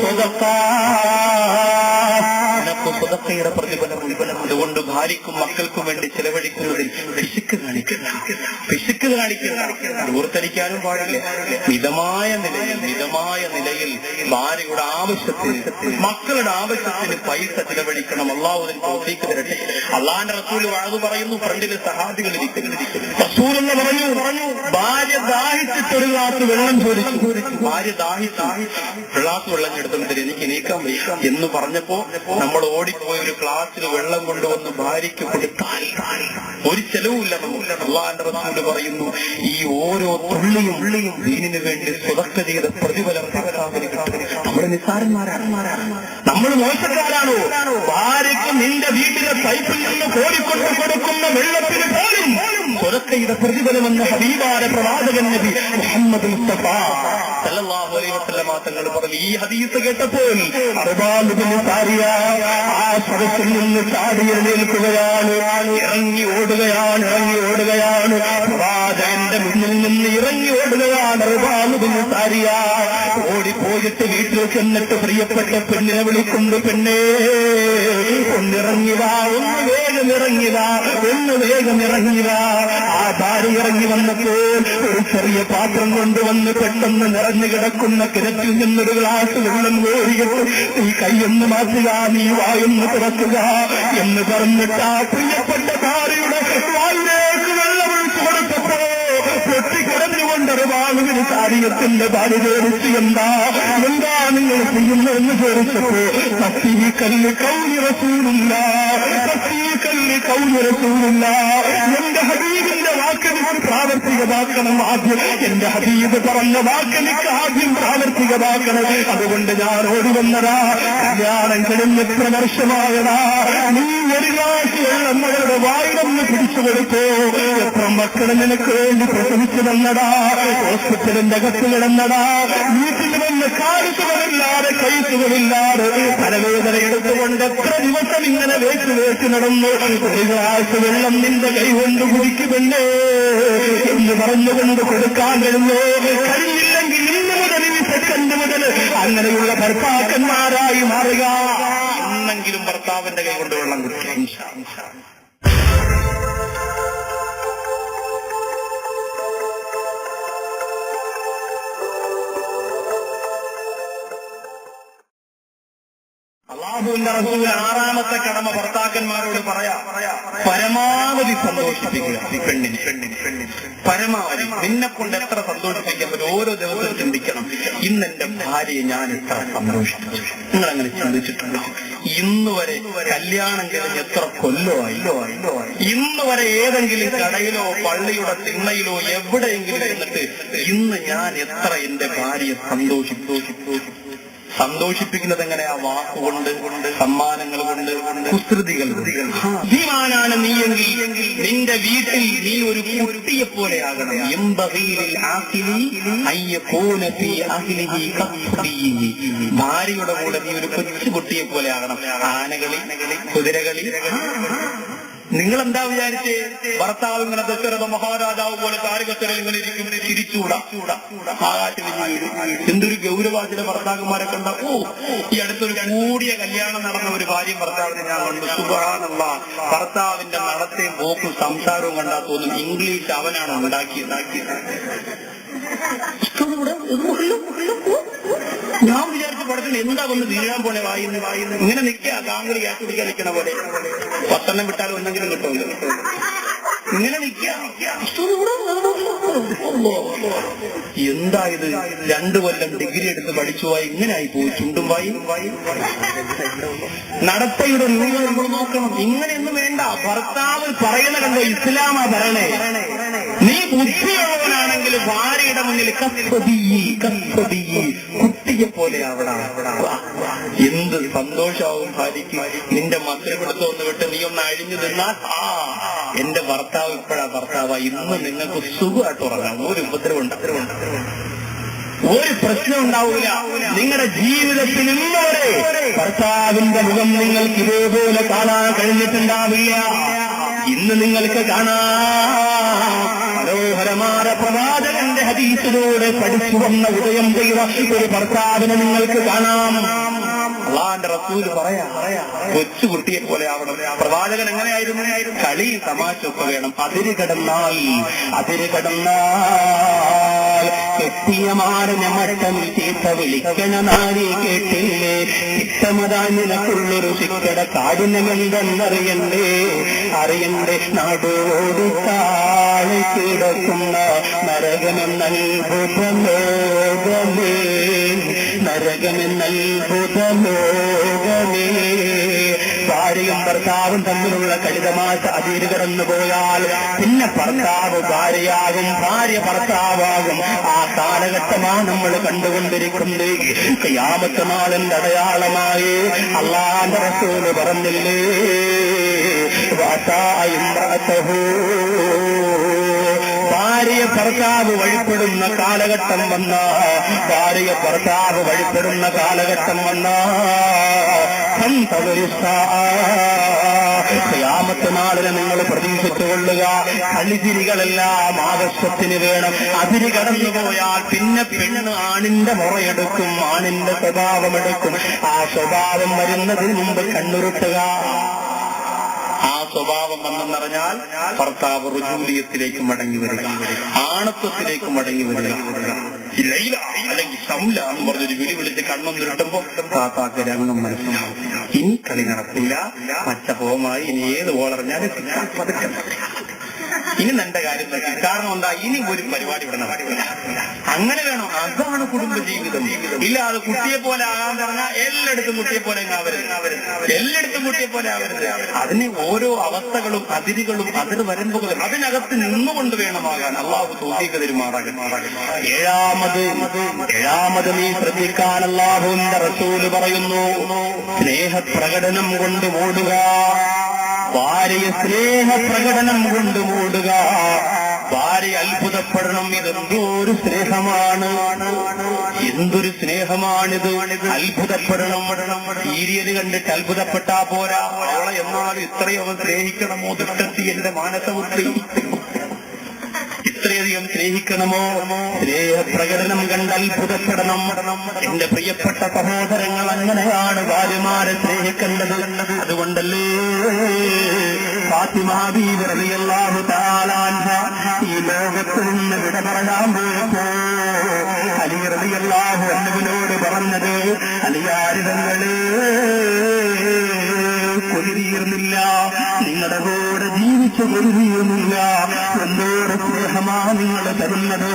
സ്വതക്ക, സ്വതക്കയുടെ പ്രതിഫലം. അതുകൊണ്ട് ഭാര്യയ്ക്കും മക്കൾക്കും വേണ്ടി ചെലവഴിക്കുന്നതിൽ പിശുക്ക് കാണിക്കുന്ന ദൂർത്തടിക്കാനും പാടില്ല. മിതമായ നിലയിൽ ഭാര്യയുടെ ആവശ്യത്തിന്, മക്കളുടെ ആവശ്യത്തിന് പൈസ ചെലവഴിക്കണം. അല്ലാഹുവിന് തൗഫീഖ് തരട്ടെ. അല്ലാഹുവിന്റെ റസൂൽ വഅദ് പറയുന്നു, ഫ്രണ്ടിൽ സഹാബികൾ ഇരിക്കുന്നു. റസൂൽ എന്ന് പറഞ്ഞു, ഭാര്യ ദാഹിച്ചിട്ട് ഒരു ഗ്ലാസ് വെള്ളം ചോദിച്ചു. ഭാര്യ ഗ്ലാസ് വെള്ളം എടുത്തിട്ട് എനിക്ക് എണീക്കാൻ വയ്യ എന്ന് പറഞ്ഞപ്പോ നമ്മൾ ഓടിപ്പോയി ഒരു ഗ്ലാസ്സിൽ വെള്ളം കൊണ്ടുവന്ന് ഭാര്യയ്ക്ക് കൊടുത്താൽ ഒരു ചെലവുമില്ല. അല്ലാഹുവിന്റെ റസൂൽ പറയുന്നു, ഈ ഓരോ തുള്ളിയും ദീനിന് വേണ്ടി സ്വതക്ക ചെയ്ത പ്രതിഫലം നമ്മുടെ നിസ്സാരന്മാരാണ്, നമ്മൾ മോശക്കാരാണോ? ഭാര്യയ്ക്ക് നിന്റെ വീട്ടിലെ പൈപ്പിൽ നിന്ന് കോരിക്കൊണ്ട് കൊടുക്കുന്ന വെള്ളത്തിന് പോലും സ്വതക്കയുടെ പ്രതിഫലമെന്ന് ഹബീബായ പ്രവാചകൻ നബി മുഹമ്മദ് മുസ്തഫ സല്ലല്ലാഹു അലൈഹി വസല്ലം തങ്ങൾ പറഞ്ഞു. ഈ ഹദീസ് കേട്ടപ്പോൾ ആ സദസ്സിൽ നിന്ന് ചാടി എഴുന്നേൽക്കുകയാണ്, ഇറങ്ങി ഓടുകയാണ്. പ്രവാചകന്റെ മുന്നിൽ നിന്ന് ഇറങ്ങി ഓടുകയാണ്. ഓടിപ്പോയിട്ട് വീട്ടിൽ ചെന്നിട്ട് പ്രിയപ്പെട്ട പെണ്ണിനെ വിളിക്കുന്നു, പെണ്ണേ ഒന്നിറങ്ങിവാ, ഒന്ന് വേഗം ഇറങ്ങിവാ. ആ ഭാര്യ ഇറങ്ങി വന്നപ്പോൾ ഒരു ചെറിയ പാത്രം കൊണ്ടുവന്ന് പെട്ടെന്ന് നിറഞ്ഞു കിടക്കുന്ന കിണറ്റിൽ നിന്നൊരു ഗ്ലാസ് വെള്ളം കോരിയിട്ട് ഈ കൈയൊന്ന് മാറ്റുക, നീ വായൊന്ന് തുറക്കുക എന്ന് പറഞ്ഞിട്ട് ആ പ്രിയപ്പെട്ട ഭാര്യയുടെ വായിലേക്ക് വെള്ളമൊഴിച്ചു കൊടുത്തപ്പോ പൊട്ടിക്കിടന്നുകൊണ്ട് അറിവാളുവിന് കാര്യത്തിന്റെ ഭാര്യ ചോദിച്ചു, എന്താ നിങ്ങൾ ചെയ്യുന്നതെന്ന് ചോദിച്ചപ്പോ കല്ല് കൗലി റസൂലില്ല, എന്റെ ഹബീബിന്റെ വാക്കെനിക്ക് പ്രാവർത്തികമാക്കണം. ആദ്യം എന്റെ ഹബീബ് പറഞ്ഞ വാക്കെനിക്ക് ആദ്യം പ്രാവർത്തികമാക്കണം. അതുകൊണ്ട് ഞാൻ ഓടി വന്നതാ. കല്യാണം കഴിഞ്ഞ് എത്ര വർഷമായതാ, നീ ഒരു ഗ്ലാസ് വെള്ളം മകളുടെ വായിലൊന്ന് പിടിച്ചു കൊടുത്തോ. എത്ര മക്കളെ നിനക്ക് വേണ്ടി പ്രസവിച്ചു തന്നടാ, ഹോസ്പിറ്റലിന്റെ അകത്ത് കിടന്നടാ, വീട്ടിൽ വന്ന് കാലുസുകളില്ലാതെ കൈസുകളില്ലാതെ തലവേദന എടുത്തുകൊണ്ട് എത്ര ദിവസം ഇങ്ങനെ വേച്ച് നടന്നു. ഒരു ഗ്ലാസ് വെള്ളം നിന്റെ കൈ കൊണ്ട് കുടിക്കുമെന്നേ എന്ന് പറഞ്ഞുകൊണ്ട് കൊടുക്കാൻ കഴിഞ്ഞില്ലെങ്കിൽ ഇന്ന് മുതൽ ഈ സെക്കൻഡ് മുതൽ അങ്ങനെയുള്ള ഭർത്താക്കന്മാരായി മാറുക. എന്നെങ്കിലും ഭർത്താവിന്റെ കൈ കൊണ്ട് വെള്ളം കുടിക്കാം. അല്ലാഹുവിന്റെ റസൂൽ 6ാമത്തെ കടമ ഭർത്താക്കന്മാരോട് പറയാ, പരമാവധി സന്തോഷിപ്പിക്കുക പെണ്ണിന്. പരമാവധി നിന്നെ കൊണ്ട് എത്ര സന്തോഷിപ്പിക്കാൻ പറ്റും ഓരോ ദിവസവും ചിന്തിക്കണം. ഇന്ന് എന്റെ ഭാര്യയെ ഞാൻ എത്ര സന്തോഷിപ്പിച്ചു. നിങ്ങൾ അങ്ങനെ ചിന്തിച്ചിട്ടുണ്ടോ? ഇന്ന് വരെ കല്യാണം കഴിഞ്ഞ് എത്ര കൊല്ലമായില്ലോ, ഇന്ന് വരെ ഏതെങ്കിലും കടയിലോ പള്ളിയുടെ തിണ്ണയിലോ എവിടെയെങ്കിലും ഇരുന്നിട്ട് ഇന്ന് ഞാൻ എത്ര എന്റെ ഭാര്യയെ സന്തോഷിപ്പിക്കുന്നത് എങ്ങനെയാ? വാക്കുകൊണ്ട്, സമ്മാനങ്ങൾ കൊണ്ട്, കുസൃതികൾ. നീമാനാണ് നീയെങ്കിൽ നിന്റെ വീട്ടിൽ നീ ഒരു കുട്ടിയെ പോലെയാകണം. ഭാര്യയുടെ കൂടെ നീ ഒരു കൊച്ചുകുട്ടിയെ പോലെയാകണം. ആനകളി, കുതിരകളി. നിങ്ങളെന്താ വിചാരിച്ചേ? ഭർത്താവ് ഇങ്ങനെ ദശരഥ മഹാരാജാവ് പോലെ താരകത്തിൽ ഇങ്ങനെ ഇരിക്കും, ചിരിച്ചൂടാ, ആകാശത്തിൽ വീഴും. എന്തൊരു ഗൗരവാചിന്റെ ഭർത്താക്കന്മാരെ കണ്ട. ഈ അടുത്തൊരു കൂടിയ കല്യാണം നടന്ന ഒരു ഭാര്യയും ഭർത്താവിനെ ഞാൻ കണ്ടു. സുബ്ഹാനല്ലാഹ്, ഭർത്താവിന്റെ നടത്തെയും പോക്കും സംസാരവും കണ്ടാൽ തോന്നും ഇംഗ്ലീഷ് അവനാണ് ഉണ്ടാക്കി. ഞാൻ വിചാരിച്ച പടത്തിന് എന്താ വന്ന് വീഴാൻ പോണേ വായിന്ന് ഇങ്ങനെ നിൽക്കുക കാങ്കുടി ഗ്യാസ് പിടിക്കാൻ നിൽക്കണ പോലെ 10 വിട്ടാലും ഒന്നെങ്കിലും കിട്ടുമല്ലോ ഇങ്ങനെ നിൽക്കുക. എന്താ ഇത് 2 കൊല്ലം ഡിഗ്രി എടുത്ത് പഠിച്ചു പോയി ഇങ്ങനെ ആയി പോയി ചുണ്ടും വായും നടത്തയുടെ രൂപം നമ്മൾ നോക്കണം. ഇങ്ങനെയൊന്നും വേണ്ട. ഭർത്താവ് പറയുന്ന കണ്ടോ ഇസ്ലാമാ പറയണേ, നീ ബുദ്ധിയുള്ളവനാണെങ്കിൽ ഭാര്യയുടെ മുന്നിൽ കുട്ടിയെ പോലെ അവിടെ എന്ത് സന്തോഷമാവും ഭാര്യയ്ക്ക്. നിന്റെ മക്കളെടുത്ത് ഒന്ന് വിട്ട് നീ ഒന്ന് അഴിഞ്ഞു നിന്നാൽ എന്റെ ഭർത്താവ് ഇപ്പോഴാ ഭർത്താവാ, ഇന്ന് നിങ്ങൾക്ക് സുഖമായിട്ട് ഉറങ്ങാം, ഒരു ഉപദ്രവം ഉണ്ടാവും, ഒരു പ്രശ്നം ഉണ്ടാവില്ല. നിങ്ങളുടെ ജീവിതത്തിൽ ഇന്നുവരെ ഭർത്താവിന്റെ മുഖം നിങ്ങൾക്ക് ഇതേപോലെ കാണാൻ കഴിഞ്ഞിട്ടുണ്ടാവില്ല. ഇന്ന് നിങ്ങൾക്ക് കാണാം. മനോഹരമായ പ്രവാചകന്റെ ഹദീസിലൂടെ പഠിച്ചു വന്ന ഉദയം ചെയ്ത ഒരു ഭർത്താവിനെ നിങ്ങൾക്ക് കാണാം. അള്ളാന്റെ റസൂല് പറയാ കൊച്ചുകുട്ടിയെ പോലെ ആവണം. പ്രവാചകൻ എങ്ങനെയായിരുന്നു? കളി തമാശ ഒക്കെ വേണം. അതിര് കടന്നാൽ കെട്ടിയമാരഞ്ഞ മട്ടം ചീത്ത വിളിക്കണ നാരി കേട്ടില്ലേ, ഇഷ്ടമതാ നിനക്കുള്ളൊരു ശിക്കട കാഠിന്യമെന്തെന്നറിയണ്ടേ, നാടോടി താഴെ കിടക്കുന്ന നരകമെന്നത്ഭുതലോകമേ, ഭാര്യയും ഭർത്താവും തമ്മിലുള്ള കളിതമാശ അതിര് കടന്നു പോയാൽ പിന്നെ ഭർത്താവ് ഭാര്യയാകും, ഭാര്യ ഭർത്താവാകും. ആ കാലഘട്ടമാണ് നമ്മൾ കണ്ടുകൊണ്ടിരിക്കുന്നത്. ഖിയാമത്ത് നാളിന്റെ അടയാളമായി അല്ലാഹുവിന്റെ റസൂല് പറഞ്ഞില്ലേ, ഭാര്യ ഭർത്താവ് വഴിപ്പെടുന്ന കാലഘട്ടം വന്ന ഖിയാമത്ത് നാളിനെ നിങ്ങൾ പ്രതീക്ഷിച്ചുകൊള്ളുക. കളിതിരികളെല്ലാം ആവശ്യത്തിന് വേണം. അതിര് കടന്നു പോയാൽ പിന്നെ പെണ്ണ് ആണിന്റെ മുറയെടുക്കും, ആണിന്റെ സ്വഭാവമെടുക്കും. ആ സ്വഭാവം വരുന്നതിന് മുമ്പ് കണ്ണുരുട്ടുക. ആ സ്വഭാവം വന്നെന്നറിഞ്ഞാൽ ഭർത്താവ് റുജൂലിയത്തിലേക്ക് മടങ്ങി വരിക, ആണത്വത്തിലേക്ക് മടങ്ങി വരിക. ലൈല അല്ലെങ്കിൽ ഷംല എന്ന് പറഞ്ഞൊരു വിളി വിളിച്ച് കണ്ണൊന്നിരുട്ടുമ്പോ താത്താക്ക് രംഗം മനസ്സിലാവും. ഇനി കളി നടക്കില്ല, പച്ചപോമായി ഇനി ഏത് ബോളറിഞ്ഞാലും പതുക്കെ ഇനി എന്റെ കാര്യം. കാരണം എന്താ, ഇനി ഒരു പരിപാടി ഇവിടെ നടക്കില്ല. അങ്ങനെ വേണം. അതാണ് കുടുംബജീവിതം. ഇല്ലാതെ കുട്ടിയെ പോലെ ആകാൻ പറഞ്ഞാൽ എല്ലായിടത്തും കുട്ടിയെ പോലെ എല്ലായിടത്തും കുട്ടിയെ പോലെ ആവരുത്. അതിന് ഓരോ അവസ്ഥകളും അതിരുകളും അതിർ വരമ്പുകളും അതിനകത്ത് നിന്നുകൊണ്ട് വേണമാകാൻ. അള്ളാഹു തൗഫീഖ് തരുമാറാകട്ടെ. ഏഴാമത് നീ ശ്രദ്ധിക്കാൻ അള്ളാഹുവിന്റെ റസൂല് പറയുന്നു, സ്നേഹപ്രകടനം കൊണ്ട് മൂടുക. ഭാര്യയെ സ്നേഹപ്രകടനം കൊണ്ട് മൂടുക. ഭാര്യ അത്ഭുതപ്പെടണം, ഇതെന്തോരു സ്നേഹമാണ്, എന്തൊരു സ്നേഹമാണിത്. അത്ഭുതപ്പെടണം. സീരിയല് കണ്ടിട്ട് അത്ഭുതപ്പെട്ടാ പോരാ, അവളെ എന്നാലും ഇത്രയും അവൻ സ്നേഹിക്കണമോ ദുഷ്ടത്തി എന്റെ മാനസബുദ്ധി, ഇത്രയധികം സ്നേഹിക്കണമോ? സ്നേഹപ്രകടനം കണ്ട് അത്ഭുതപ്പെടണം. എന്റെ പ്രിയപ്പെട്ട സഹോദരങ്ങൾ, അങ്ങനെയാണ് ഭാര്യമാരെ സ്നേഹിക്കേണ്ടത്. അതുകൊണ്ടല്ലേ ഫാത്തിമ ബീവി റളിയല്ലാഹു തആല അൻഹ ഈ ലോകത്ത് നിന്ന് വിട പറയാൻ പോയപ്പോ അലി റളിയല്ലാഹു അൻഹുവിനോട് പറഞ്ഞത്, അലിയാരിതങ്ങള് കൊതിരിയുന്നില്ല, നിങ്ങളുടെ കൂടെ ജീവിച്ചു കൊതിരിയുന്നില്ല. എന്തോട് സ്നേഹമാ നിങ്ങൾ തരുന്നത്,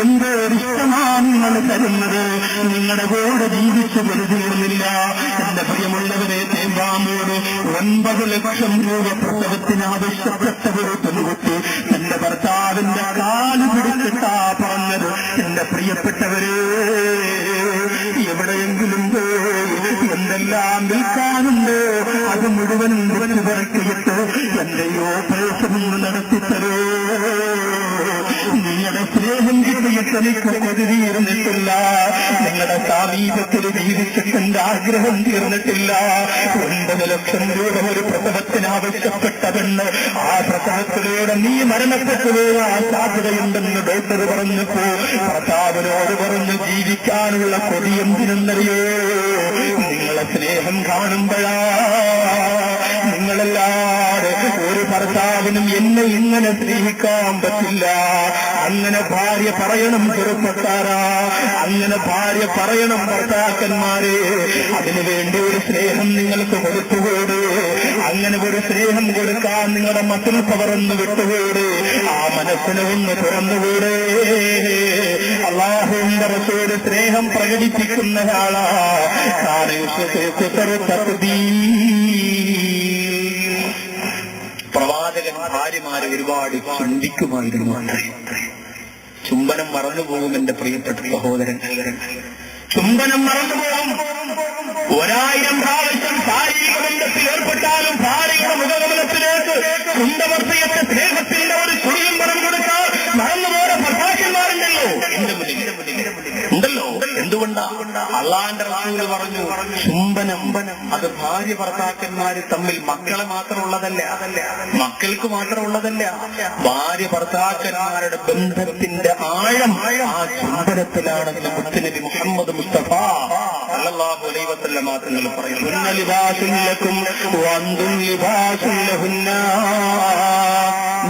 എന്തോരിഷ്ടമാ നിങ്ങൾ തരുന്നത്. നിങ്ങളുടെ കൂടെ ജീവിച്ചു കൊതിരിയുന്നില്ല. എന്റെ പ്രിയമുള്ളവരെ, തേമ്പാമോട് 9 ലക്ഷം രൂപ പ്രസവത്തിന് ആവശ്യപ്പെട്ട ഒരു പെൺകുട്ടി എന്റെ ഭർത്താവിന്റെ കാല് പിടിച്ചിട്ടാ പറഞ്ഞത്. എന്റെ പ്രിയപ്പെട്ടവരെ, എവിടെയെങ്കിലും എന്തെല്ലാം വിൽക്കാനുണ്ടോ അത് മുഴുവനും വിളിച്ചു പറക്കിയിട്ട് എന്റെ ഓപ്പറേഷൻ നടത്തിത്തരോ. നിങ്ങളുടെ സ്നേഹം കിട്ടിയിട്ട് എനിക്ക് കൊതിരിയിരുന്നിട്ടില്ല. നിങ്ങളുടെ സമീപത്തിൽ ജീവിച്ചിട്ട് എന്റെ ആഗ്രഹം തീർന്നിട്ടില്ല. 9 ലക്ഷം രൂപ ഒരു പ്രസവത്തിന് ആവശ്യപ്പെട്ടതെന്ന്, ആ പ്രസവത്തിലൂടെ നീ മരണപ്പെട്ടു പോകാൻ സാധ്യതയുണ്ടെന്ന് ഡോക്ടർ പറഞ്ഞപ്പോ ഭർത്താവിനോട് പറഞ്ഞു, ജീവിക്കാനുള്ള കൊതി എന്തിനെന്നറിയോ? നിങ്ങളെ സ്നേഹം കാണുമ്പോഴാ. നിങ്ങളല്ലാതെ ഒരു ഭർത്താവിനും എന്നെ എന്നെ ഇങ്ങനെ സ്നേഹിക്കാൻ പറ്റില്ല. അങ്ങനെ ഭാര്യ പറയണം ചെറുപ്പക്കാരാ, അങ്ങനെ ഭാര്യ പറയണം ഭർത്താക്കന്മാരെ. അതിനുവേണ്ടി ഒരു സ്നേഹം നിങ്ങൾക്ക് കൊടുത്തുകൂടെ? അങ്ങനെ ഒരു സ്നേഹം കൊടുക്കാൻ നിങ്ങളുടെ മസിൽ പവറൊന്ന് വിട്ടുകൂടെ? ആ മനസ്സിനെ ഒന്ന് തുറന്നുകൂടെ? അല്ലാഹുവിന്റെ റസൂൽ സ്നേഹം പ്രകടിപ്പിക്കുന്നയാളാ. പ്രവാചകൻ ഭാര്യമാരെ ഒരുപാട് ചുംബിക്കുമായിരുന്നു. ചുംബനം മറന്നുപോകും എന്റെ പ്രിയപ്പെട്ട സഹോദരൻ, ചുംബനം മറന്നുപോകും. 1000 പ്രാവശ്യം ശാരീരിക ബന്ധത്തിൽ ഏർപ്പെട്ടാലും ഭാര്യയുടെ മുഖകമലത്തിലേക്ക് കുന്തവർത്തയത്തെ സ്നേഹത്തിന്റെ ഒരു ചുളിയമ്പനം കൊടുക്കാൻ മറന്നുപോയ ഭർത്താക്കന്മാരുണ്ടല്ലോ എന്റെ മുന്നിൽ ഉണ്ടല്ലോ. എന്തുകൊണ്ടാ? അള്ളാന്റെ റസൂൽ പറഞ്ഞു, ചുംബനം അത് ഭാര്യ ഭർത്താക്കന്മാര് തമ്മിൽ മക്കളെ മാത്രമുള്ളതല്ല, മക്കൾക്ക് മാത്രമുള്ളതല്ല. ഭാര്യ ഭർത്താക്കന്മാരുടെ ബന്ധത്തിന്റെ ആഴം ആ ചുംബനത്തിലാണെന്ന് മുത്തുനബി മുഹമ്മദ് മുസ്തഫ സല്ലല്ലാഹു അലൈഹി വസല്ലം തങ്ങൾ പറയുന്നു.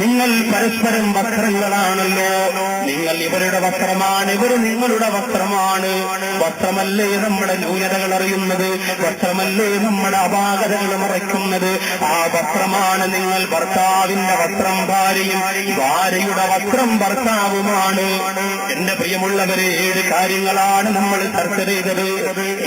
നിങ്ങൾ പരസ്പരം വസ്ത്രങ്ങളാണല്ലോ. നിങ്ങൾ ഇവരുടെ വസ്ത്രമാണ്, ഇവർ നിങ്ങളുടെ വസ്ത്രമാണ്. വസ്ത്രമല്ലേ നമ്മുടെ ന്യൂനതകൾ അറിയുന്നത്? വസ്ത്രമല്ലേ നമ്മുടെ അപാകതകൾ മറയ്ക്കുന്നത്? ആ വസ്ത്രമാണ് നിങ്ങൾ. ഭർത്താവിന്റെ വസ്ത്രം ഭാര്യയും, ഭാര്യയുടെ വസ്ത്രം ഭർത്താവുമാണ്. എന്റെ പ്രിയമുള്ളവരെ, 7 കാര്യങ്ങളാണ് നമ്മൾ ചർച്ച ചെയ്തത്.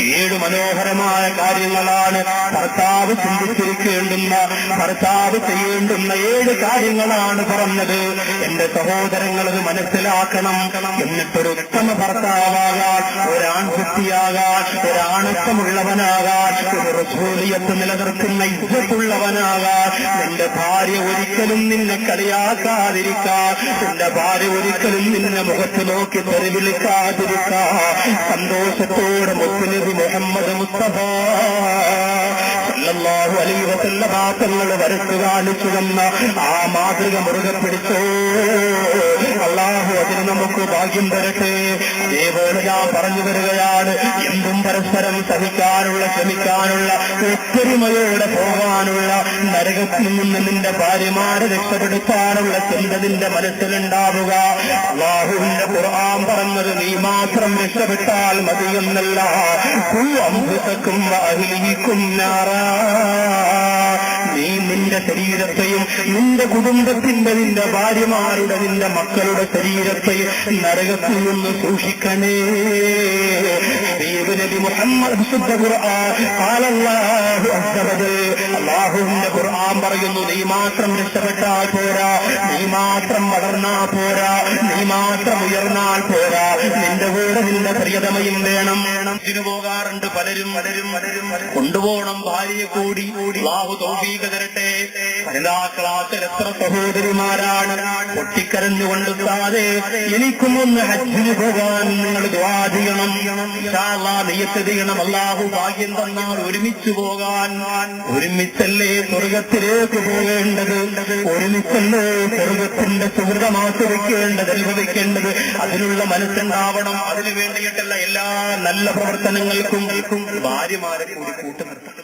7 മനോഹരമായ കാര്യങ്ങളാണ് ഭർത്താവ് ചിന്തിച്ചിരിക്കേണ്ടുന്ന, ഭർത്താവ് ചെയ്യേണ്ടുന്ന 7 കാര്യങ്ങളാണ് പറഞ്ഞത്. എന്റെ സഹോദരങ്ങളത് മനസ്സിലാക്കണം. എന്നിട്ടൊരു ഉത്തമ ഭർത്താവാകാൻ, ഒരാൺകുട്ടിയാകാൻ, ഒരാണത്തമുള്ളവനാകാൻ, ഒരു റസൂലിയത്ത് നിലനിർത്തുന്ന ഇജ്ജത്തുള്ളവനാകാൻ. നിന്റെ ഭാര്യ ഒരിക്കലും നിന്നെ കളിയാക്കാതിരിക്കാൻ, നിന്റെ ഭാര്യ ഒരിക്കലും നിന്നെ മുഖത്ത് നോക്കി തെരുവിളിക്കാതിരിക്കാൻ സന്തോഷത്തോടെ മുത്തുനബി മുഹമ്മദ് മുസ്തഫ സല്ലല്ലാഹു അലൈഹി വസല്ലം തങ്ങൾ വരച്ചു കാണിച്ചു തന്ന ആ മാതൃക മുറുകെ പിടിച്ചോ. അല്ലാഹു അതിന് നമുക്ക് ഭാഗ്യം തരട്ടെ. അതേപോലെ ഞാൻ പറഞ്ഞു വരികയാണ്, എന്തും പരസ്പരം സഹിക്കാനുള്ള, ക്ഷമിക്കാനുള്ള, ഒത്തൊരുമയോടെ പോകാനുള്ള, നരകത്തിൽ നിന്ന് നിന്റെ ഭാര്യമാരെ രക്ഷപ്പെടുത്താനുള്ള ചിന്ത നിന്റെ മനസ്സിലുണ്ടാവുക. അല്ലാഹുവിന്റെ ഖുർആൻ പറഞ്ഞത് നീ മാത്രം രക്ഷപ്പെട്ടാൽ മതിയെന്നല്ല. അംഫുസക്കും വഅഹ്ലീകും നാറാ. നീ നിന്റെ ശരീരത്തെയും നിന്റെ കുടുംബത്തിന്റെ, നിന്റെ ഭാര്യമാരുടെ, നിന്റെ മക്കളുടെ ശരീരത്തെയും നരകത്തിൽ നിന്ന് സൂക്ഷിക്കണേ. നബി മുഹമ്മദ് വിശുദ്ധ ഖുർആൻ അല്ലാഹുവിന്റെ ഖുർആൻ പറയുന്നു, നീ മാത്രം രക്ഷപ്പെട്ടാൽ പോരാ, നീ മാത്രം വളർന്നാ പോരാ, നീ മാത്രം ഉയർന്നാൽ പോരാ, നിന്റെ കൂടെ നിന്റെ പ്രിയതമയും വേണം. ഇതിനു പോകാറുണ്ട് പലരും. കൊണ്ടുപോകണം ഭാര്യയെ കൂടി. അല്ലാഹു തൗഫീഖ് തരട്ടെ. വനിതാക്കളാത്തിൽ എത്ര സഹോദരിമാരാണ് പൊട്ടിക്കരഞ്ഞുകൊണ്ട് സാധേ എനിക്കും ഒന്ന് ഹജ്ജിന് പോകാൻ നിങ്ങൾ ദുആ ചെയ്യണം, ഇൻഷാ അല്ലാഹ് നിയ്യത്ത് ചെയ്യണം. അല്ലാഹു ഭാഗ്യം തന്നാൽ ഒരുമിച്ച് പോകാൻ. ഒരുമിച്ചല്ലേ സ്വർഗത്തിലേക്ക് പോകേണ്ടത്, ഒരുമിച്ചല്ലേ സ്വർഗത്തിന്റെ സുഹൃതം ആസ്വദിക്കേണ്ടത്, അനുഭവിക്കേണ്ടത്. അതിനുള്ള മനസ്സുണ്ടാവണം. അതിനു വേണ്ടിയിട്ടുള്ള എല്ലാ നല്ല പ്രവർത്തനങ്ങൾക്കും ഭാര്യമാരെ കൂടി കൂട്ടുനിർത്തണം.